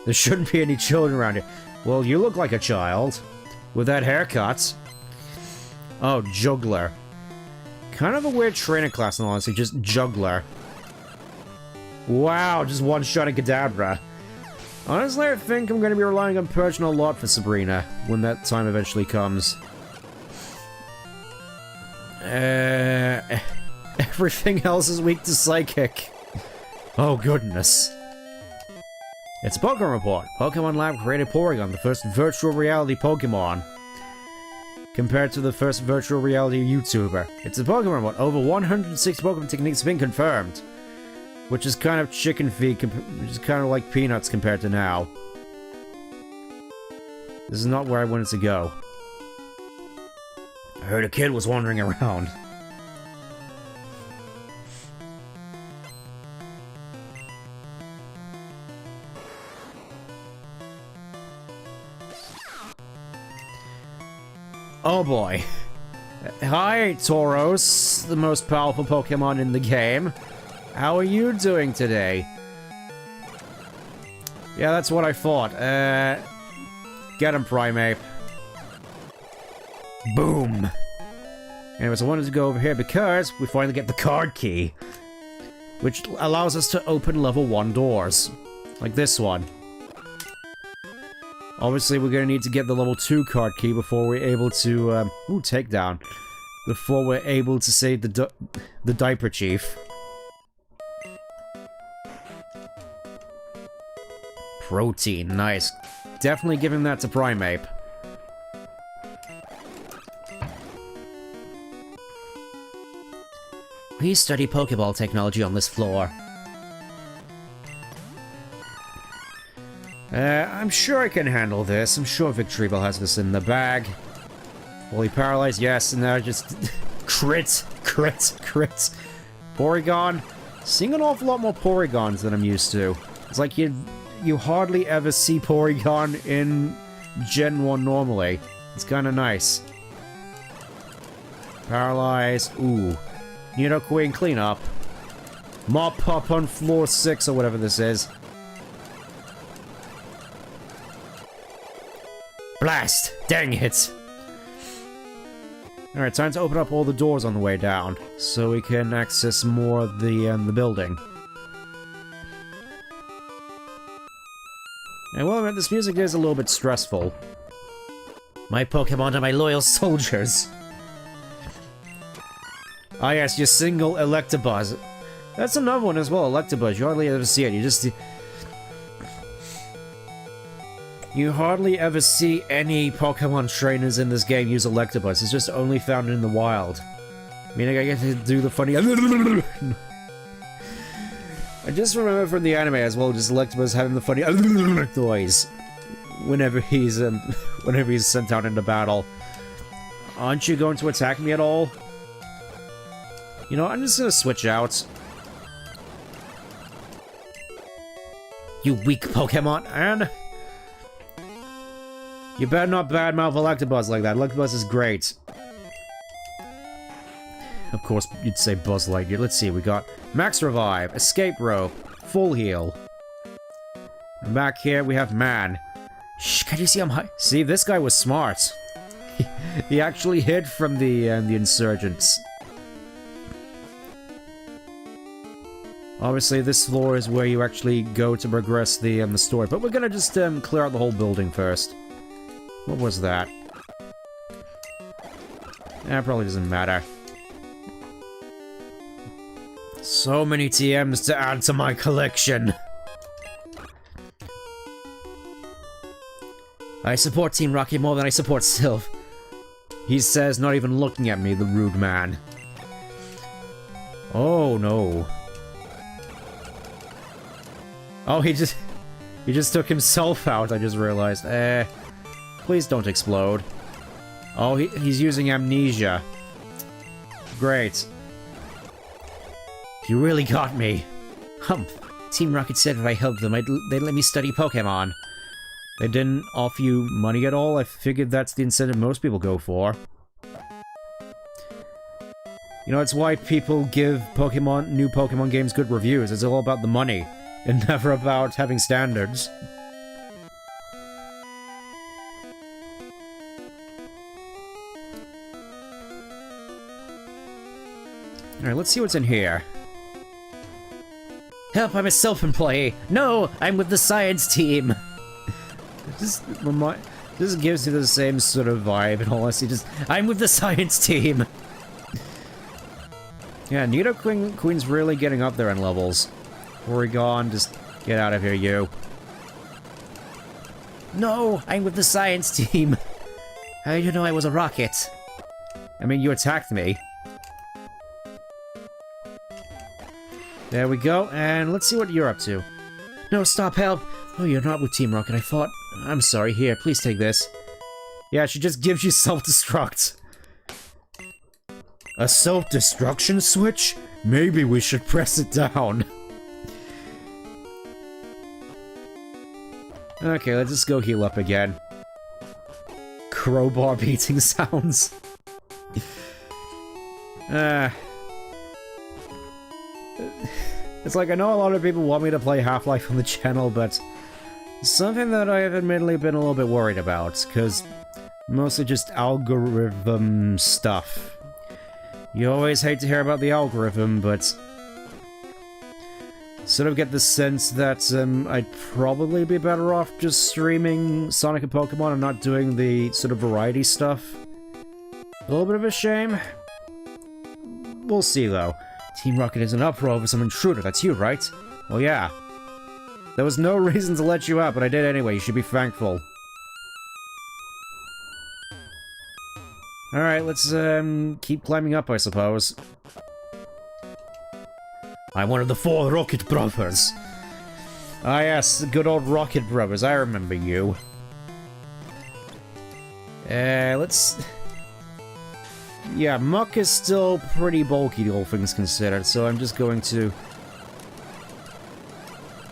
There shouldn't be any children around here. Well, you look like a child. With that haircut. Oh, Juggler. Kind of a weird trainer class, honestly. Just Juggler. Wow, just one-shot at Kadabra. Honestly, I think I'm going to be relying on Persian a lot for Sabrina, when that time eventually comes. Everything else is weak to Psychic. Oh, goodness. It's a Pokemon Report. Pokemon Lab created Porygon, the first virtual reality Pokemon. Compared to the first virtual reality YouTuber. It's a Pokemon Report. Over 160 Pokemon techniques have been confirmed. Which is kind of chicken feed, which is kind of like peanuts compared to now. This is not where I wanted to go. I heard a kid was wandering around. Oh boy. Hi, Tauros, the most powerful Pokemon in the game. How are you doing today? Yeah, that's what I thought. Get him, Primeape. Boom! Anyways, I wanted to go over here because we finally get the card key, which allows us to open level 1 doors. Like this one. Obviously, we're gonna need to get the level 2 card key before we're able to, ooh, takedown. Before we're able to save the Diaper Chief. Protein, nice. Definitely giving that to Primeape. We study Pokeball technology on this floor. I'm sure I can handle this. I'm sure Victreebel has this in the bag. Fully paralyzed, yes, and now just crit. Porygon. Seeing an awful lot more Porygons than I'm used to. It's like you hardly ever see Porygon in Gen 1 normally. It's kinda nice. Paralyzed. Ooh. Nidoqueen, clean up. Mop up on floor 6 or whatever this is. Blast! Dang it! Alright, time to open up all the doors on the way down, so we can access more of the building. And well, this music is a little bit stressful. My Pokemon are my loyal soldiers. Ah yes, your single Electabuzz. That's another one as well, Electabuzz. You hardly ever see it, you hardly ever see any Pokemon trainers in this game use Electabuzz. It's just only found in the wild. I mean, I get to do the funny... I just remember from the anime as well, just Electabuzz having the funny noise whenever he's sent out into battle. Aren't you going to attack me at all? You know, I'm just gonna switch out. You weak Pokemon, and... You better not badmouth Electabuzz like that. Electabuzz is great. Of course, you'd say Buzz Lightyear. Let's see, we got Max Revive, Escape Rope, Full Heal. And back here we have Man. Shh, can you see I'm high? See, this guy was smart. He actually hid from the insurgents. Obviously, this floor is where you actually go to progress the story, but we're gonna just clear out the whole building first. What was that? That probably doesn't matter. So many TMs to add to my collection. I support Team Rocket more than I support Sylph. He says, not even looking at me, the rude man. Oh no. Oh, he just took himself out, I just realized. Please don't explode. Oh, he's using amnesia. Great. You really got me. Humph. Team Rocket said if I helped them, they'd let me study Pokemon. They didn't offer you money at all? I figured that's the incentive most people go for. You know, it's why people give new Pokemon games good reviews. It's all about the money, and never about having standards. Alright, let's see what's in here. Help, I'm a self-employee! No, I'm with the science team! This gives you the same sort of vibe, in all honesty. I'm with the science team! Yeah, Nidoqueen's really getting up there in levels. Porygon, just get out of here, you. No, I'm with the science team! How did you know I was a rocket? I mean, you attacked me. There we go, and let's see what you're up to. No, stop, help! Oh, you're not with Team Rocket, I thought. I'm sorry, here, please take this. Yeah, she just gives you self-destruct. A self-destruction switch? Maybe we should press it down. Okay, let's just go heal up again. Crowbar beating sounds. It's like, I know a lot of people want me to play Half-Life on the channel, but Something that I have admittedly been a little bit worried about, because mostly just algorithm stuff. You always hate to hear about the algorithm, but sort of get the sense that I'd probably be better off just streaming Sonic and Pokemon and not doing the sort of variety stuff. A little bit of a shame. We'll see, though. Team Rocket is an uproar over some intruder. That's you, right? Well, yeah. There was no reason to let you out, but I did anyway. You should be thankful. Alright, let's keep climbing up, I suppose. I'm one of the 4 Rocket Brothers. Ah yes, the good old Rocket Brothers. I remember you. Let's... Yeah, Muck is still pretty bulky, all things considered, so I'm just going to...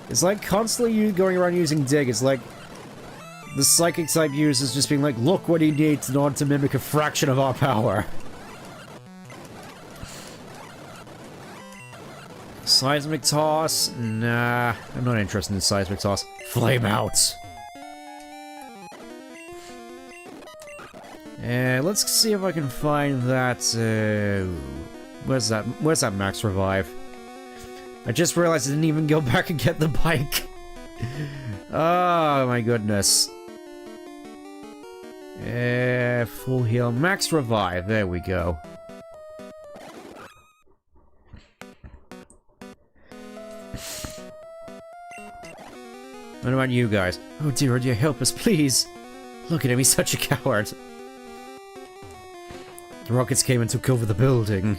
It's like constantly you going around using Dig. It's like the Psychic type users just being like, look what he needs in order to mimic a fraction of our power. Seismic Toss? Nah, I'm not interested in Seismic Toss. Flame Out! Let's see if I can find that, where's that Max Revive? I just realized I didn't even go back and get the bike. Oh my goodness. Full heal, Max Revive, there we go. What about you guys? Oh dear help us, please! Look at him, he's such a coward. The rockets came and took over the building.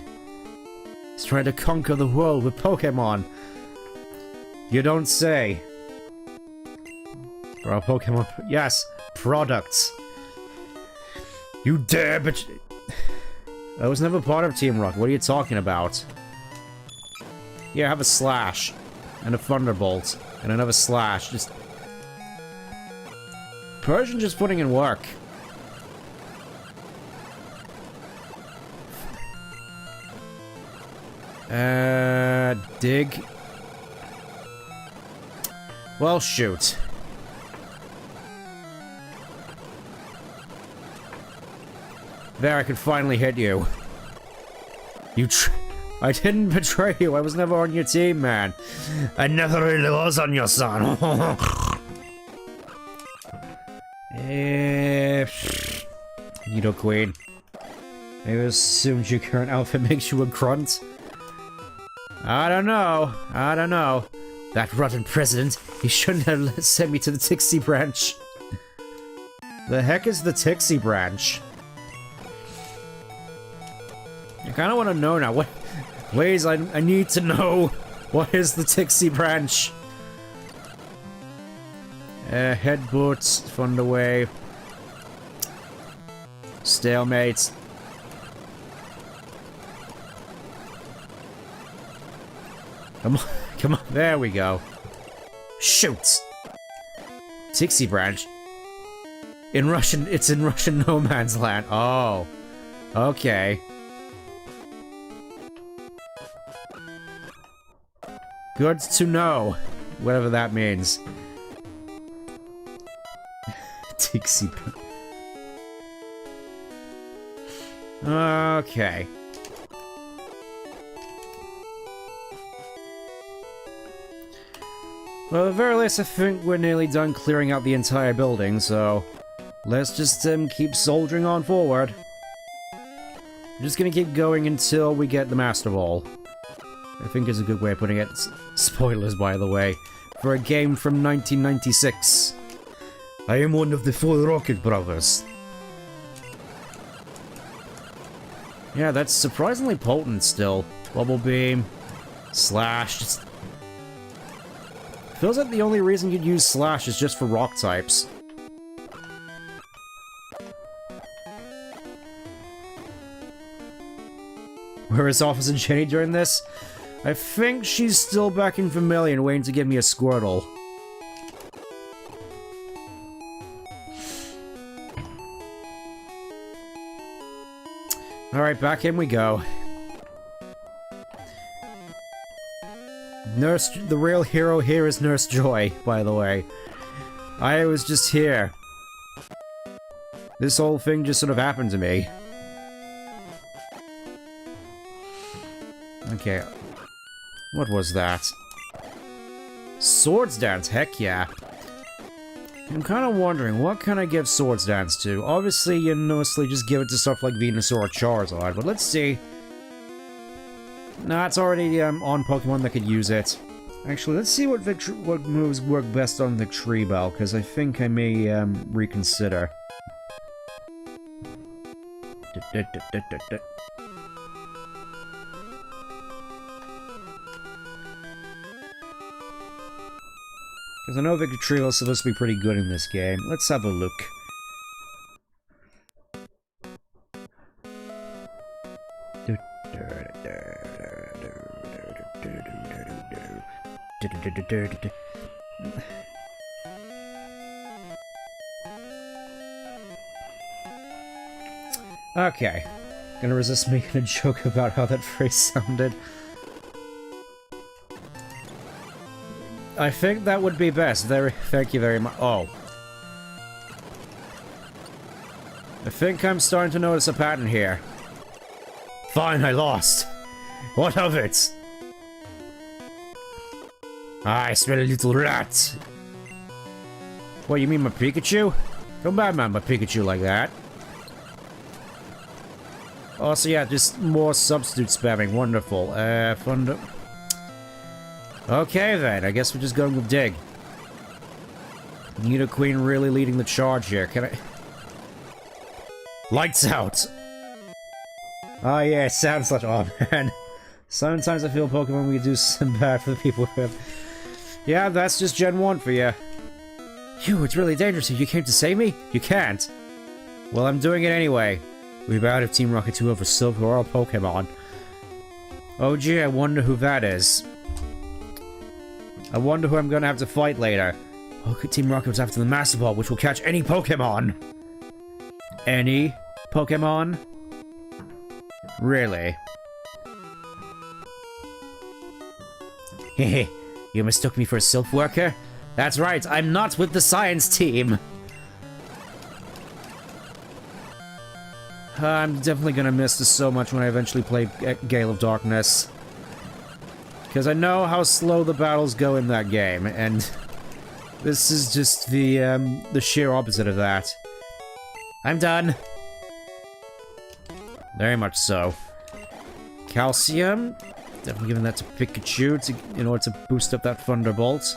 He's trying to conquer the world with Pokemon. You don't say. For our Pokemon... Yes! Products! You dare, but... I was never part of Team Rocket. What are you talking about? Yeah, have a Slash. And a Thunderbolt. And another Slash. Just... Persian just putting in work. Dig. Well, shoot. There, I could finally hit you. I didn't betray you. I was never on your team, man. I never really was on your son. Nidoqueen. I assumed your current outfit makes you a grunt. I don't know. That rotten president, he shouldn't have sent me to the Tixie branch. The heck is the Tixie branch? I kinda wanna know now. What ways I need to know what is the Tixie branch? Headbutt, Thunder Wave. Stalemate. Come on, there we go. Shoot! Tixie branch. In Russian, it's in Russian no man's land. Oh. Okay. Good to know. Whatever that means. Tixie. Okay. Well, at the very least, I think we're nearly done clearing out the entire building, so let's just keep soldiering on forward. I'm just gonna keep going until we get the Master Ball. I think is a good way of putting it. Spoilers, by the way, for a game from 1996. I am one of the 4 Rocket Brothers. Yeah, that's surprisingly potent still. Bubble Beam, Slash. Just feels like the only reason you'd use Slash is just for rock types. Where is Officer Jenny during this? I think she's still back in Vermilion waiting to give me a Squirtle. Alright, back in we go. The real hero here is Nurse Joy, by the way. I was just here. This whole thing just sort of happened to me. Okay. What was that? Swords Dance, heck yeah. I'm kind of wondering, what can I give Swords Dance to? Obviously, you mostly just give it to stuff like Venusaur or Charizard, but let's see. Nah, it's already on Pokemon that could use it. Actually, let's see what moves work best on Victreebel, because I think I may reconsider. Because I know Victreebel is supposed to be pretty good in this game. Let's have a look. Okay. Gonna resist making a joke about how that phrase sounded. I think that would be best. Thank you very much. Oh. I think I'm starting to notice a pattern here. Fine, I lost. What of it? I smell a little rat. What, you mean my Pikachu? Don't badmouth my Pikachu like that. Also, yeah, just more substitute spamming. Wonderful. Okay then, I guess we're just going with Dig. Nidoqueen really leading the charge here. Can I... Lights out! Oh yeah, sounds like... Oh man. Sometimes I feel Pokemon we do some bad for the people who have... Yeah, that's just Gen 1 for you. Phew, it's really dangerous. You came to save me? You can't. Well, I'm doing it anyway. We've out of Team Rocket 2 over Silver or Pokemon. Oh gee, I wonder who that is. I wonder who I'm gonna have to fight later. Okay, Team Rocket's after the Master Ball, which will catch any Pokemon. Any Pokemon? Really? Hehe, you mistook me for a Silph worker? That's right, I'm not with the science team. I'm definitely gonna miss this so much when I eventually play Gale of Darkness. Because I know how slow the battles go in that game, and this is just the sheer opposite of that. I'm done. Very much so. Calcium. Definitely giving that to Pikachu in order to boost up that Thunderbolt.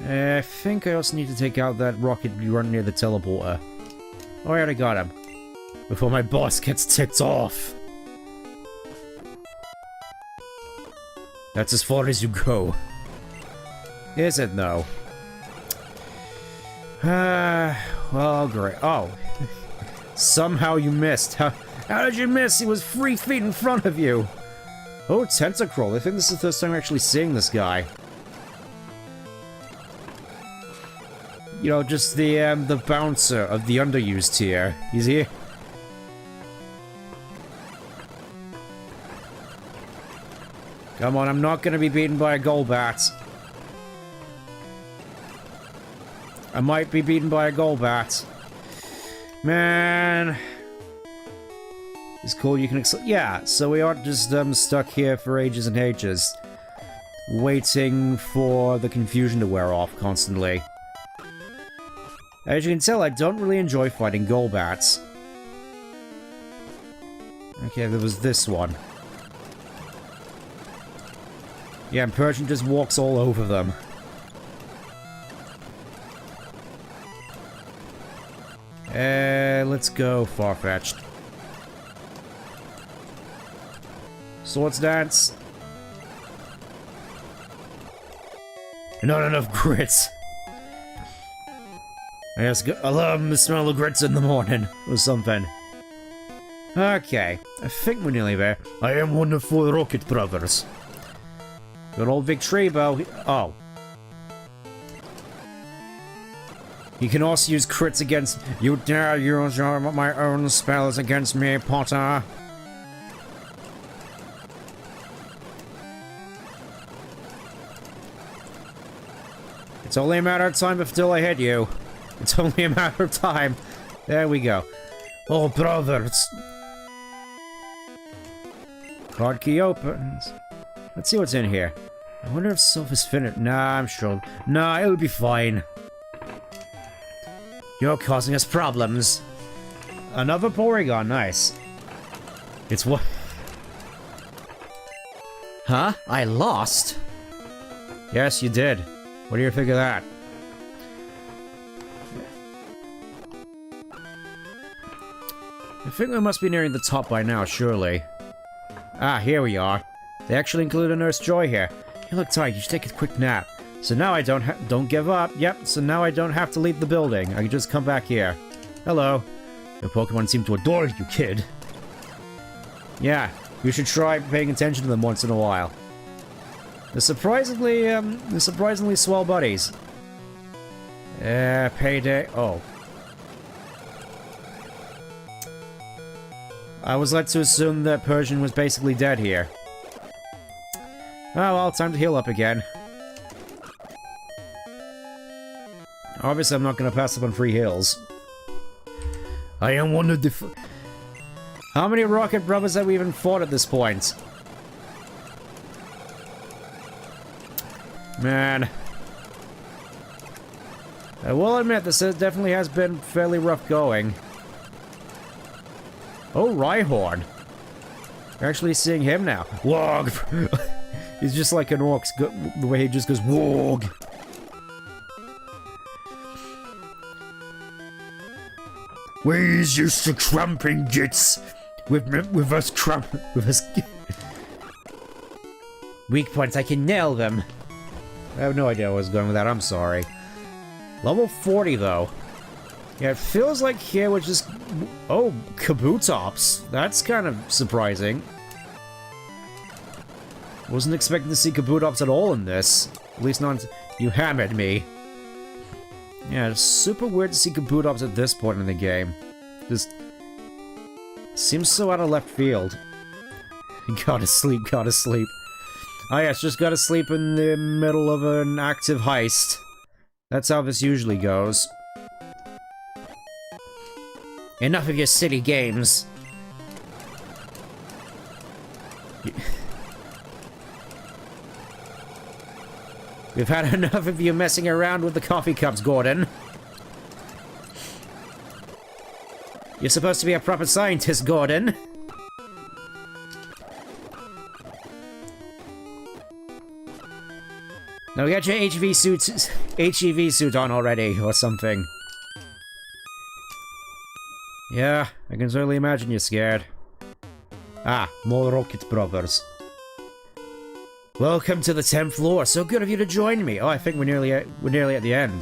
I think I also need to take out that rocket run near the teleporter. Oh, I already got him. Before my boss gets ticked off. That's as far as you go. Is it, though? Well, great. Oh. Somehow you missed. How did you miss? He was 3 feet in front of you. Oh, Tentacruel. I think this is the first time I'm actually seeing this guy. You know, just the bouncer of the underused tier. He's here. Come on, I'm not gonna be beaten by a Golbat. I might be beaten by a Golbat. Man. It's cool, you can yeah, so we aren't just stuck here for ages and ages. Waiting for the confusion to wear off constantly. As you can tell, I don't really enjoy fighting Golbats. Okay, there was this one. Yeah, and Persian just walks all over them. Let's go, Farfetch'd. Swords Dance. Not enough grits. I love the smell of grits in the morning, or something. Okay, I think we're nearly there. I am one of 4 Rocket Brothers. Good old Victreebel. Oh. You can also use crits against... You dare use my own spells against me, Potter. only a matter of time until I hit you. It's only a matter of time. There we go. Oh, brother, it's... Card key opens. Let's see what's in here. I wonder if stuff is finished. Nah, I'm sure. Nah, it'll be fine. You're causing us problems. Another Porygon, nice. It's what? Huh? I lost? Yes, you did. What do you think of that? I think we must be nearing the top by now, surely. Ah, here we are. They actually include a Nurse Joy here. You look tired, you should take a quick nap. So now I don't give up. Yep, so now I don't have to leave the building. I can just come back here. Hello. Your Pokemon seem to adore you, kid. Yeah, you should try paying attention to them once in a while. They're surprisingly swell buddies. Payday. Oh. I was led to assume that Persian was basically dead here. Oh well, time to heal up again. Obviously, I'm not gonna pass up on free heals. I am one of the... How many Rocket Brothers have we even fought at this point? Man. I will admit, this definitely has been fairly rough going. Oh, Rhyhorn. You're actually seeing him now. Wog! He's just like an orc, the way he just goes, Wog! We's used to cramping gits with us weak points, I can nail them. I have no idea where I was going with that, I'm sorry. Level 40 though. Yeah, it feels like here we're just... Oh, Kabutops. That's kind of surprising. Wasn't expecting to see Kabutops at all in this. At least not... You hammered me. Yeah, it's super weird to see Kabutops at this point in the game. Just... Seems so out of left field. Gotta sleep, gotta sleep. Oh yes, just gotta sleep in the middle of an active heist. That's how this usually goes. Enough of your silly games. We've had enough of you messing around with the coffee cups, Gordon. You're supposed to be a proper scientist, Gordon. Now get your HEV suit on already, or something. Yeah, I can certainly imagine you're scared. Ah, more Rocket Brothers. Welcome to the 10th floor. So good of you to join me. Oh, I think we're nearly at the end.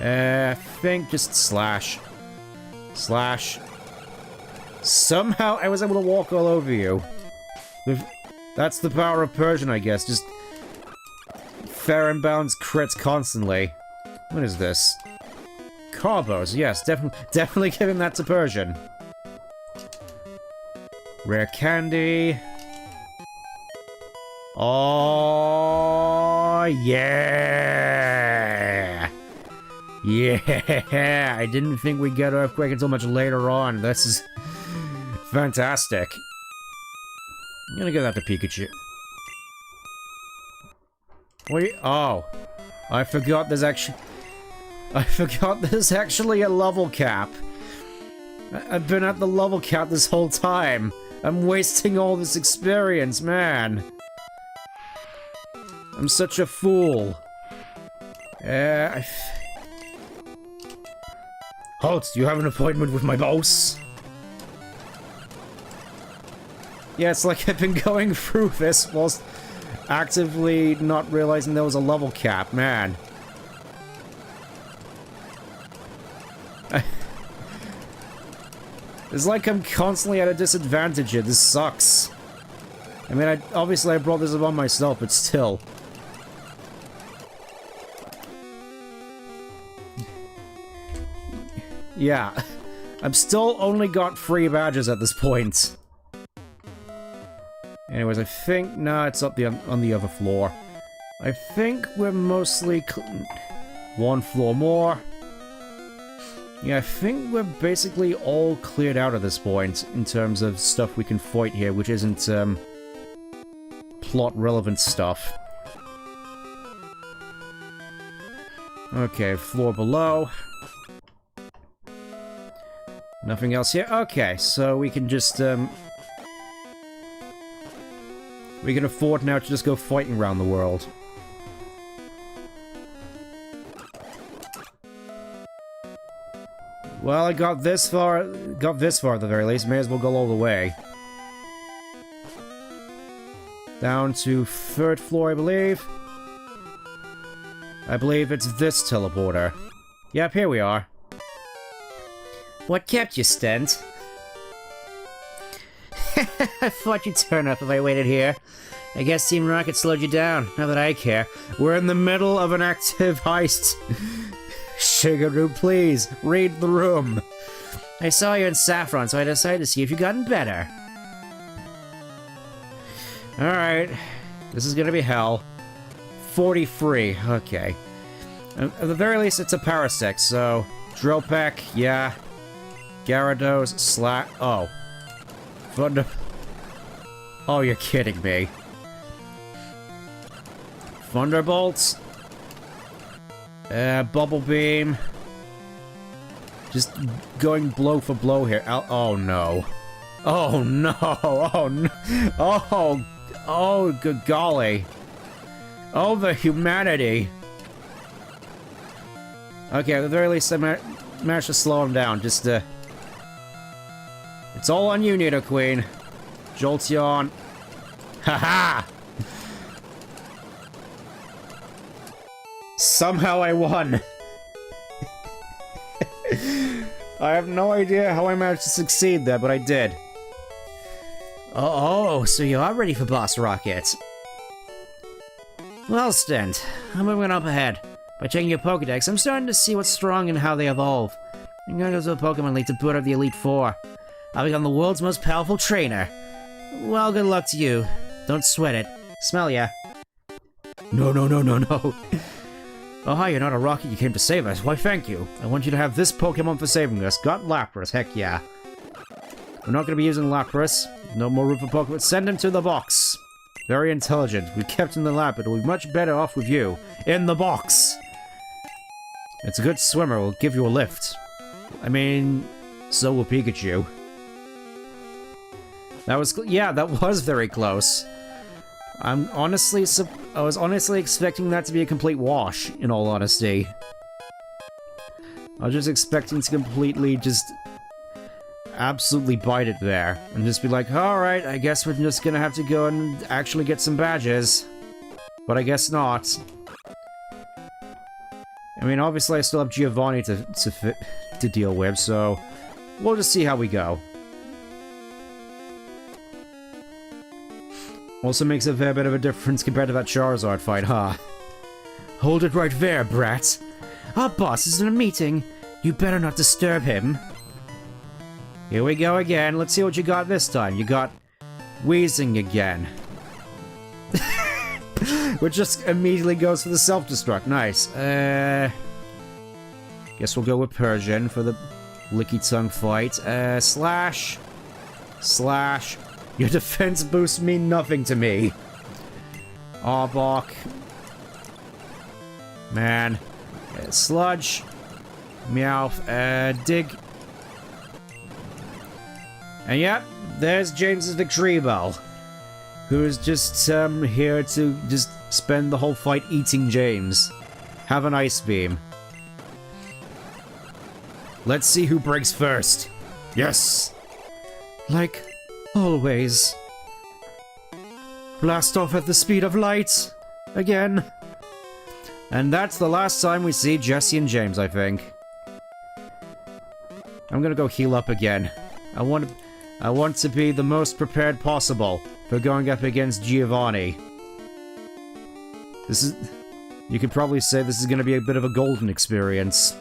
I think just slash. Slash. Somehow I was able to walk all over you. That's the power of Persian, I guess. Just fair and balanced crits constantly. What is this? Carbos, yes, definitely giving that to Persian. Rare candy. Oh, yeah! Yeah! I didn't think we'd get Earthquake until much later on. This is fantastic. I'm gonna give that to Pikachu. Wait, oh. I forgot there's actually a level cap. I've been at the level cap this whole time. I'm wasting all this experience, man. I'm such a fool. Halt, you have an appointment with my boss? Yeah, it's like I've been going through this whilst actively not realizing there was a level cap, man. It's like I'm constantly at a disadvantage here. This sucks. I mean, obviously I brought this upon myself, but still. Yeah. I've still only got 3 badges at this point. Anyways, I think... Nah, it's up on the other floor. I think we're mostly... One floor more. Yeah, I think we're basically all cleared out at this point in terms of stuff we can fight here, which isn't, plot-relevant stuff. Okay, floor below. Nothing else here? Okay, so we can just, we can afford now to just go fighting around the world. Well, I got this far at the very least, may as well go all the way. Down to 3rd floor, I believe. I believe it's this teleporter. Yep, here we are. What kept you, Stent? I thought you'd turn up if I waited here. I guess Team Rocket slowed you down, not that I care. We're in the middle of an active heist. Shigeru, please, read the room. I saw you in Saffron, so I decided to see if you'd gotten better. Alright, this is gonna be hell. 43, okay. At the very least, it's a Parasect, so... Drill Peck, yeah. Gyarados, oh. Thunder... Oh, you're kidding me. Thunderbolts? Bubble Beam. Just going blow for blow here. Oh no. Oh no. Oh no. Oh, good golly. Oh, the humanity. Okay, at the very least I managed to slow him down. Just, it's all on you, Nidoqueen. Jolteon. Haha! Somehow I won. I have no idea how I managed to succeed there, but I did. Oh, so you are ready for Boss Rocket. Well, Stent, I'm moving up ahead. By checking your Pokédex, I'm starting to see what's strong and how they evolve. I'm gonna go to a Pokemon League to boot up the Elite Four. I'll become the world's most powerful trainer. Well, good luck to you. Don't sweat it. Smell ya. No. Oh, hi, you're not a rocket, you came to save us. Why, thank you. I want you to have this Pokemon for saving us. Got Lapras, heck yeah. We're not gonna be using Lapras. No more room for Pokemon. Send him to the box. Very intelligent. We kept him in the lab, but we'll be much better off with you. In the box! It's a good swimmer, we'll give you a lift. I mean, so will Pikachu. That was, yeah, that was very close. I was honestly expecting that to be a complete wash, in all honesty. I was just expecting to completely just absolutely bite it there, and just be like, alright, I guess we're just gonna have to go and actually get some badges. But I guess not. I mean, obviously I still have Giovanni to deal with, so we'll just see how we go. Also makes a fair bit of a difference compared to that Charizard fight, huh? Hold it right there, brat. Our boss is in a meeting. You better not disturb him. Here we go again. Let's see what you got this time. You got wheezing again. Which just immediately goes for the self-destruct. Nice. Guess we'll go with Persian for the Licky Tongue fight. Slash. Slash. Your defense boosts mean nothing to me. Arbok. Man. Sludge. Meowth. Dig. And yep, there's James's victory bell. Who's just here to just spend the whole fight eating James. Have an ice beam. Let's see who breaks first. Yes! Like always. Blast off at the speed of light. Again. And that's the last time we see Jesse and James, I think. I'm gonna go heal up again. I want to be the most prepared possible for going up against Giovanni. This is... You could probably say this is gonna be a bit of a golden experience.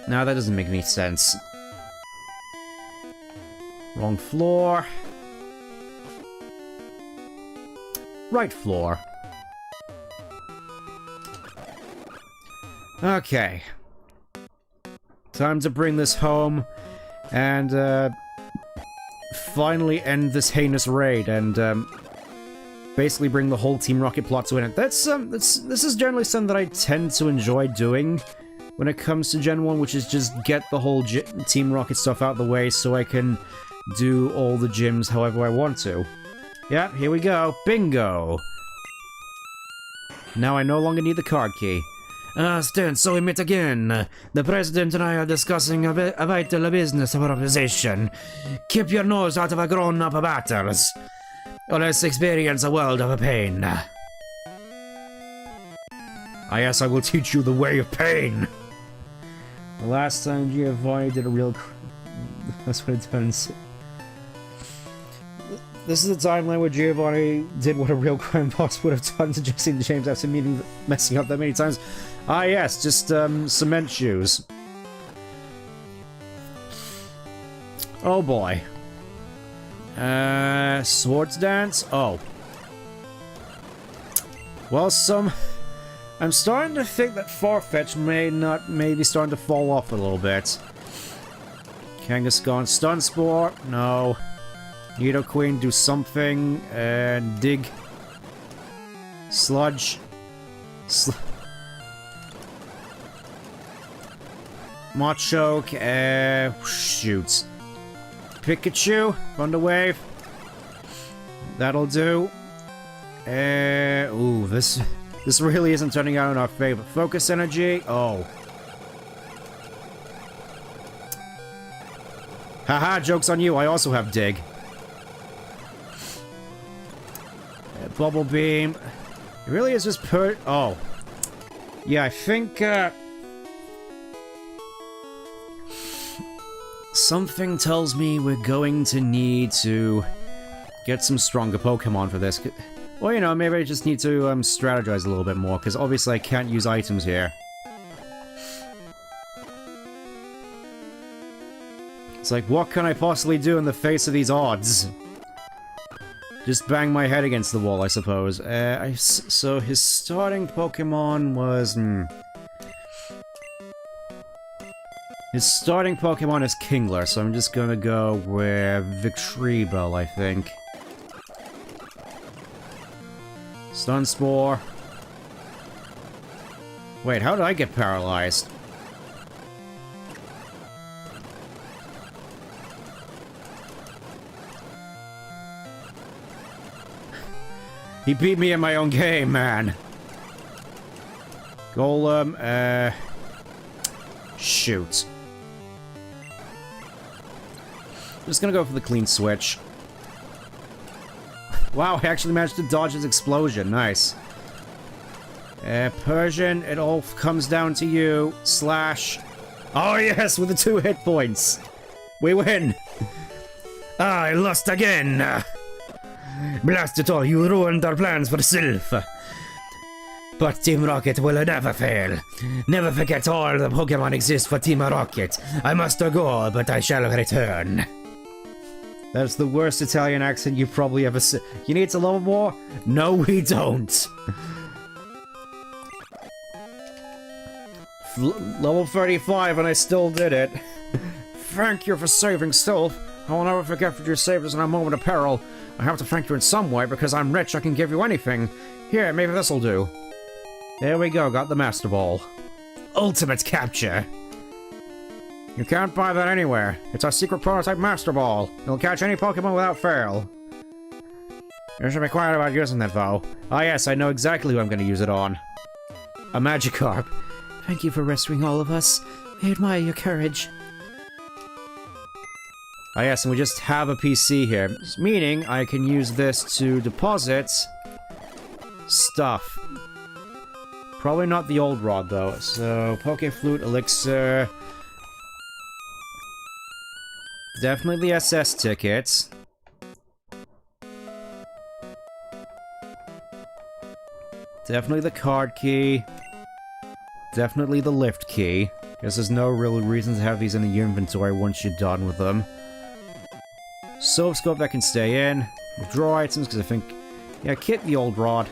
No, that doesn't make any sense. Wrong floor. right floor. Okay. Time to bring this home and finally end this heinous raid and basically bring the whole Team Rocket plot to an end. This is generally something that I tend to enjoy doing when it comes to Gen 1, which is just get the whole Team Rocket stuff out of the way so I can do all the gyms however I want to. Yeah, here we go. Bingo! Now I no longer need the card key. Stan, so we meet again. The President and I are discussing a vital business proposition. Keep your nose out of grown-up battles, or else experience a world of pain. Yes, I will teach you the way of pain! The last time Giovanni did a real... That's what it does. This is the timeline where Giovanni did what a real crime boss would have done to Jesse and James after messing up that many times. Yes, just cement shoes. Oh boy. Swords dance? Oh. Well, I'm starting to think that Farfetch may be starting to fall off a little bit. Kangaskhan Stun Spore? No. Nido Queen, do something. Dig. Sludge. Machoke. Shoot. Pikachu. Thunder Wave. That'll do. Ooh, this really isn't turning out in our favor. Focus Energy. Oh. Haha, joke's on you. I also have Dig. Bubble Beam. It really is just oh. Yeah, I think, something tells me we're going to need to get some stronger Pokemon for this. Well, you know, maybe I just need to, strategize a little bit more, because obviously I can't use items here. It's like, what can I possibly do in the face of these odds? Just bang my head against the wall, I suppose. So his starting Pokemon was... His starting Pokemon is Kingler, so I'm just gonna go with Victreebel, I think. Stun Spore. Wait, how did I get paralyzed? He beat me in my own game, man. Golem, shoot. I'm just gonna go for the clean switch. Wow, I actually managed to dodge his explosion. Nice. Persian, it all comes down to you. Slash. Oh yes, with the 2 hit points. We win. I lost again. Blast it all, you ruined our plans for self. But Team Rocket will never fail. Never forget all the Pokemon exist for Team Rocket. I must go, but I shall return. That's the worst Italian accent you've probably ever seen. You need to level more? No, we don't. Level 35 and I still did it. Thank you for saving Sylph. I will never forget that you saved us in a moment of peril. I have to thank you in some way because I'm rich, I can give you anything. Here, maybe this'll do. There we go, got the Master Ball. Ultimate capture. You can't buy that anywhere. It's our secret prototype Master Ball. It'll catch any Pokemon without fail. You should be quiet about using it, though. Ah yes, I know exactly who I'm going to use it on. A Magikarp. Thank you for rescuing all of us. I admire your courage. Ah yes, and we just have a PC here, meaning I can use this to deposit stuff. Probably not the old rod, though. So, Pokeflute, Elixir... Definitely the SS tickets. Definitely the card key. Definitely the lift key. Guess there's no real reason to have these in the inventory once you're done with them. Silph Scope that can stay in. Withdraw items, because I think Yeah, kit the old rod.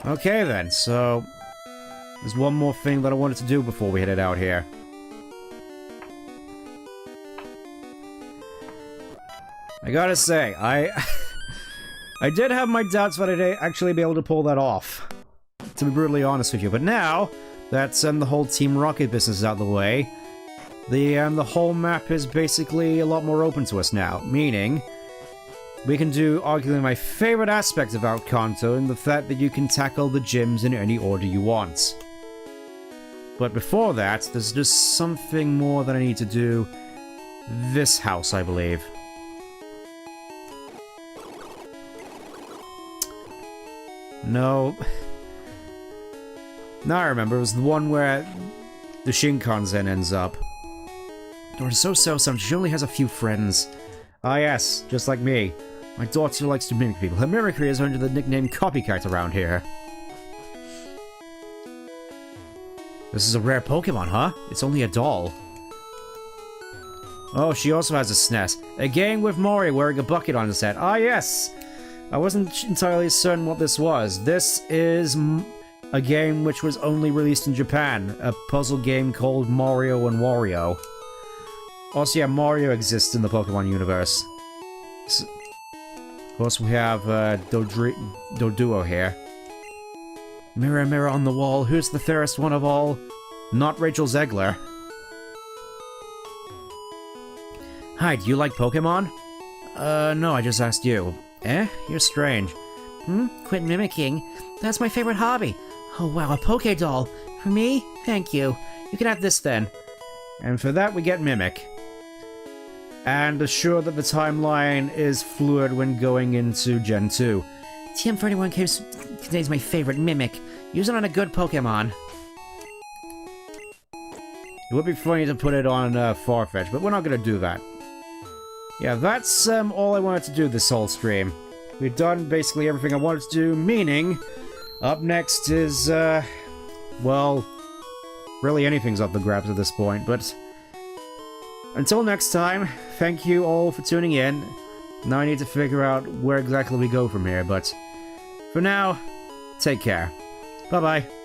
Okay then, so... there's one more thing that I wanted to do before we headed out here. I gotta say, I did have my doubts that I'd actually be able to pull that off. To be brutally honest with you, but now that the whole Team Rocket business is out of the way, the whole map is basically a lot more open to us now, meaning we can do arguably my favorite aspect about Kanto, and the fact that you can tackle the gyms in any order you want. But before that, there's just something more that I need to do. This house, I believe. No. Now I remember, it was the one where the Shinkansen ends up. Or so she only has a few friends. Ah yes, just like me. My daughter likes to mimic people. Her mimicry is under the nickname Copycat around here. This is a rare Pokemon, huh? It's only a doll. Oh, she also has a SNES. A game with Mario wearing a bucket on his head. Ah yes! I wasn't entirely certain what this was. This is a game which was only released in Japan. A puzzle game called Mario and Wario. Also, yeah, Mario exists in the Pokemon universe. Of course, we have Doduo here. Mirror, mirror on the wall, who's the fairest one of all? Not Rachel Zegler. Hi, do you like Pokemon? No, I just asked you. Eh? You're strange. Quit mimicking. That's my favorite hobby. Oh wow, a Poké doll. For me? Thank you. You can have this then. And for that we get Mimic. And assure that the timeline is fluid when going into Gen 2. TM31 contains my favorite Mimic. Use it on a good Pokemon. It would be funny to put it on Farfetch, but we're not gonna do that. Yeah, that's all I wanted to do this whole stream. We've done basically everything I wanted to do, meaning up next is, well, really anything's up the grabs at this point, but until next time, thank you all for tuning in. Now I need to figure out where exactly we go from here, but for now, take care. Bye-bye.